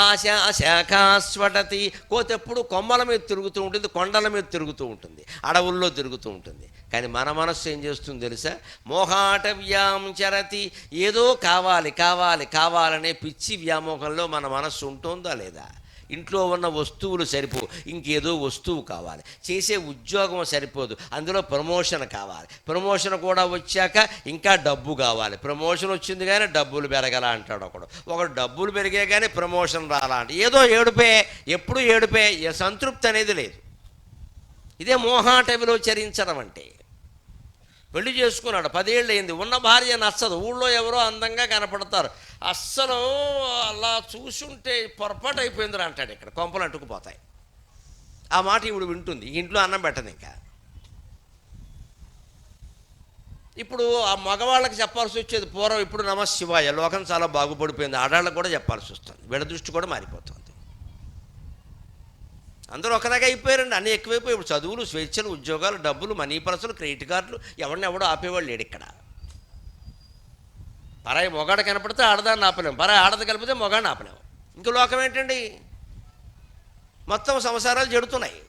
ఆశాశాఖాస్వటతి. కోతి ఎప్పుడు కొమ్మల మీద తిరుగుతూ ఉంటుంది, కొండల మీద తిరుగుతూ ఉంటుంది, అడవుల్లో తిరుగుతూ ఉంటుంది. కానీ మన మనస్సు ఏం చేస్తుంది తెలుసా? మోహాటవ్యాం చరతి. ఏదో కావాలి కావాలి కావాలనే పిచ్చి వ్యామోహంలో మన మనస్సు ఉంటుందా లేదా? ఇంట్లో ఉన్న వస్తువులు సరిపో, ఇంకేదో వస్తువు కావాలి, చేసే ఉద్యోగం సరిపోదు, అందులో ప్రమోషన్ కావాలి, ప్రమోషన్ కూడా వచ్చాక ఇంకా డబ్బు కావాలి, ప్రమోషన్ వచ్చింది కానీ డబ్బులు పెరగల అంటాడు ఒకడు డబ్బులు పెరిగే కానీ ప్రమోషన్ రాలా అంటే ఏదో ఏడుపే, ఎప్పుడు ఏడుపే, సంతృప్తి అనేది లేదు. ఇదే మోహాటవిలో చరించడం అంటే. పెళ్లి చేసుకున్నాడు, 10 ఏళ్ళు అయింది, ఉన్న భార్య నచ్చదు, ఊళ్ళో ఎవరో అందంగా కనపడతారు, అస్సలు అలా చూసుంటే పొరపాటు అయిపోయిందిరా అంటాడు, ఇక్కడ కొంపలు అంటుకుపోతాయి. ఆ మాట ఇప్పుడు వింటుంది, ఇంట్లో అన్నం పెట్టదు. ఇంకా ఇప్పుడు ఆ మగవాళ్ళకి చెప్పాల్సి వచ్చేది పూర్వం, ఇప్పుడు నమశివాయ, లోకం చాలా బాగుపడిపోయింది, ఆడాళ్ళకు కూడా చెప్పాల్సి వస్తుంది, వీళ్ళ దృష్టి కూడా మారిపోతుంది. అందరూ ఒకలాగా అయిపోయారండి, అన్నీ ఎక్కువైపోయి ఇప్పుడు చదువులు, స్వేచ్ఛలు, ఉద్యోగాలు, డబ్బులు, మనీ పర్సులు, క్రెడిట్ కార్డులు, ఎవడో ఆపేవాళ్ళు లేడు ఇక్కడ. పరాయి మొగాడు కనపడితే ఆడదాన్ని ఆపలేము, పరాయి ఆడది కలిపితే మొగాడిని ఆపలేము. ఇంక లోకం ఏంటండి, మొత్తం సంసారాలు జరుగుతున్నాయి,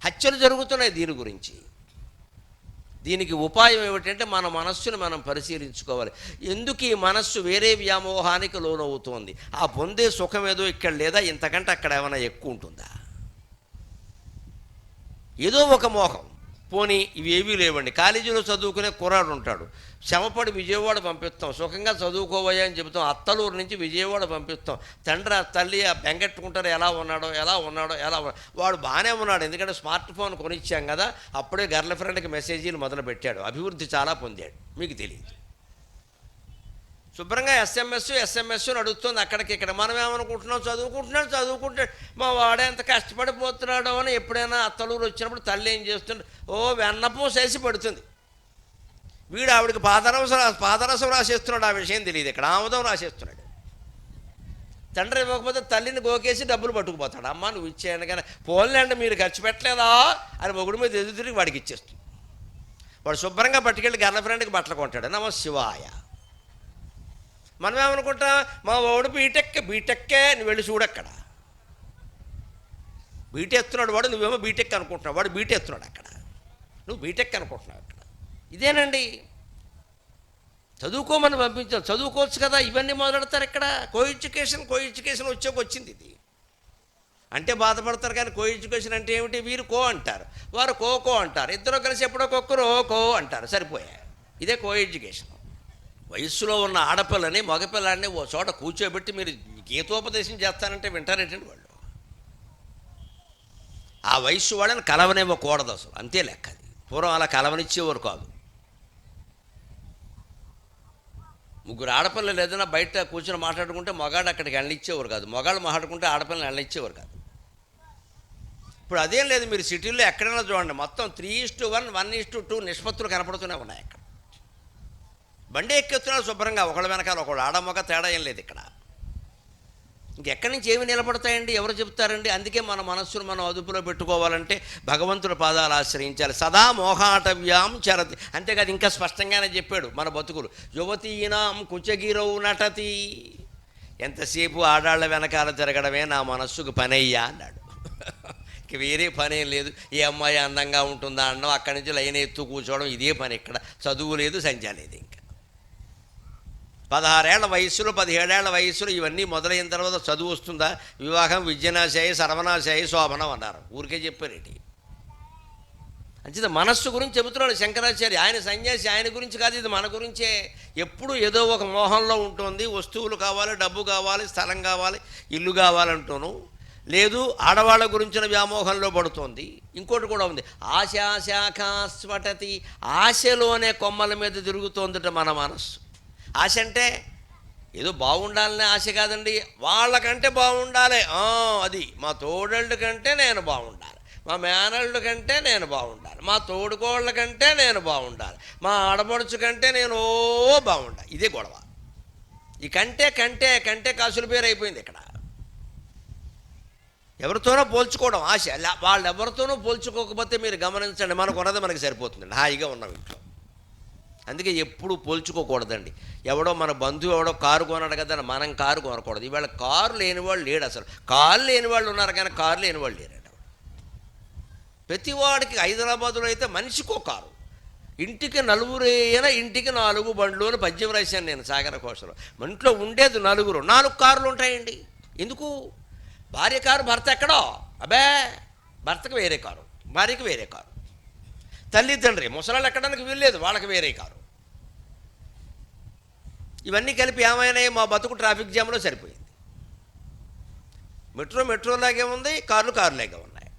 హత్యలు జరుగుతున్నాయి. దీని గురించి, దీనికి ఉపాయం ఏమిటంటే మన మనస్సును మనం పరిశీలించుకోవాలి. ఎందుకు ఈ మనస్సు వేరే వ్యామోహానికి లోనవుతోంది? ఆ పొందే సుఖం ఏదో ఇక్కడ లేదా, ఇంతకంటే అక్కడ ఏమైనా ఎక్కువ ఉంటుందా? ఏదో ఒక మోహం. పోనీ ఇవేవీ లేవండి, కాలేజీలో చదువుకునే కుర్రాడు ఉంటాడు, శ్రమపడి విజయవాడ పంపిస్తాం, సుఖంగా చదువుకోవయ్యా అని చెబుతాం, అత్తలూరు నుంచి విజయవాడ పంపిస్తాం, తండ్రి తల్లి బెంగెట్టుకుంటారు, ఎలా ఉన్నాడో వాడు బాగానే ఉన్నాడు, ఎందుకంటే స్మార్ట్ ఫోన్ కొనిచ్చాం కదా, అప్పుడే గర్ల్ ఫ్రెండ్కి మెసేజీలు మొదలు పెట్టాడు, అభివృద్ధి చాలా పొందాడు, మీకు తెలియదు. శుభ్రంగా ఎస్ఎంఎస్ నడుస్తుంది అక్కడికి ఇక్కడ. మనం ఏమనుకుంటున్నాం, చదువుకుంటున్నాడు, మా వాడే ఎంత కష్టపడిపోతున్నాడో అని. ఎప్పుడైనా అత్తలూరు వచ్చినప్పుడు తల్లి ఏం చేస్తుంది, వెన్నపూస వేసి పడుతుంది, వీడు ఆవిడకి పాదరసం రాసేస్తున్నాడు, ఆ విషయం తెలియదు, ఇక్కడ ఆముదం రాసేస్తున్నాడు. తండ్రి ఇవ్వకపోతే తల్లిని గోకేసి డబ్బులు పట్టుకుపోతాడు, అమ్మ నువ్వు ఇచ్చేయండి కానీ, పోన్లేండి మీరు ఖర్చు పెట్టలేదా అని మొగుడి మీద ఎదురు తిరిగి వాడికి ఇచ్చేస్తుంది. వాడు శుభ్రంగా పట్టుకెళ్ళి గర్ల్ ఫ్రెండ్కి బట్టలు కొంటాడు, నమశివాయ. మనం ఏమనుకుంటాం, మా వాడు బీటెక్కే నువ్వు వెళ్ళి చూడక్కడ, బీటెత్తున్నాడు వాడు, నువ్వేమో బీటెక్ అనుకుంటున్నావు, వాడు బీటెత్తున్నాడు అక్కడ, నువ్వు బీటెక్ అనుకుంటున్నావు అక్కడ. ఇదేనండి, చదువుకోమని పంపించాం, చదువుకోవచ్చు కదా, ఇవన్నీ మొదలెడతారు ఇక్కడ. కో ఎడ్యుకేషన్ వచ్చింది ఇది అంటే బాధపడతారు, కానీ కో ఎడ్యుకేషన్ అంటే ఏమిటి, వీరు కో అంటారు, వారు కో అంటారు, ఇద్దరు కలిసి ఎప్పుడొకొక్కరు కో అంటారు, సరిపోయాయి. ఇదే కో ఎడ్యుకేషన్. వయస్సులో ఉన్న ఆడపిల్లని మగపిల్లాన్ని ఓ చోట కూర్చోబెట్టి మీరు గీతోపదేశం చేస్తానంటే వింటారేంటండి వాళ్ళు? ఆ వయస్సు వాళ్ళని కలవనివ్వకూడదు అసలు, అంతే లెక్క. అది పూర్వం అలా కలవనిచ్చేవారు కాదు. ముగ్గురు ఆడపిల్లలు ఏదైనా బయట కూర్చొని మాట్లాడుకుంటే మగాడు అక్కడికి వెళ్ళనిచ్చేవారు కాదు, మగాళ్ళు మాట్లాడుకుంటే ఆడపిల్లని వెళ్ళనిచ్చేవారు కాదు. ఇప్పుడు అదేం లేదు, మీరు సిటీల్లో ఎక్కడైనా చూడండి, మొత్తం 3:1, 1:2 నిష్పత్తులు కనపడుతూనే ఉన్నాయి. అక్కడ బండి ఎక్కేస్తున్నాడు శుభ్రంగా, ఒకళ్ళ వెనకాల ఒకళ్ళు, ఆడమొగ తేడా ఏం లేదు ఇక్కడ. ఇంకెక్కడి నుంచి ఏమి నిలబడతాయండి, ఎవరు చెప్తారండి? అందుకే మన మనస్సును మనం అదుపులో పెట్టుకోవాలంటే భగవంతుడి పాదాలు ఆశ్రయించాలి. సదా మోహాటవ్యాం చరతి, అంతేకాదు ఇంకా స్పష్టంగానే చెప్పాడు మన బతుకులు. యువతీనాం కుచగిరౌ నటతి, ఎంతసేపు ఆడాళ్ళ వెనకాల తిరగడమే నా మనస్సుకు పనయ్యా అన్నాడు. ఇంక వేరే పనేం లేదు, ఏ అమ్మాయి అందంగా ఉంటుందా అన్నాం, అక్కడి నుంచి లైన్ ఎత్తు కూర్చోవడం, ఇదే పని ఇక్కడ. చదువు లేదు, సంధ్య లేదు. ఇంకా 16 ఏళ్ల వయస్సులో 17 ఏళ్ల వయస్సులో ఇవన్నీ మొదలైన తర్వాత చదువు వస్తుందా? వివాహం విద్యనాశాయి సర్వనాశాయి శోభనం అన్నారు, ఊరికే చెప్పారేంటి? అంచేత మనస్సు గురించి చెబుతున్నాడు శంకరాచార్య. ఆయన సన్యాసి, ఆయన గురించి కాదు, ఇది మన గురించే. ఎప్పుడు ఏదో ఒక మోహంలో ఉంటుంది, వస్తువులు కావాలి, డబ్బు కావాలి, స్థలం కావాలి, ఇల్లు కావాలంటూను లేదు, ఆడవాళ్ళ గురించిన వ్యామోహంలో పడుతోంది. ఇంకోటి కూడా ఉంది, ఆశాశాఖాస్వటతి, ఆశలోనే కొమ్మల మీద తిరుగుతోందట మన మనస్సు. ఆశ అంటే ఏదో బాగుండాలనే ఆశ కాదండి, వాళ్ళకంటే బాగుండాలి, అది మా తోడళ్ళ కంటే నేను బాగుండాలి, మా మేనళ్ళ కంటే నేను బాగుండాలి, మా తోడుకోళ్ళ కంటే నేను బాగుండాలి, మా ఆడపడుచు కంటే నేను బాగుండాలి. ఇదే గొడవ. ఈ కంటే కాసుల పేరు అయిపోయింది ఇక్కడ. ఎవరితోనో పోల్చుకోవడం ఆశ. వాళ్ళు ఎవరితోనో పోల్చుకోకపోతే మీరు గమనించండి, మనకున్నది మనకి సరిపోతుందండి, హాయిగా ఉన్నాం ఇంట్లో. అందుకే ఎప్పుడు పోల్చుకోకూడదండి. ఎవడో మన బంధువు ఎవడో కారు కొన్నాడు కదా, మనం కారు కొనకూడదు. ఇవాళ కారు లేనివాళ్ళు లేడు, అసలు కారు లేని వాళ్ళు ఉన్నారు కానీ కారు లేని వాళ్ళు లేరండి. ప్రతివాడికి హైదరాబాదులో అయితే మనిషికో కారు, ఇంటికి నలుగురైనా ఇంటికి 4 బండ్లు అని పద్యం రాశాను నేను సాగర కోశలో. మన ఇంట్లో ఉండేది 4 కార్లు ఉంటాయండి. ఎందుకు? భార్య కారు, భర్త ఎక్కడో. అబ్బే, భర్తకు వేరే కారు, భార్యకి వేరే కారు. తల్లి తండ్రి ముసలాళ్ళు ఎక్కడానికి వీల్లేదు, వాళ్ళకి వేరే కారు. ఇవన్నీ కలిపి ఏమైనా మా బతుకు ట్రాఫిక్ జామ్లో సరిపోయింది. మెట్రోలాగే ఉంది, కారులాగే ఉన్నాయి.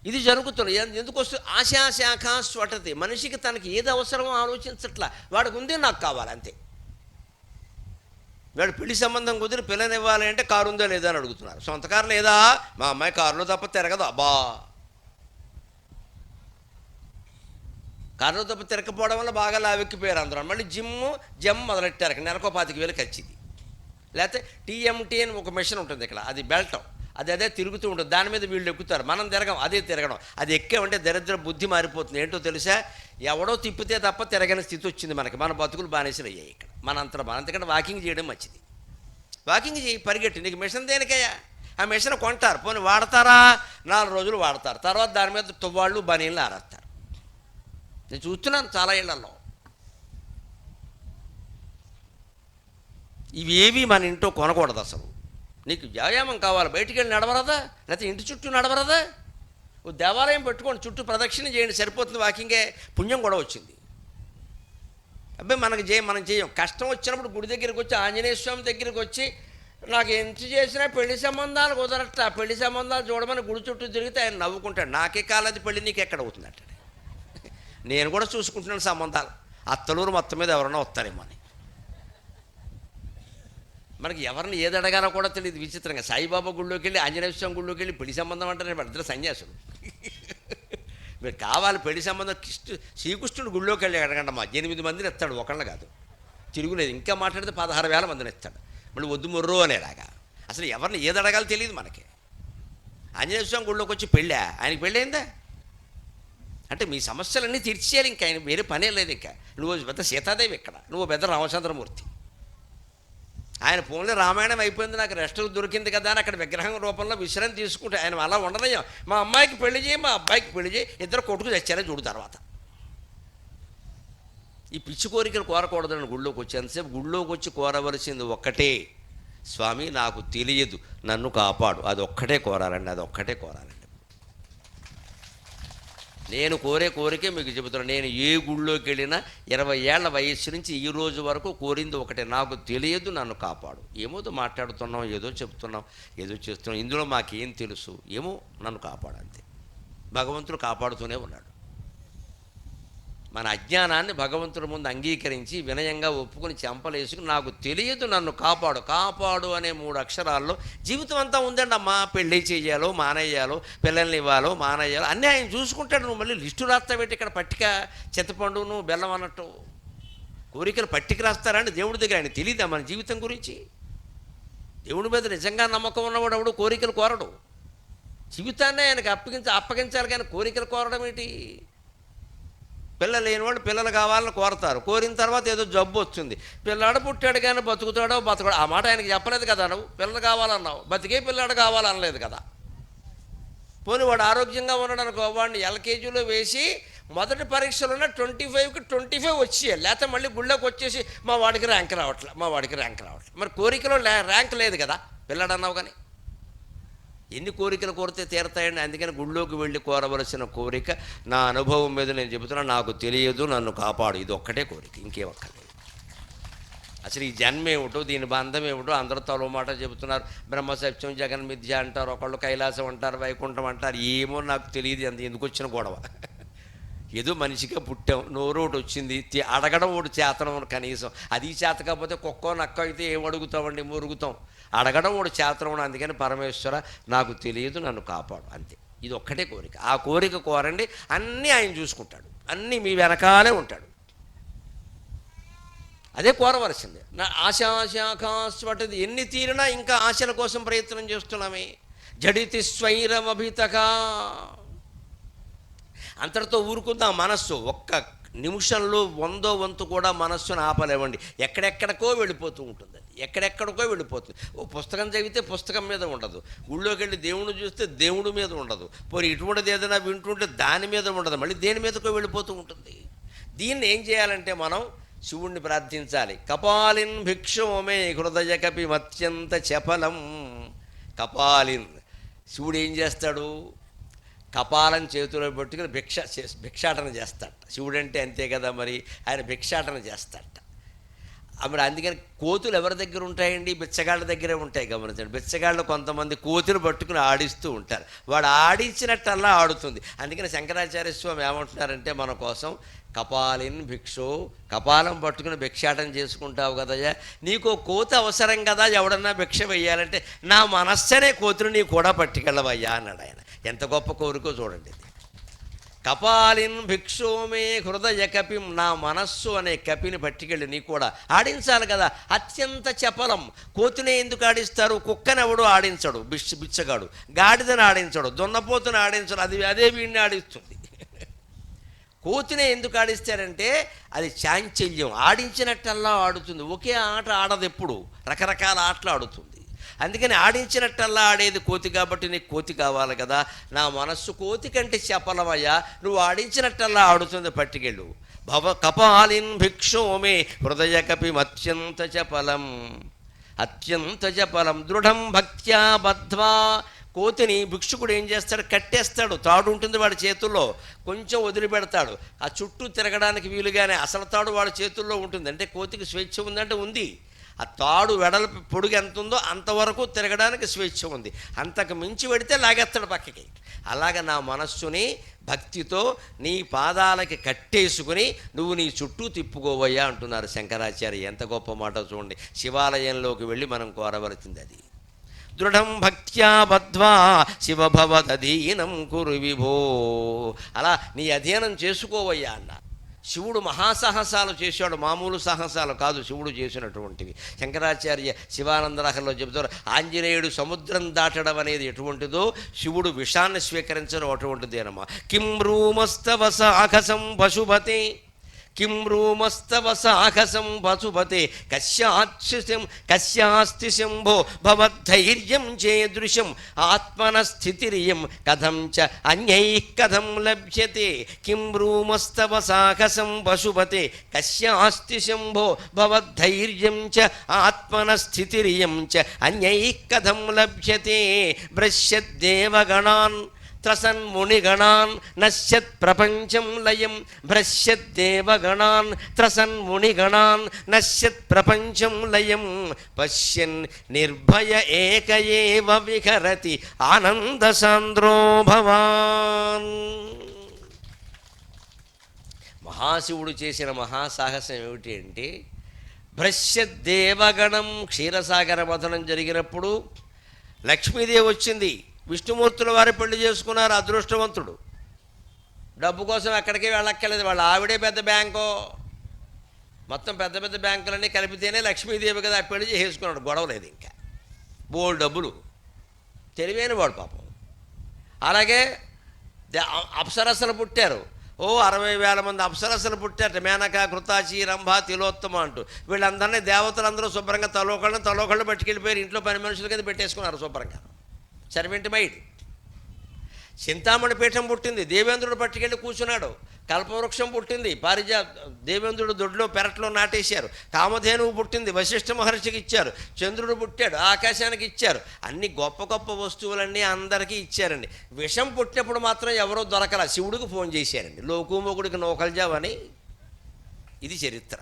ఇది జరుగుతుంది. ఎందుకు వస్తుంది? ఆశాశాఖ స్వటతి. మనిషికి తనకి ఏది అవసరమో ఆలోచించట్లా, వాడికి ఉంది నాకు కావాలి అంతే. వాడు పెళ్లి సంబంధం కుదిరి పిల్లనివ్వాలి అంటే కారు ఉందో లేదా అని అడుగుతున్నారు. సొంత కారు లేదా? మా అమ్మాయి కారులో తప్ప తిరగదు. అబ్బా, కారులో తప్ప తిరగకపోవడం వల్ల బాగా లావెక్కిపోయారు అందరూ. మళ్ళీ జమ్ మొదలెట్టారు. నెలకు 25,000 ఖర్చుది. లేకపోతే TMT అని ఒక మెషిన్ ఉంటుంది ఇక్కడ, అది బెల్టం, అదే తిరుగుతూ ఉంటుంది. దాని మీద వీళ్ళు ఎక్కుతారు, మనం తిరగం, అదే తిరగడం. అది ఎక్కేమంటే దరిద్ర బుద్ధి మారిపోతుంది. ఏంటో తెలుసా? ఎవడో తిప్పితే తప్ప తిరగని స్థితి వచ్చింది మనకి. మన బతుకులు బానిసలు అయ్యాయి ఇక్కడ. అంతకంటే వాకింగ్ చేయడం మంచిది. వాకింగ్ చేయి, పరిగెట్టి. నీకు మిషన్ దేనికయ్యా? ఆ మిషన్ కొంటారు, పోనీ వాడతారా? 4 రోజులు వాడతారు, తర్వాత దాని మీద తువ్వాళ్ళు బనీళ్ళు ఆరేస్తారు. నేను చూస్తున్నాను చాలా ఇళ్లలో. ఇవేవి మన ఇంట్లో కొనకూడదు అసలు. నీకు వ్యాయామం కావాలి, బయటికి వెళ్ళి నడవరదా? లేకపోతే ఇంటి చుట్టూ నడవరదా? ఓ దేవాలయం పెట్టుకోండి, చుట్టూ ప్రదక్షిణ చేయండి, సరిపోతుంది. వాకింగే పుణ్యం కూడా వచ్చింది. అబ్బాయి మనం చేయం. కష్టం వచ్చినప్పుడు గుడి దగ్గరికి వచ్చి, ఆంజనేయ స్వామి దగ్గరికి వచ్చి, నాకు ఎంత చేసినా పెళ్లి సంబంధాలు కుదరట్లా, పెళ్లి సంబంధాలు చూడమని గుడి చుట్టూ తిరిగితే ఆయన నవ్వుకుంటాడు. నాకే కాలది పెళ్లి, నీకు ఎక్కడ అవుతుంది అంటాడు. నేను కూడా చూసుకుంటున్నాను సంబంధాలు, అత్తలూరు మొత్తం మీద ఎవరైనా వస్తారేమో అని. మనకి ఎవరిని ఏది అడగాలో కూడా తెలియదు. విచిత్రంగా సాయిబాబా గుళ్ళోకి వెళ్ళి, ఆంజనేయ స్వామి గుళ్ళోకి వెళ్ళి పెళ్లి సంబంధం అంటారు. ఇద్దరు సన్యాసులు. మీరు కావాలి పెళ్లి సంబంధం, శ్రీకృష్ణుడు గుళ్ళోకి వెళ్ళి అడగండి, మా 8 మందిని ఎత్తాడు, ఒకళ్ళని కాదు, తిరుగులేదు. ఇంకా మాట్లాడితే 16,000 మందిని ఎత్తాడు. మళ్ళీ వద్దు మొర్రో అనేలాగా. అసలు ఎవరిని ఏది అడగాలో తెలియదు మనకి. ఆంజనేయ స్వామి గుళ్ళోకి వచ్చి పెళ్ళా? ఆయనకి పెళ్ళి అయిందా? అంటే మీ సమస్యలన్నీ తీర్చేయాలి, ఇంకా ఆయన వేరే పనే లేదు. ఇంకా నువ్వు పెద్ద సీతాదేవి ఇక్కడ, నువ్వు పెద్ద రామచంద్రమూర్తి. ఆయన ఫోన్లో రామాయణం అయిపోయింది, నాకు రెస్ట్ దొరికింది కదా అని అక్కడ విగ్రహం రూపంలో విశ్రాంతి తీసుకుంటే ఆయన అలా ఉండదయ్యా. మా అమ్మాయికి పెళ్లి చేయి, మా అబ్బాయికి పెళ్లి చేయి, ఇద్దరు కొట్టుకు తెచ్చారని చూడు. తర్వాత ఈ పిచ్చి కోరికలు కోరకూడదని గుళ్ళోకి వచ్చి, ఎంతసేపు గుళ్ళోకి వచ్చి కోరవలసింది ఒక్కటే, స్వామి నాకు తెలియదు, నన్ను కాపాడు. అది ఒక్కటే కోరాలండి, అది ఒక్కటే కోరాలండి. నేను కోరే కోరికే మీకు చెబుతున్నాను. నేను ఏ గుళ్ళోకి వెళ్ళినా 20 ఏళ్ల వయస్సు నుంచి ఈ రోజు వరకు కోరింది ఒకటే, నాకు తెలియదు, నన్ను కాపాడు. ఏమోతో మాట్లాడుతున్నాం, ఏదో చెప్తున్నాం, ఏదో చేస్తున్నాం, ఇందులో మాకేం తెలుసు, ఏమో నన్ను కాపాడు అంతే. భగవంతుడు కాపాడుతూనే ఉన్నాడు. మన అజ్ఞానాన్ని భగవంతుడి ముందు అంగీకరించి వినయంగా ఒప్పుకొని చెంపలేసుకుని, నాకు తెలియదు, నన్ను కాపాడు. కాపాడు అనే 3 అక్షరాల్లో జీవితం అంతా ఉందండి అమ్మా. పెళ్ళి చేయాలో మానేయాలో, పిల్లల్ని ఇవ్వాలో మానేయాలో అన్నీ ఆయన చూసుకుంటాడు. నువ్వు మళ్ళీ లిస్టు రాస్తావేంటి? ఇక్కడ పట్టిక చింతపండు నువ్వు బెల్లం అన్నట్టు కోరికలు పట్టిక రాస్తారండి దేవుడి దగ్గర. ఆయన తెలియదా మన జీవితం గురించి? దేవుడి మీద నిజంగా నమ్మకం ఉన్నవాడు ఎవడు కోరికలు కోరడు. జీవితాన్ని ఆయనకు అప్పగించాలి, కానీ కోరికలు కోరడం ఏంటి? పిల్లలు లేని వాళ్ళు పిల్లలు కావాలని కోరతారు. కోరిన తర్వాత ఏదో జబ్బు వచ్చింది, పిల్లాడు పుట్టాడు కానీ బతుకుతాడో బతకడో ఆ మాట ఆయనకి చెప్పలేదు కదా. నువ్వు పిల్లలు కావాలన్నావు, బతికే పిల్లాడు కావాలనలేదు కదా. పోనీ వాడు ఆరోగ్యంగా ఉండడానికి వాడిని LKGలో వేసి మొదటి పరీక్షలోనే 25కి 25 వచ్చేయాలి. లేకపోతే మళ్ళీ గుళ్ళోకి వచ్చేసి మా వాడికి ర్యాంక్ రావట్లే. మరి కోరికలో ర్యాంక్ లేదు కదా, పిల్లాడు అన్నావు కానీ. ఎన్ని కోరికలు కోరితే తీరతాయండి. అందుకని గుళ్ళోకి వెళ్ళి కోరవలసిన కోరిక, నా అనుభవం మీద నేను చెబుతున్నా, నాకు తెలియదు, నన్ను కాపాడు. ఇది ఒక్కటే కోరిక, ఇంకేం అక్కర్లేదు. అసలు ఈ జన్మ ఏమిటో, దీని బంధం ఏమిటో అందరూ తలో మాట చెబుతున్నారు. బ్రహ్మసత్యం, జగన్ మిథ్య అంటారు, ఒకళ్ళు కైలాసం అంటారు, వైకుంఠం అంటారు. ఏమో నాకు తెలియదు, ఎందుకు వచ్చిన గొడవ. ఏదో మనిషిగా పుట్టాం, నోరు ఒకటి వచ్చింది, అడగడం ఒకటి చేతనం కనీసం. అది చేత కాకపోతే కుక్కో నక్క అయితే ఏం అడుగుతామండి, మురుగుతాం. అడగడం ఒకటి చేతనం. అందుకని పరమేశ్వర నాకు తెలియదు, నన్ను కాపాడు అంతే. ఇది ఒక్కటే కోరిక. ఆ కోరిక కోరండి, అన్నీ ఆయన చూసుకుంటాడు, అన్నీ మీ వెనకాలే ఉంటాడు. అదే కోరవలసిందే. నా ఆశాశాఖాస్వటది. ఎన్ని తీరినా ఇంకా ఆశల కోసం ప్రయత్నం చేస్తున్నామే. జడితి స్వైరమభితకా. అంతటితో ఊరుకుందాం. మనస్సు ఒక్క నిమిషంలో 100వ వంతు కూడా మనస్సును ఆపలేవండి. ఎక్కడెక్కడికో వెళ్ళిపోతూ ఉంటుంది. ఎక్కడెక్కడికో వెళ్ళిపోతుంది. ఓ పుస్తకం చదివితే పుస్తకం మీద ఉండదు, ఊళ్ళోకి వెళ్ళి దేవుడిని చూస్తే దేవుడి మీద ఉండదు, పోనీ ఇటువంటిది ఏదైనా వింటుంటే దాని మీద ఉండదు, మళ్ళీ దేని మీదకో వెళ్ళిపోతూ ఉంటుంది. దీన్ని ఏం చేయాలంటే మనం శివుణ్ణి ప్రార్థించాలి. కపాలిన్ భిక్షోమే హృదయ కపిమత్యంత చపలం. కపాలిన్, శివుడు ఏం చేస్తాడు? కపాలం చేతిలో పెట్టుకుని భిక్షాటన చేస్తాడట. శివుడు అంటే అంతే కదా మరి, ఆయన భిక్షాటన చేస్తాడట. మరి అందుకని కోతులు ఎవరి దగ్గర ఉంటాయండి? బిచ్చగాళ్ళ దగ్గరే ఉంటాయి. గమనించండి, బిచ్చగాళ్ళు కొంతమంది కోతులు పట్టుకుని ఆడిస్తూ ఉంటారు. వాడు ఆడించినట్టల్లా ఆడుతుంది. అందుకని శంకరాచార్య స్వామి ఏమంటున్నారంటే మన కోసం, కపాలిన్ భిక్షో, కపాలం పట్టుకుని భిక్షాటన చేసుకుంటావు కదయ్యా, నీకో కోతి అవసరం కదా, ఎవడన్నా భిక్ష వెయ్యాలంటే నా మనస్సనే కోతులు నీ కూడా పట్టుకెళ్ళవయ్యా అన్నాడు ఆయన. ఎంత గొప్ప కోరికో చూడండి. కపాలిన్ భిక్షోమే హృదయ కపిం, నా మనస్సు అనే కపిని పట్టుకెళ్ళి నీ కూడా ఆడించాలి కదా. అత్యంత చపలం, కోతినే ఎందుకు ఆడిస్తారు? కుక్కనెవడు ఆడించడు, బిచ్చగాడు. గాడిదని ఆడించడు, దున్నపోతుని ఆడించడు, అదే వీడిని ఆడిస్తుంది. కోతినే ఎందుకు ఆడిస్తారంటే అది చాంచల్యం, ఆడించినట్టల్లా ఆడుతుంది. ఒకే ఆట ఆడదు, ఎప్పుడు రకరకాల ఆటలు ఆడుతుంది. అందుకని ఆడించినట్టల్లా ఆడేది కోతి కాబట్టి నీకు కోతి కావాలి కదా. నా మనస్సు కోతి కంటే చపలమయ్యా, నువ్వు ఆడించినట్టల్లా ఆడుతుంది, పట్టుకెళ్ళు. కపాలిన్ భిక్షోమే హృదయ కపిమత్యంత చపలం, అత్యంత చపలం దృఢం భక్త్యా బద్ధ్వా. కోతిని భిక్షుకుడు ఏం చేస్తాడు? కట్టేస్తాడు. తాడు ఉంటుంది వాడి చేతుల్లో, కొంచెం వదిలిపెడతాడు. ఆ చుట్టూ తిరగడానికి వీలుగానే అసలు తాడు వాడి చేతుల్లో ఉంటుంది. అంటే కోతికి స్వేచ్ఛ ఉందంటే ఉంది. ఆ తాడు వెడల్పు పొడుగు ఎంత ఉందో అంతవరకు తిరగడానికి స్వేచ్ఛ ఉంది. అంతకు మించి పెడితే లాగేస్తాడు పక్కకి. అలాగ నా మనస్సుని భక్తితో నీ పాదాలకి కట్టేసుకుని నువ్వు నీ చుట్టూ తిప్పుకోవయ్యా అంటున్నారు శంకరాచార్య. ఎంత గొప్ప మాట చూడండి. శివాలయంలోకి వెళ్ళి మనం కోరవలసింది అది. దృఢం భక్త్యా బద్ధ్వా శివభవదధీనం కురు విభో. అలా నీ అధీనం చేసుకోవయ్యా అన్న. శివుడు మహాసాహసాలు చేశాడు, మామూలు సాహసాలు కాదు శివుడు చేసినటువంటివి. శంకరాచార్య శివానందరాహంలో చెబుతారు, ఆంజనేయుడు సముద్రం దాటడం అనేది ఎటువంటిదో శివుడు విషాన్ని స్వీకరించడం అటువంటిదేనమ్మా. కిం రూమస్తవ సాహసం పశుపతే, కిం రూమస్తవ సాహసం పశుపతే, కస్యాస్తి శంభో భవద్ధైర్యం చేదృశం ఆత్మనస్థితిరియం కథం చ అన్యైః కథం లభ్యతే. కిం రూమస్తవ సాహసం పశుపతే, కస్యాస్తి శంభో భవద్ధైర్యం చ ఆత్మనస్థితిరియం చ అన్యైః కథం లభ్యతే. భ్రశ్యద్దేవగణాన్ త్రసన్మునిగణాన్ నశ్యత్ ప్రపంచం లయం. భ్రశ్యద్దేవగణాన్ త్రసన్మునిగణాన్ నశ్యత్ ప్రపంచం లయం. పశ్యన్ నిర్భయ ఏక ఏవ విహరతి ఆనందసాంద్రో భవాన్. మహాశివుడు చేసిన మహాసాహసం ఏమిటి అంటే, భ్రశ్యద్దేవగణం, క్షీరసాగర మథనం జరిగినప్పుడు లక్ష్మీదేవి వచ్చింది. విష్ణుమూర్తుల వారి పెళ్లి చేసుకున్నారు, అదృష్టవంతుడు. డబ్బు కోసం ఎక్కడికి వెళ్ళక్కర్లేదు, వాళ్ళ ఆవిడే పెద్ద బ్యాంకు. మొత్తం పెద్ద పెద్ద బ్యాంకులన్నీ కలిపితేనే లక్ష్మీదేవి కదా పెళ్లి చేసుకున్నాడు. గొడవలేదు, ఇంకా బోల్డ్ డబ్బులు. తెలివైన వాడు పాపం. అలాగే అప్సరసలు పుట్టారు. 60,000 మంది అప్సరసలు పుట్టారట. మేనక, కృతాచి, రంభ, తిలోత్తమ అంటూ వీళ్ళందరినీ దేవతలందరూ శుభ్రంగా తలోకళ్ళు పట్టుకెళ్ళిపోయారు. ఇంట్లో పని మనుషుల కింద పెట్టేసుకున్నారు శుభ్రంగా. సర్వెంట్ మైడ్. చింతామణి పీఠం పుట్టింది, దేవేంద్రుడు పట్టుకెళ్ళి కూర్చున్నాడు. కల్పవృక్షం పుట్టింది, దేవేంద్రుడు దొడ్లో పెరట్లో నాటేశారు. కామధేనువు పుట్టింది, వశిష్ఠ మహర్షికి ఇచ్చారు. చంద్రుడు పుట్టాడు, ఆకాశానికి ఇచ్చారు. అన్ని గొప్ప గొప్ప వస్తువులన్నీ అందరికీ ఇచ్చారండి. విషం పుట్టినప్పుడు మాత్రం ఎవరో దొరకల, శివుడికి ఫోన్ చేశారండి. లోకుమొగుడికి నోకల్జావని. ఇది చరిత్ర.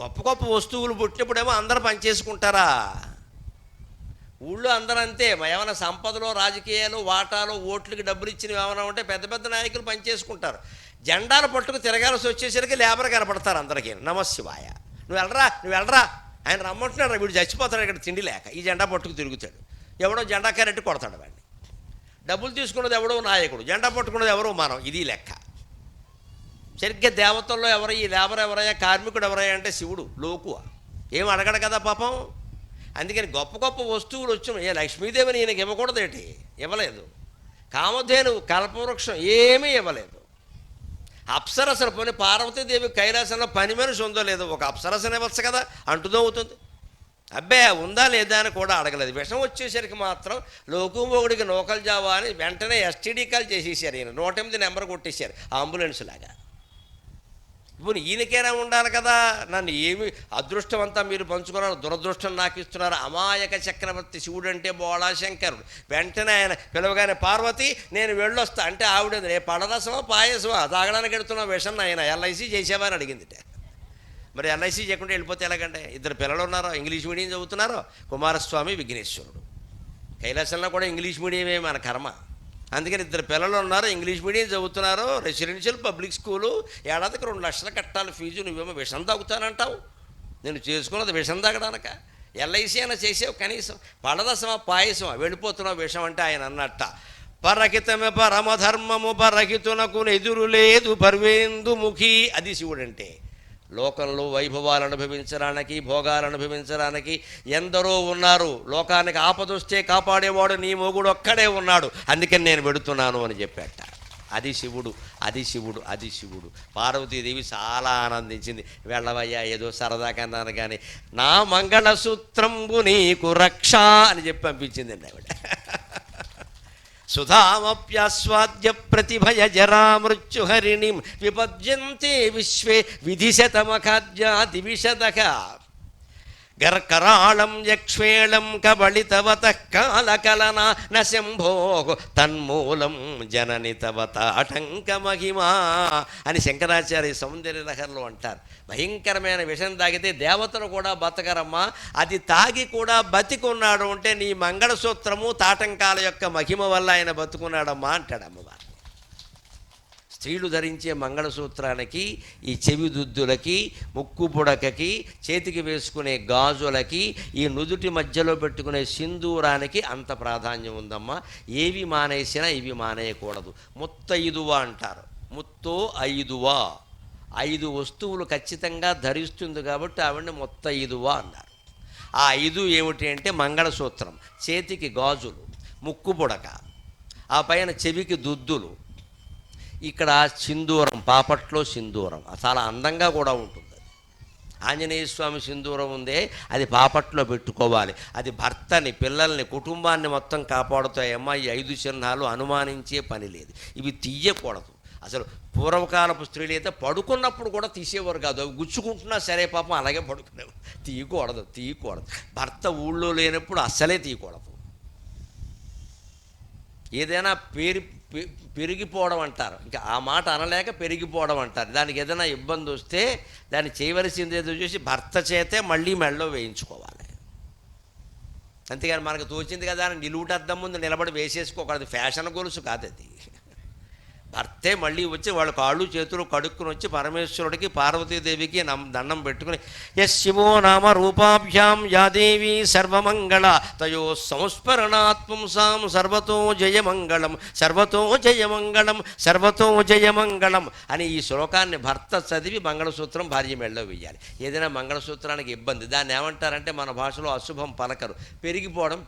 గొప్ప గొప్ప వస్తువులు పుట్టినప్పుడేమో అందరూ పనిచేసుకుంటారా? ఊళ్ళో అందరూ అంతే. ఏమైనా సంపదలో, రాజకీయాలు, వాటాలు, ఓట్లకి డబ్బులు ఇచ్చినవి ఏమైనా ఉంటే పెద్ద పెద్ద నాయకులు పనిచేసుకుంటారు. జెండాలు పట్టుకు తిరగాల్సి వచ్చేసరికి లేబర్ కనపడతారు అందరికీ. నమశివాయ, నువ్వు వెళ్ళరా ఆయన రమ్మంటున్నాడు, వీడు చచ్చిపోతాడు ఇక్కడ తిండి లేక. ఈ జెండా పట్టుకు తిరుగుతాడు. ఎవడో జెండా కరెక్ట్ కొడతాడు వాడిని. డబ్బులు తీసుకున్నది ఎవడో నాయకుడు, జెండా పట్టుకున్నది ఎవరో మనం. ఇది లెక్క. సరిగ్గా దేవతల్లో ఎవరు ఈ లేబర్ ఎవరయ్యా, కార్మికుడు ఎవరయ్యా అంటే శివుడు. లోకువ ఏం అడగడు కదా పాపం. అందుకని గొప్ప గొప్ప వస్తువులు వచ్చినాయి. లక్ష్మీదేవిని ఈయనకి ఇవ్వకూడదేటి, ఇవ్వలేదు. కామధేను, కల్పవృక్షం ఏమీ ఇవ్వలేదు. అప్సరసలు పోనీ పార్వతీదేవి కైలాసంలో పని మనిషి ఉందో లేదో, ఒక అప్సరసను ఇవ్వచ్చు కదా, అంటుదో అవుతుంది. అబ్బే ఉందా లేదా అని కూడా అడగలేదు. విషం వచ్చేసరికి మాత్రం లోకుమొగుడికి నోకలు జావా అని వెంటనే ఎస్టీడీ కాల్ చేసేసారు. ఈయన 108 నెంబర్ కొట్టేశారు, అంబులెన్స్ లాగా. ఇప్పుడు ఈయనకైనా ఉండాలి కదా, నన్ను ఏమి అదృష్టం అంతా మీరు పంచుకున్నారు, దురదృష్టం నాకు ఇస్తున్నారు. అమాయక చక్రవర్తి శివుడు అంటే బోళాశంకరుడు. వెంటనే ఆయన పిలవగానే పార్వతి నేను వెళ్ళొస్తా అంటే ఆవిడ పడరసమా పాయసమా తాగడానికి వెడుతున్న విషం ఆయన ఎల్ఐసి చేసేవా అని అడిగిందిట. మరి ఎల్ఐసి చేయకుండా వెళ్ళిపోతే ఎలాగంటే, ఇద్దరు పిల్లలు ఉన్నారో ఇంగ్లీష్ మీడియం చదువుతున్నారో, కుమారస్వామి విఘ్నేశ్వరుడు. కైలాసంలో కూడా ఇంగ్లీష్ మీడియమే మన కర్మ. అందుకని ఇద్దరు పిల్లలు ఉన్నారు, ఇంగ్లీష్ మీడియం చదువుతున్నారు, రెసిడెన్షియల్ పబ్లిక్ స్కూలు, ఏడాదికి 2 లక్షలు కట్టాలి ఫీజు, నువ్వేమో విషం తాగుతానంటావు. నేను చేసుకున్నది విషం తాగడానక, ఎల్ఐసి అయినా చేసావు కనీసం, పడదసమా పాయసమా వెళ్ళిపోతున్నావు విషం అంటే ఆయన అన్నట్ట. పరహితమే పరమధర్మము పరహితునకు ఎదురు లేదు పర్వేందుముఖి. అది శివుడంటే. లోకంలో వైభవాలు అనుభవించడానికి, భోగాలు అనుభవించడానికి ఎందరో ఉన్నారు. లోకానికి ఆపదొస్తే కాపాడేవాడు నీ మొగుడు ఒక్కడే ఉన్నాడు, అందుకని నేను పెడుతున్నాను అని చెప్పాట. అది శివుడు, అది శివుడు, అది శివుడు. పార్వతీదేవి చాలా ఆనందించింది. వెళ్ళవయ్యా ఏదో సరదా కన్నాను కానీ నా మంగళసూత్రంబు నీకు రక్ష అని చెప్పి పంపించిందండి ఆవిడ. సుధామప్యాస్వాద్య ప్రతిభయ జరా మృత్యుహరిణిం విపద్యంతే విశ్వే విధిశతమఖాద్యా దివిశతక గర్కరాళం యక్ష్వేళం కబళితవతః కాలకలనా న శంభో తన్మూలం జనని తవ తాటంక మహిమా అని శంకరాచార్య సౌందర్య లహరిలో అంటారు. భయంకరమైన విషం తాగితే దేవతలు కూడా బతకరమ్మా, అది తాగి కూడా బతికున్నాడు అంటే నీ మంగళసూత్రము తాటంకాల యొక్క మహిమ వల్ల ఆయన బతుకున్నాడమ్మా అంటాడు అమ్మవారు. స్త్రీలు ధరించే మంగళసూత్రానికి, ఈ చెవి దుద్దులకి, ముక్కు పుడకకి, చేతికి వేసుకునే గాజులకి, ఈ నుదుటి మధ్యలో పెట్టుకునే సింధూరానికి అంత ప్రాధాన్యం ఉందమ్మా. ఏవి మానేసినా ఇవి మానేయకూడదు. ముత్తైదువ అంటారు. ముత్తో ఐదువా, 5 వస్తువులు ఖచ్చితంగా ధరిస్తుంది కాబట్టి ఆవిడని ముత్తైదువ అన్నారు. ఆ 5 ఏమిటి అంటే మంగళసూత్రం, చేతికి గాజులు, ముక్కు పుడక, ఆ పైన చెవికి దుద్దులు, ఇక్కడ సింధూరం, పాపట్లో సింధూరం చాలా అందంగా కూడా ఉంటుంది. ఆంజనేయ స్వామి సింధూరం ఉందే అది పాపట్లో పెట్టుకోవాలి. అది భర్తని, పిల్లల్ని, కుటుంబాన్ని మొత్తం కాపాడుతాయమ్మా. ఈ 5 చిహ్నాలు అనుమానించే పని లేదు. ఇవి తీయకూడదు. అసలు పూర్వకాలపు స్త్రీలు అయితే పడుకున్నప్పుడు కూడా తీసేవారు కాదు. అవి గుచ్చుకుంటున్నా సరే పాపం అలాగే పడుకునేవారు. తీయకూడదు. భర్త ఊళ్ళో లేనప్పుడు అస్సలే తీయకూడదు. ఏదైనా పెరిగిపోవడం అంటారు, ఇంకా ఆ మాట అనలేక పెరిగిపోవడం అంటారు. దానికి ఏదైనా ఇబ్బంది వస్తే దాన్ని చేయవలసింది ఏదో చూసి భర్త చేతే మళ్ళీ మెళ్ళో వేయించుకోవాలి. అంతేగాని మనకు తోచింది కదా అని నిలువుటద్దం ముందు నిలబడి వేసేసుకోకూడదు. ఫ్యాషన్ గొలుసు కాదు అది. భర్తే మళ్ళీ వచ్చి వాళ్ళ కాళ్ళు చేతులు కడుక్కుని వచ్చి పరమేశ్వరుడికి, పార్వతీదేవికి దండం పెట్టుకుని యస్ శివో నామ రూపాభ్యాం యాదేవి సర్వమంగళ తయో సంస్మరణాత్పుంసాం సర్వతో జయమంగళం సర్వతో జయమంగళం సర్వతో జయమంగళం అని ఈ శ్లోకాన్ని భర్త చదివి మంగళసూత్రం భార్య మెళ్ళో వేయాలి. ఏదైనా మంగళసూత్రానికి ఇబ్బంది, దాన్ని ఏమంటారంటే మన భాషలో అశుభం పలకరు, పెరిగిపోవడం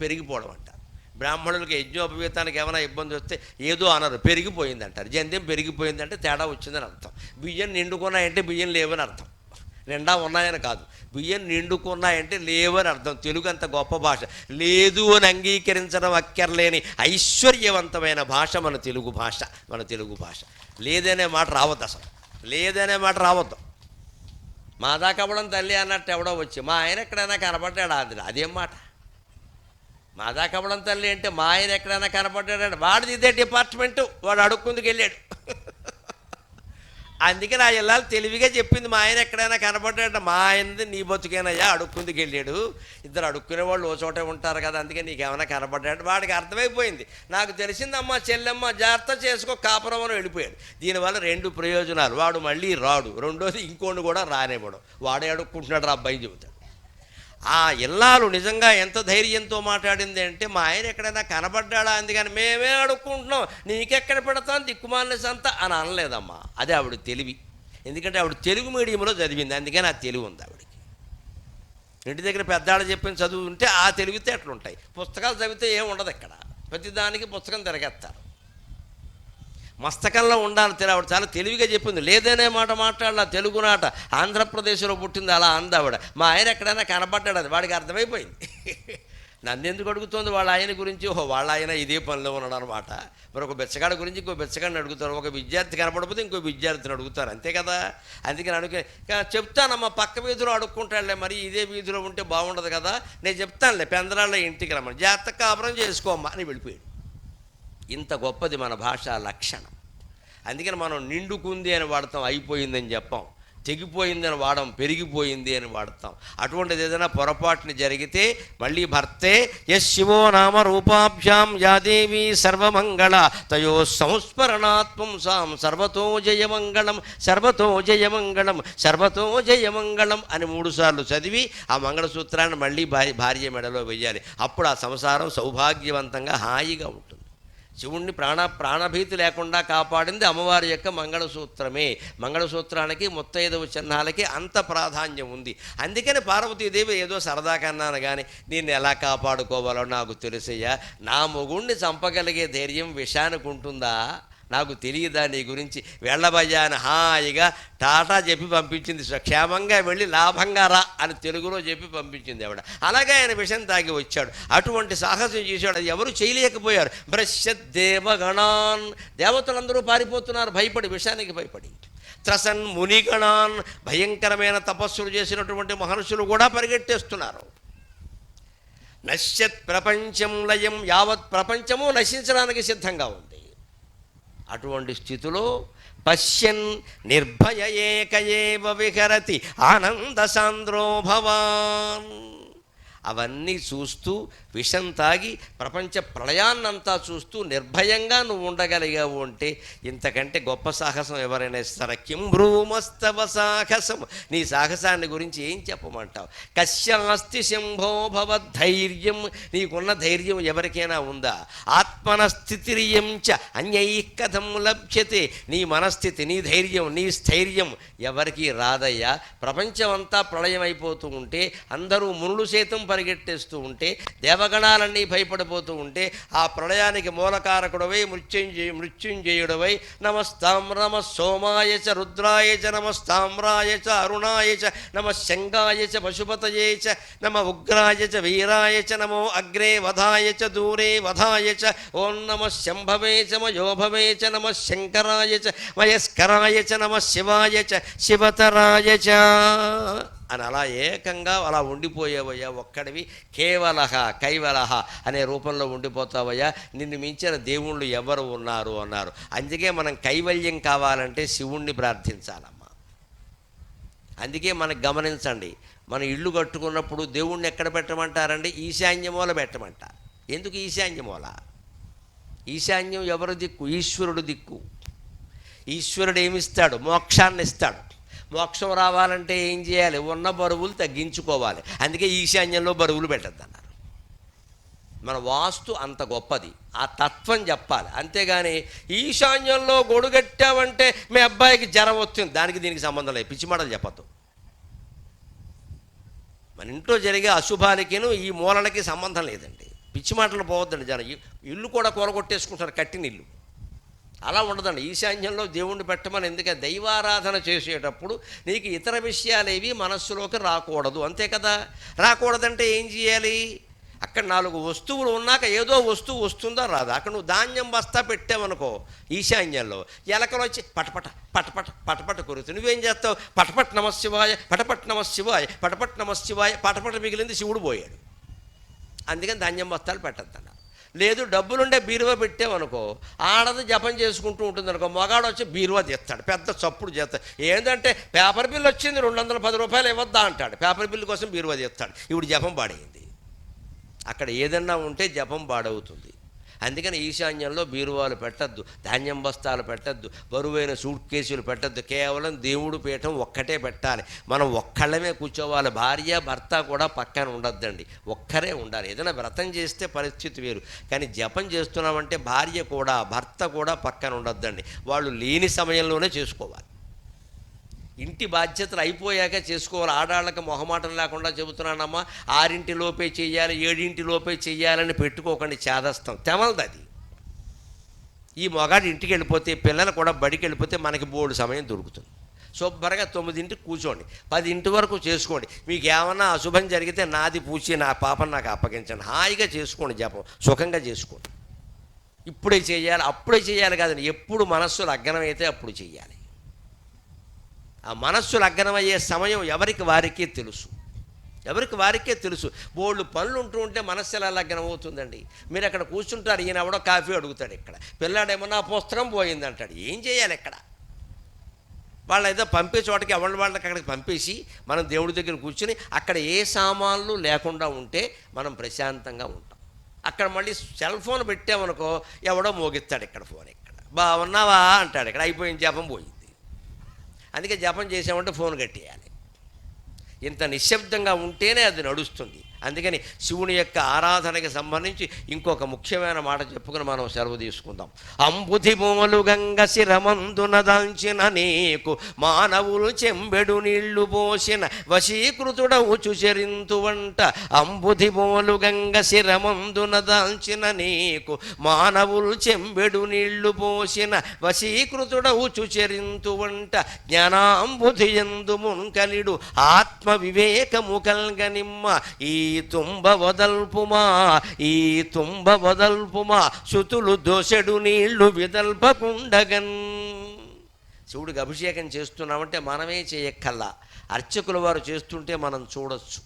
అంటారు. బ్రాహ్మణులకి యజ్ఞోపవీతానికి ఏమైనా ఇబ్బంది వస్తే ఏదో అనరు, పెరిగిపోయింది అంటారు. జంధ్యం పెరిగిపోయిందంటే తేడా వచ్చిందని అర్థం. బియ్యం నిండుకున్నాయంటే బియ్యం లేవని అర్థం. నిండా ఉన్నాయని కాదు, బియ్యం నిండుకున్నాయంటే లేవని అర్థం. తెలుగు అంత గొప్ప భాష. లేదు అని అంగీకరించడం అక్కర్లేని ఐశ్వర్యవంతమైన భాష మన తెలుగు భాష. లేదనే మాట రావద్దు, అసలు లేదనే మాట రావద్దు. మాదా కబడం తల్లి అన్నట్టు ఎవడో వచ్చి మా ఆయన ఎక్కడైనా కనపడ్డాడా అది, అదేం మాట? మాదా కబడం తల్లి అంటే మా ఆయన ఎక్కడైనా కనపడ్డాడంటే వాడిది ఇదే డిపార్ట్మెంటు, వాడు అడుక్కుందుకు వెళ్ళాడు. అందుకే నా ఇల్లాలు తెలివిగా చెప్పింది, మా ఆయన ఎక్కడైనా కనపడ్డాడంటే మా ఆయనది నీ బతుకేనయ్యా, అడుక్కుందుకు వెళ్ళాడు. ఇద్దరు అడుక్కునే వాళ్ళు ఓ చోటే ఉంటారు కదా, అందుకే నీకేమైనా కనపడ్డాడు. వాడికి అర్థమైపోయింది, నాకు తెలిసిందమ్మా చెల్లెమ్మ జాగ్రత్త చేసుకో కాపురం అని వెళ్ళిపోయాడు. దీనివల్ల 2 ప్రయోజనాలు, వాడు మళ్ళీ రాడు, రెండోది ఇంకోటి కూడా రానివ్వడు, వాడే అడుక్కుంటున్నాడు రా అబ్బాయి చెబుతాడు. ఆ ఇల్లాలు నిజంగా ఎంత ధైర్యంతో మాట్లాడింది అంటే మా ఆయన ఎక్కడైనా కనపడ్డాడా, అందుకని మేమే అడుక్కుంటున్నాం, నీకెక్కడ పెడతాం దిక్కుమాలిన సంత అని అనలేదమ్మా. అదే ఆవిడ తెలివి. ఎందుకంటే ఆవిడ తెలుగు మీడియంలో చదివింది, అందుకని ఆ తెలివి ఉంది ఆవిడకి. ఇంటి దగ్గర పెద్దాళ్ళు చెప్పిన చదువు ఉంటే ఆ తెలివితే అట్లుంటాయి. పుస్తకాలు చదివితే ఏం ఉండదు ఇక్కడ, ప్రతిదానికి పుస్తకం తిరగేస్తారు. మస్తకంలో ఉండాలి. ఆవిడ చాలా తెలివిగా చెప్పింది, లేదనే మాట మాట్లాడాల తెలుగు నాట, ఆంధ్రప్రదేశ్లో పుట్టింది అలా అందావిడ. మా ఆయన ఎక్కడైనా కనపడ్డాడు, అది వాడికి అర్థమైపోయింది. నన్ను ఎందుకు అడుగుతోంది వాళ్ళ ఆయన గురించి? ఓహో, వాళ్ళ ఆయన ఇదే పనిలో ఉన్నాడు అనమాట. మరి ఒక బెచ్చగాడి గురించి ఇంకో బెచ్చగాడిని అడుగుతారు, ఒక విద్యార్థి కనపడకపోతే ఇంకో విద్యార్థిని అడుగుతారు, అంతే కదా. అందుకని చెప్తానమ్మా, పక్క వీధిలో అడుక్కుంటాడులే, మరి ఇదే వీధిలో ఉంటే బాగుండదు కదా, నేను చెప్తానులే, పెందరాళ్ళ ఇంటికి రమ్మని, జాగ్రత్తగా కాపురం చేసుకోమ్మా అని వెళ్ళిపోయాడు. ఇంత గొప్పది మన భాషా లక్షణం. అందుకని మనం నిండుకుంది అని వాడతాం, అయిపోయిందని చెప్పాం. తెగిపోయిందని వాడడం, పెరిగిపోయింది అని వాడతాం. అటువంటిది ఏదైనా పొరపాటుని జరిగితే మళ్ళీ భర్తే యస్ శివో నామ రూపాభ్యాం యాదేవి సర్వమంగళ తయో సంస్మరణాత్మం సాం సర్వతో జయమంగళం సర్వతో జయమంగళం సర్వతో జయమంగళం అని 3 సార్లు చదివి ఆ మంగళసూత్రాన్ని మళ్ళీ భార్య మెడలో వెయ్యాలి. అప్పుడు ఆ సంసారం సౌభాగ్యవంతంగా హాయిగా ఉంటుంది. శివుణ్ణి ప్రాణభీతి లేకుండా కాపాడింది అమ్మవారి యొక్క మంగళసూత్రమే. మంగళసూత్రానికి, ముత్తైదవ చిహ్నాలకి అంత ప్రాధాన్యం ఉంది. అందుకని పార్వతీదేవి ఏదో సరదా కన్నాను కానీ దీన్ని ఎలా కాపాడుకోవాలో నాకు తెలుసయ్యా, నా మొగుణ్ణి చంపగలిగే ధైర్యం విషానికి ఉంటుందా, నాకు తెలియదా నీ గురించి, వెళ్ళబయ్యా అని హాయిగా టాటా చెప్పి పంపించింది. క్షేమంగా వెళ్ళి లాభంగా రా అని తెలుగులో చెప్పి పంపించింది ఆవిడ. అలాగే ఆయన విషం తాగి వచ్చాడు. అటువంటి సాహసం చేశాడు, అది ఎవరు చేయలేకపోయారు. భ్రశ్యద్దేవగణాన్, దేవతలందరూ పారిపోతున్నారు భయపడి, విషానికి భయపడి. త్రసన్ మునిగణాన్, భయంకరమైన తపస్సులు చేసినటువంటి మహర్షులు కూడా పరిగెట్టేస్తున్నారు. నశ్యత్ ప్రపంచం లయం, యావత్ ప్రపంచము నశించడానికి సిద్ధంగా ఉంది. అటువంటి స్థితిలో పశ్యన్ నిర్భయ ఏక ఏవ విహరతి ఆనంద సాంద్రో భవాన్, అవన్నీ చూస్తూ విషం తాగి ప్రపంచ ప్రళయాన్నంతా చూస్తూ నిర్భయంగా నువ్వు ఉండగలిగావు అంటే ఇంతకంటే గొప్ప సాహసం ఎవరైనా ఇస్తారా? కిం భ్రూమస్తవ సాహసం, నీ సాహసాన్ని గురించి ఏం చెప్పమంటావు? కశ్యాస్తి శంభో భవద్ధైర్యం, నీకున్న ధైర్యం ఎవరికైనా ఉందా? ఆత్మనస్థితిరియం చ అన్యై కథం లభ్యతే, నీ మనస్థితి, నీ ధైర్యం, నీ స్థైర్యం ఎవరికి రాదయ్యా. ప్రపంచమంతా ప్రళయం అయిపోతూ ఉంటే, అందరూ మునులు సైతం పరిగెట్టేస్తూ ఉంటే, దేవగణాలన్నీ భయపడిపోతూ ఉంటే, ఆ ప్రళయానికి మూలకారకుడవై మృత్యుంజయుడవై నమస్తాం నమ సోమాయ చ రుద్రాయ చ నమస్తామ్రాయ చ అరుణాయ చ నమ శంగాయ చ పశుపతయే చ నమ ఉగ్రాయ చ వీరాయ చ నమో అగ్రే వధాయ చ దూరే వధాయ చ ఓం నమ శంభవే చ మయోభవే చ నమ శంకరాయ చ మయస్కరాయ చ నమ శివాయ చ శివతరాయ చ అని అలా ఏకంగా అలా ఉండిపోయావయ్యా. ఒక్కడివి కేవలహ కైవలహ అనే రూపంలో ఉండిపోతావయ్యా. నిన్ను మించిన దేవుళ్ళు ఎవరు ఉన్నారు అన్నారు. అందుకే మనం కైవల్యం కావాలంటే శివుణ్ణి ప్రార్థించాలమ్మా. అందుకే మనకు గమనించండి, మన ఇల్లు కట్టుకున్నప్పుడు దేవుణ్ణి ఎక్కడ పెట్టమంటారండి? ఈశాన్యమూల పెట్టమంటారు. ఎందుకు ఈశాన్యమూల? ఈశాన్యం ఎవరు దిక్కు? ఈశ్వరుడు దిక్కు. ఈశ్వరుడు ఏమిస్తాడు? మోక్షాన్ని ఇస్తాడు. మోక్షం రావాలంటే ఏం చేయాలి? ఉన్న బరువులు తగ్గించుకోవాలి. అందుకే ఈశాన్యంలో బరువులు పెట్టద్దన్నారు. మన వాస్తు అంత గొప్పది, ఆ తత్వం చెప్పాలి. అంతేగాని ఈశాన్యంలో గొడుగట్టామంటే మీ అబ్బాయికి జ్వరం వస్తుంది, దానికి దీనికి సంబంధం లేదు, పిచ్చి మాటలు చెప్పద్దు. మన ఇంట్లో జరిగే అశుభాలకిను ఈ మూలలకి సంబంధం లేదండి. పిచ్చి మాటలు పోవద్దండి. జనం ఇల్లు కూడా కూరగొట్టేసుకుంటారు, కట్టిన ఇల్లు. అలా ఉండదండి. ఈశాన్యంలో దేవుణ్ణి పెట్టమని. ఎందుకంటే దైవారాధన చేసేటప్పుడు నీకు ఇతర విషయాలేవి మనస్సులోకి రాకూడదు, అంతే కదా. రాకూడదంటే ఏం చేయాలి? అక్కడ 4 వస్తువులు ఉన్నాక ఏదో వస్తువు వస్తుందా రాదా? అక్కడ నువ్వు ధాన్యం బస్తా పెట్టావనుకో ఈశాన్యంలో, ఎలకలు వచ్చి పటపట పటపట పటపట కొరుకుతావు. నువ్వేం చేస్తావు? పటపట్ నమశివాయ పటపట్ నమశివాయ పటపట్ నమశివాయ, పటపట మిగిలింది శివుడు పోయాడు. అందుకని ధాన్యం బస్తాలు పెట్టద్దన్నారు. లేదు, డబ్బులుండే బీరువా పెట్టామనుకో, ఆడది జపం చేసుకుంటూ ఉంటుంది అనుకో, మగాడు వచ్చి బీరువా తీస్తాడు, పెద్ద చప్పుడు చేస్తాడు. ఏంటంటే పేపర్ బిల్లు వచ్చింది 210 రూపాయలు ఇవ్వద్దా అంటాడు, పేపర్ బిల్లు కోసం బీరువా తీస్తాడు. ఇప్పుడు జపం పాడైంది. అక్కడ ఏదన్నా ఉంటే జపం పాడవుతుంది. అందుకని ఈశాన్యంలో బీరువాలు పెట్టద్దు, ధాన్యం బస్తాలు పెట్టద్దు, బరువైన సూట్ కేసులు పెట్టద్దు. కేవలం దేవుడు పీఠం ఒక్కటే పెట్టాలి. మనం ఒక్కళ్ళమే కూర్చోవాలి. భార్య భర్త కూడా పక్కన ఉండొద్దండి, ఒక్కరే ఉండాలి. ఏదైనా వ్రతం చేస్తే పరిస్థితి వేరు, కానీ జపం చేస్తున్నామంటే భార్య కూడా భర్త కూడా పక్కన ఉండొద్దండి. వాళ్ళు లేని సమయంలోనే చేసుకోవాలి. ఇంటి బాధ్యతలు అయిపోయాక చేసుకోవాలి. ఆడాళ్ళకి మొహమాటం లేకుండా చెబుతున్నానమ్మా, 6 చెయ్యాలి 7 చెయ్యాలని పెట్టుకోకండి, చేదస్తాం తెమలది అది. ఈ మొగాడు ఇంటికి వెళ్ళిపోతే, పిల్లలు కూడా బడికి వెళ్ళిపోతే మనకి బోర్డు సమయం దొరుకుతుంది. శుభ్రంగా 9ంటికి కూర్చోండి, 10 వరకు చేసుకోండి. మీకు ఏమన్నా అశుభం జరిగితే నాది పూచి నా పాపం నాకు అప్పగించండి, హాయిగా చేసుకోండి, జపం సుఖంగా చేసుకోండి. ఇప్పుడే చేయాలి అప్పుడే చేయాలి కాదండి, ఎప్పుడు మనస్సు లగ్నమైతే అప్పుడు చేయాలి. ఆ మనస్సు లగ్నమయ్యే సమయం ఎవరికి వారికే తెలుసు, ఎవరికి వారికే తెలుసు. బోళ్ళు పనులు ఉంటే మనస్సు ఎలా లగ్నం అవుతుందండి? మీరు అక్కడ కూర్చుంటారు, ఈయన ఎవడో కాఫీ అడుగుతాడు, ఇక్కడ పిల్లాడేమన్నా పుస్తకం పోయింది అంటాడు. ఏం చేయాలి ఇక్కడ? వాళ్ళు ఏదో పంపే చోటకి వాళ్ళకి అక్కడికి పంపేసి మనం దేవుడి దగ్గర కూర్చుని అక్కడ ఏ సామాన్లు లేకుండా ఉంటే మనం ప్రశాంతంగా ఉంటాం. అక్కడ మళ్ళీ సెల్ ఫోన్ పెట్టామనుకో ఎవడో మోగిస్తాడు ఇక్కడ ఫోన్, ఇక్కడ బాగున్నావా అంటాడు, ఇక్కడ అయిపోయింది, జపం పోయింది. అందుకే జపం చేసామంటే ఫోన్ కట్టేయాలి. ఇంత నిశ్శబ్దంగా ఉంటేనే అది నడుస్తుంది. అందుకని శివుని యొక్క ఆరాధనకి సంబంధించి ఇంకొక ముఖ్యమైన మాట చెప్పుకుని మనం సెలవు తీసుకుందాం. అంబుధి మూలు గంగ శిరమందున దాల్చిన నీకు మానవులు చెంబెడు నీళ్లు పోసిన వశీకృతుడవు చుచరింతువంట. అంబుధి మూలు గంగ శిరమందున దాల్చిన నీకు మానవులు చెంబెడు నీళ్లు పోసిన వశీకృతుడవు చుచరింతువంట. జ్ఞానాంబుధి ఎందు మున్కలిడు ఆత్మ వివేకము కల్గనిమ్మ. ఈ తుంబ వదల్పుమా, ఈ తుంబ వదల్పుమా, శుతులు దోసెడు నీళ్లు విదల్పకుండగన్. శివుడికి అభిషేకం చేస్తున్నామంటే మనమే చేయక్కల్లా, అర్చకుల వారు చేస్తుంటే మనం చూడొచ్చు.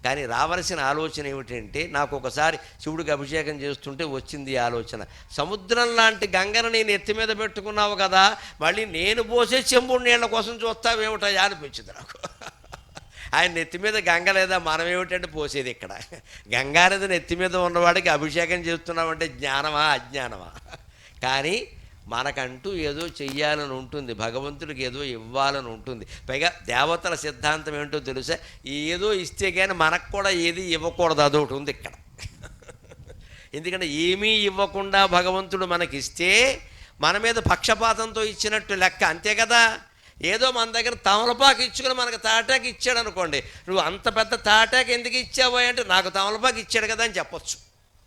కానీ రావలసిన ఆలోచన ఏమిటంటే, నాకు ఒకసారి శివుడికి అభిషేకం చేస్తుంటే వచ్చింది ఆలోచన, సముద్రం లాంటి గంగను నేను ఎత్తి మీద పెట్టుకున్నావు కదా, మళ్ళీ నేను పోసే చెంబుడు నీళ్ళ కోసం చూస్తావేమిటా అనిపించింది నాకు. ఆయన నెత్తి మీద గంగ లేదా, మనం ఏమిటంటే పోసేది ఇక్కడ. గంగానది నెత్తి మీద ఉన్నవాడికి అభిషేకం చేస్తున్నామంటే జ్ఞానమా అజ్ఞానమా? కానీ మనకంటూ ఏదో చెయ్యాలని ఉంటుంది, భగవంతుడికి ఏదో ఇవ్వాలని ఉంటుంది. పైగా దేవతల సిద్ధాంతం ఏంటో తెలుసా, ఏదో ఇస్తే కానీ మనకు కూడా ఏది ఇవ్వకూడదు, అదొకటి ఉంది ఇక్కడ. ఎందుకంటే ఏమీ ఇవ్వకుండా భగవంతుడు మనకిస్తే మన మీద పక్షపాతంతో ఇచ్చినట్టు లెక్క, అంతే కదా. ఏదో మన దగ్గర తమలపాకు ఇచ్చుకుని మనకు తాటాకు ఇచ్చాడు అనుకోండి, నువ్వు అంత పెద్ద తాటాకు ఎందుకు ఇచ్చావో అంటే నాకు తమలపాకు ఇచ్చాడు కదా అని చెప్పొచ్చు.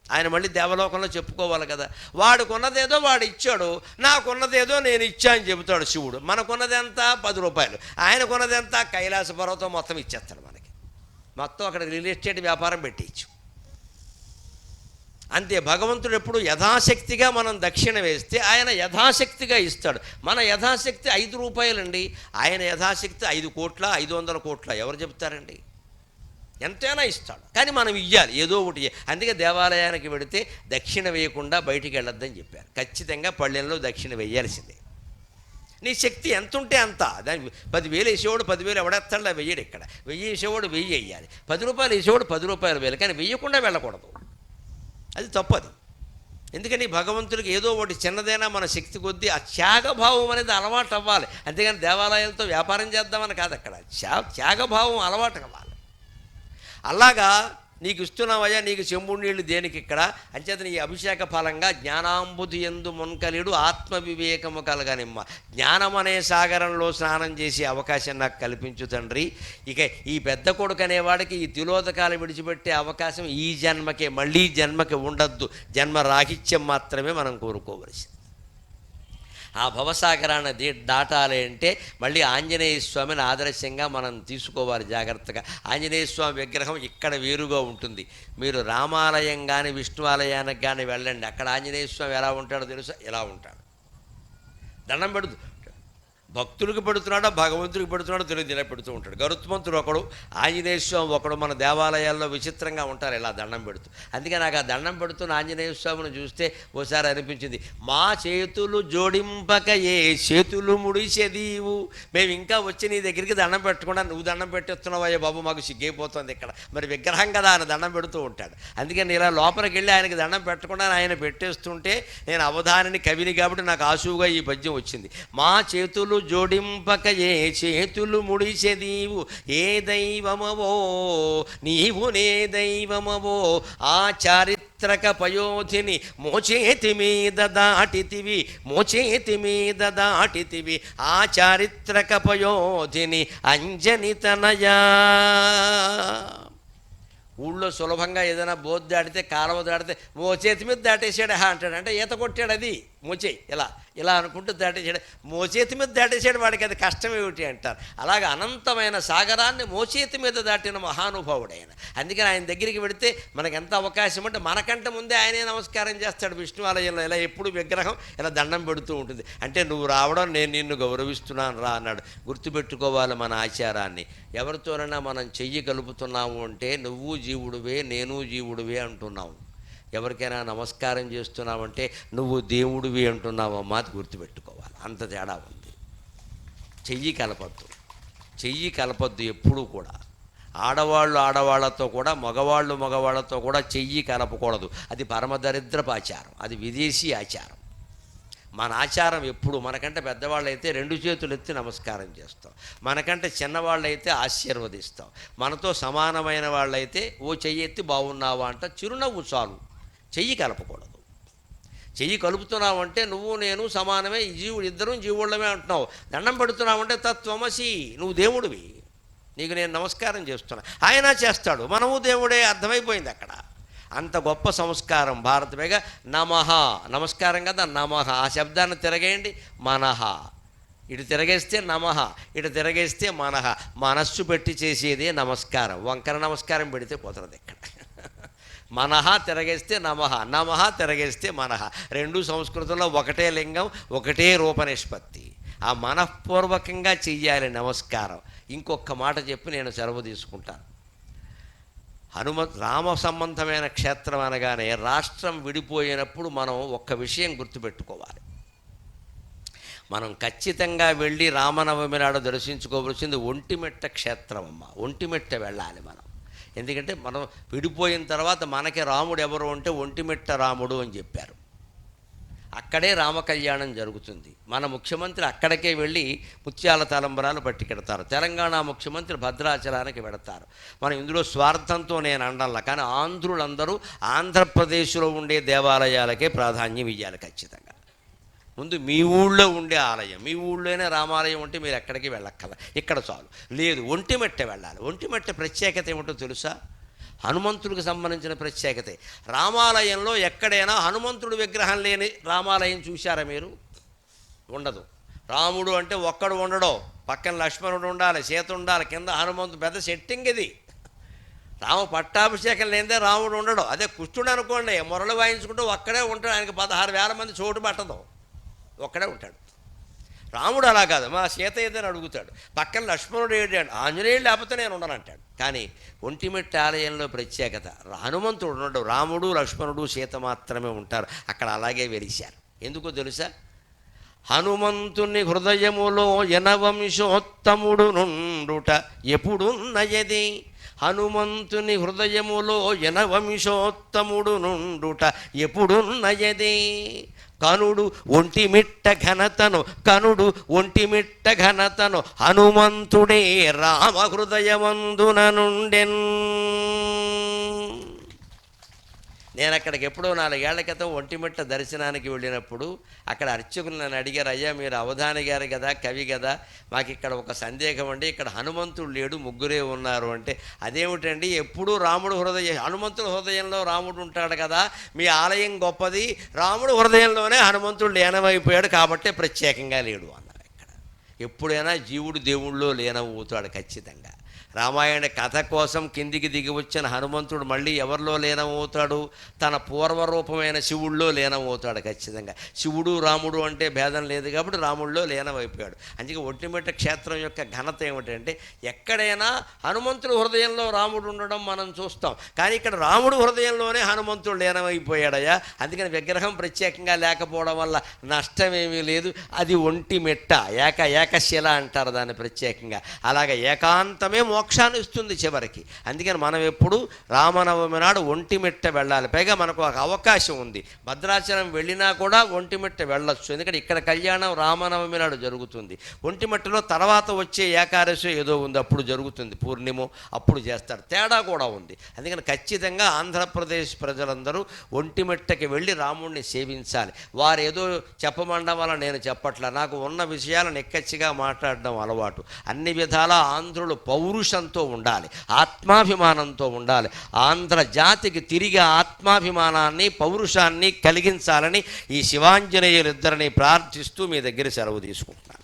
ఆయన మళ్ళీ దేవలోకంలో చెప్పుకోవాలి కదా, వాడుకున్నదేదో వాడు ఇచ్చాడు, నాకున్నదేదో నేను ఇచ్చా అని చెబుతాడు శివుడు. మనకున్నది ఎంత? 10 రూపాయలు. ఆయనకున్నది ఎంత? కైలాస పర్వతం మొత్తం ఇచ్చేస్తాడు మనకి. మొత్తం అక్కడ రియల్ ఎస్టేట్ వ్యాపారం పెట్టించు. అంతే. భగవంతుడు ఎప్పుడు యథాశక్తిగా మనం దక్షిణ వేస్తే ఆయన యథాశక్తిగా ఇస్తాడు. మన యథాశక్తి 5 రూపాయలండి, ఆయన యథాశక్తి 5 కోట్ల 500 కోట్ల ఎవరు చెప్తారండి? ఎంతైనా ఇస్తాడు, కానీ మనం ఇవ్వాలి ఏదో ఒకటి. అందుకే దేవాలయానికి వెళితే దక్షిణ వేయకుండా బయటికి వెళ్ళొద్దని చెప్పారు. ఖచ్చితంగా పళ్ళెంలో దక్షిణ వేయాల్సిందే. నీ శక్తి ఎంత ఉంటే అంత. దానికి 10,000 వేసేవాడు 10,000 ఎవడెత్తాడా? వెయ్యడు. ఇక్కడ 1000 వేసేవాడు 1000 వేయాలి, 10 రూపాయలు వేసేవాడు 10 రూపాయలు వేయాలి, కానీ వెయ్యకుండా వెళ్ళకూడదు. అది తప్పది. ఎందుకని భగవంతుడికి ఏదో ఒకటి చిన్నదైనా మన శక్తి కొద్దీ ఆ త్యాగభావం అనేది అలవాటు అవ్వాలి. అంతేగాని దేవాలయాలతో వ్యాపారం చేద్దామని కాదు, అక్కడ త్యాగభావం అలవాటు అవ్వాలి. అలాగా నీకు ఇస్తున్నావయ్యా, నీకు చెంబుడు నీళ్ళు దేనికి ఇక్కడ అంచేతని ఈ అభిషేక ఫలంగా జ్ఞానాంబుధి ఎందు మున్కలిడు ఆత్మ వివేకము కలగనిమ్మ. జ్ఞానం అనే సాగరంలో స్నానం చేసే అవకాశం నాకు కల్పించు తండ్రి. ఇక ఈ పెద్ద కొడుకు అనేవాడికి ఈ తిలోదకాలు విడిచిపెట్టే అవకాశం ఈ జన్మకే, మళ్ళీ జన్మకి ఉండద్దు. జన్మ రాహిత్యం మాత్రమే మనం కోరుకోవలసింది. ఆ భవసాగరాన్ని దాటాలి అంటే మళ్ళీ ఆంజనేయ స్వామిని ఆదర్శంగా మనం తీసుకోవాలి జాగ్రత్తగా. ఆంజనేయ స్వామి విగ్రహం ఇక్కడ వేరుగా ఉంటుంది. మీరు రామాలయం కానీ విష్ణు ఆలయానికి కానీ వెళ్ళండి, అక్కడ ఆంజనేయ స్వామి ఎలా ఉంటాడో తెలుసా? ఎలా ఉంటాడు, దండం పెడుతూ భక్తులకు పెడుతున్నాడో భగవంతుడికి పెడుతున్నాడో తెలియదు, ఇలా పెడుతూ ఉంటాడు. గరుత్మంతుడు ఒకడు, ఆంజనేయ స్వామి ఒకడు. మన దేవాలయాల్లో విచిత్రంగా ఉంటారు ఇలా దండం పెడుతూ. అందుకే నాకు ఆ దండం పెడుతున్న ఆంజనేయ స్వామిని చూస్తే ఓసారి అనిపించింది, మా చేతులు జోడింపక ఏ చేతులు ముడిచెదీవు. మేము ఇంకా వచ్చి నీ దగ్గరికి దండం పెట్టకుండా నువ్వు దండం పెట్టేస్తున్నావయ్యా బాబు, మాకు సిగ్గైపోతుంది ఇక్కడ. మరి విగ్రహం కదా ఆయన దండం పెడుతూ ఉంటాడు. అందుకే నేను ఇలా లోపలికి వెళ్ళి ఆయనకి దండం పెట్టకుండా ఆయన పెట్టేస్తుంటే నేను అవధానిని కవిని కాబట్టి నాకు ఆశువుగా ఈ పద్యం వచ్చింది. మా చేతులు జోడింపక ఏ చేతులు ముడిచెదీవు, ఏ దైవమవో నీవు నే దైవమవో. ఆ చారిత్రక పయోధిని మోచేతి మీద దాటితివి, మోచేతి మీద దాటితివి. ఆ చారిత్రక పయోధిని అంజని తనయా. ఊళ్ళో సులభంగా ఏదైనా బోధ దాటితే కాలువ దాటితే మోచేతి మీద దాటేసాడు అంటాడు, అంటే ఈత కొట్టాడు. అది మోచేయి ఇలా ఇలా అనుకుంటూ దాటేసాడు. మోచేతి మీద దాటేసాడు, వాడికి అది కష్టం ఏమిటి అంటారు. అలాగే అనంతమైన సాగరాన్ని మోచేతి మీద దాటిన మహానుభావుడు ఆయన. అందుకని ఆయన దగ్గరికి వెడితే మనకు ఎంత అవకాశం అంటే మనకంటే ముందే ఆయనే నమస్కారం చేస్తాడు. విష్ణు ఆలయంలో ఇలా ఎప్పుడు విగ్రహం ఇలా దండం పెడుతూ ఉంటుంది. అంటే నువ్వు రావడం నేను నిన్ను గౌరవిస్తున్నాను రా అన్నాడు. గుర్తుపెట్టుకోవాలి మన ఆచారాన్ని. ఎవరితోనైనా మనం చెయ్యి కలుపుతున్నాము అంటే నువ్వు జీవుడివే నేను జీవుడివే అంటున్నావు. ఎవరికైనా నమస్కారం చేస్తున్నావంటే నువ్వు దేవుడివి అంటున్నావమ్మా, అది గుర్తుపెట్టుకోవాలి. అంత తేడా ఉంది. చెయ్యి కలపద్దు, చెయ్యి కలపద్దు ఎప్పుడూ కూడా. ఆడవాళ్ళతో కూడా మగవాళ్ళతో కూడా చెయ్యి కలపకూడదు. అది పరమదరిద్రపు ఆచారం, అది విదేశీ ఆచారం. మన ఆచారం ఎప్పుడు మనకంటే పెద్దవాళ్ళైతే 2 చేతులు ఎత్తి నమస్కారం చేస్తాం, మనకంటే చిన్నవాళ్ళైతే ఆశీర్వదిస్తాం, మనతో సమానమైన వాళ్ళైతే ఓ చెయ్యి ఎత్తి బాగున్నావా అంట చిరునవ్వు చాలు. చెయ్యి కలపకూడదు. చెయ్యి కలుపుతున్నావంటే నువ్వు నేను సమానమే, ఇద్దరం జీవుళ్ళమే అంటున్నావు. దండం పెడుతున్నావంటే తత్వమసి, నువ్వు దేవుడివి, నీకు నేను నమస్కారం చేస్తున్నా. ఆయన చేస్తాడు, మనము దేవుడే, అర్థమైపోయింది అక్కడ. అంత గొప్ప సంస్కారం భారతమేగా. నమః నమస్కారం కదా, నమః ఆ శబ్దాన్ని తిరగేయండి. మనః ఇటు తిరగేస్తే నమః, ఇటు తిరగేస్తే మనః. మనస్సు పెట్టి చేసేదే నమస్కారం. వంకర నమస్కారం పెడితే కుదరదు ఇక్కడ. మనః తిరగేస్తే నమః, నమః తిరగేస్తే మనః. 2 సంస్కృతంలో ఒకటే లింగం, ఒకటే రూప నిష్పత్తి. ఆ మనఃపూర్వకంగా చెయ్యాలి నమస్కారం. ఇంకొక మాట చెప్పి నేను సెలవు తీసుకుంటాను. రామ సంబంధమైన క్షేత్రం అనగానే రాష్ట్రం విడిపోయినప్పుడు మనం ఒక్క విషయం గుర్తుపెట్టుకోవాలి. మనం ఖచ్చితంగా వెళ్ళి రామనవమి నాడు దర్శించుకోవలసింది ఒంటిమిట్ట క్షేత్రం అమ్మ. ఒంటిమిట్ట వెళ్ళాలి మనం. ఎందుకంటే మనం విడిపోయిన తర్వాత మనకి రాముడు ఎవరు అంటే ఒంటిమిట్ట రాముడు అని చెప్పారు. అక్కడే రామకళ్యాణం జరుగుతుంది. మన ముఖ్యమంత్రి అక్కడికే వెళ్ళి ముత్యాల తలంబరాలు పట్టుకెడతారు. తెలంగాణ ముఖ్యమంత్రి భద్రాచలానికి వెడతారు. మనం ఇందులో స్వార్థంతో నేను అండల్లా, కానీ ఆంధ్రులందరూ ఆంధ్రప్రదేశ్లో ఉండే దేవాలయాలకే ప్రాధాన్యం ఇవ్వాలి ఖచ్చితంగా. ముందు మీ ఊళ్ళో ఉండే ఆలయం, మీ ఊళ్ళోనే రామాలయం ఉంటే మీరు ఎక్కడికి వెళ్ళక్కల, ఇక్కడ చాలు. లేదు ఒంటిమిట్ట వెళ్ళాలి. ఒంటిమిట్ట ప్రత్యేకత ఏమిటో తెలుసా? హనుమంతుడికి సంబంధించిన ప్రత్యేకతే. రామాలయంలో ఎక్కడైనా హనుమంతుడి విగ్రహం లేని రామాలయం చూశారా మీరు? ఉండదు. రాముడు అంటే ఒక్కడు ఉండడో, పక్కన లక్ష్మణుడు ఉండాలి, సీత ఉండాలి, కింద హనుమంతుడు. పెద్ద సెట్టింగ్ ఇది. రామ పట్టాభిషేకం లేనిదే రాముడు ఉండడు. అదే కృష్ణుడు అనుకోండి, మొరలు వాయించుకుంటూ ఒక్కడే ఉంటాడు. ఆయనకి 16,000 మంది చోటు పట్టదు, ఒక్కడే ఉంటాడు. రాముడు అలా కాదు. మా సీత ఏదని అడుగుతాడు, పక్కన లక్ష్మణుడు ఏంటంటే ఆంజనేయుడు లేకపోతే నేను ఉండనంటాడు. కానీ ఒంటిమిట్ట ఆలయంలో ప్రత్యేకత, హనుమంతుడు ఉండడు, రాముడు లక్ష్మణుడు సీత మాత్రమే ఉంటారు. అక్కడ అలాగే వెలిశారు. ఎందుకో తెలుసా? హనుమంతుని హృదయములో యనవంశోత్తముడు నుండుట ఎప్పుడున్నయది. హనుమంతుని హృదయములో యనవంశోత్తముడు నుండుట ఎప్పుడున్నయది. కనుడు ఒంటిమిట్ట ఘనతను, కనుడు ఒంటిమిట్ట ఘనతను హనుమంతుడే రామ హృదయమందున నుండెన్. నేను అక్కడికి ఎప్పుడో 4 ఏళ్ల క్రితం ఒంటిమిట్ట దర్శనానికి వెళ్ళినప్పుడు అక్కడ అర్చకులు నన్ను అడిగారు, అయ్యా మీరు అవధాని గారు కదా, కవి కదా, మాకు ఇక్కడ ఒక సందేహం అండి, ఇక్కడ హనుమంతుడు లేడు, ముగ్గురే ఉన్నారు అంటే. అదేమిటండి, ఎప్పుడూ రాముడు హనుమంతుడు హృదయంలో రాముడు ఉంటాడు కదా, మీ ఆలయం గొప్పది, రాముడు హృదయంలోనే హనుమంతుడు లీనమైపోయాడు కాబట్టే ప్రత్యేకంగా లేడు అన్నారు. ఇక్కడ ఎప్పుడైనా జీవుడు దేవుళ్ళో లీనమవుతాడు ఖచ్చితంగా. రామాయణ కథ కోసం కిందికి దిగి వచ్చిన హనుమంతుడు మళ్ళీ ఎవరిలో లీనమవుతాడు? తన పూర్వరూపమైన శివుడిలో లీనమవుతాడు ఖచ్చితంగా. శివుడు రాముడు అంటే భేదం లేదు కాబట్టి రాముడిలో లీనమైపోయాడు. అందుకే ఒంటిమిట్ట క్షేత్రం యొక్క ఘనత ఏమిటంటే ఎక్కడైనా హనుమంతుడు హృదయంలో రాముడు ఉండడం మనం చూస్తాం, కానీ ఇక్కడ రాముడు హృదయంలోనే హనుమంతుడు లీనమైపోయాడయ్యా. అందుకని విగ్రహం ప్రత్యేకంగా లేకపోవడం వల్ల నష్టమేమీ లేదు. అది ఒంటిమిట్ట ఏకశిల అంటారు దాన్ని ప్రత్యేకంగా. అలాగే ఏకాంతమే మోక్షాన్ని ఇస్తుంది చివరికి. అందుకని మనం ఎప్పుడు రామనవమి నాడు ఒంటిమిట్ట వెళ్ళాలి. పైగా మనకు ఒక అవకాశం ఉంది, భద్రాచలం వెళ్ళినా కూడా ఒంటిమిట్ట వెళ్ళొచ్చు. ఎందుకంటే ఇక్కడ కళ్యాణం రామనవమి నాడు జరుగుతుంది. ఒంటిమిట్టలో తర్వాత వచ్చే ఏకాదశి ఏదో ఉంది, అప్పుడు జరుగుతుంది, పూర్ణిమ అప్పుడు చేస్తారు. తేడా కూడా ఉంది. అందుకని ఖచ్చితంగా ఆంధ్రప్రదేశ్ ప్రజలందరూ ఒంటిమిట్టకి వెళ్ళి రాముడిని సేవించాలి. వారు ఏదో చెప్పమండం వల్ల నేను చెప్పట్లా, నాకు ఉన్న విషయాలు నిక్కచ్చిగా మాట్లాడడం అలవాటు. అన్ని విధాల ఆంధ్రులు పౌరుష పౌరుషంతో ఉండాలి, ఆత్మాభిమానంతో ఉండాలి. ఆంధ్ర జాతికి తిరిగి ఆత్మాభిమానాన్ని పౌరుషాన్ని కలిగించాలని ఈ శివాంజనేయులిద్దరిని ప్రార్థిస్తూ మీ దగ్గర సెలవు తీసుకుంటున్నాను.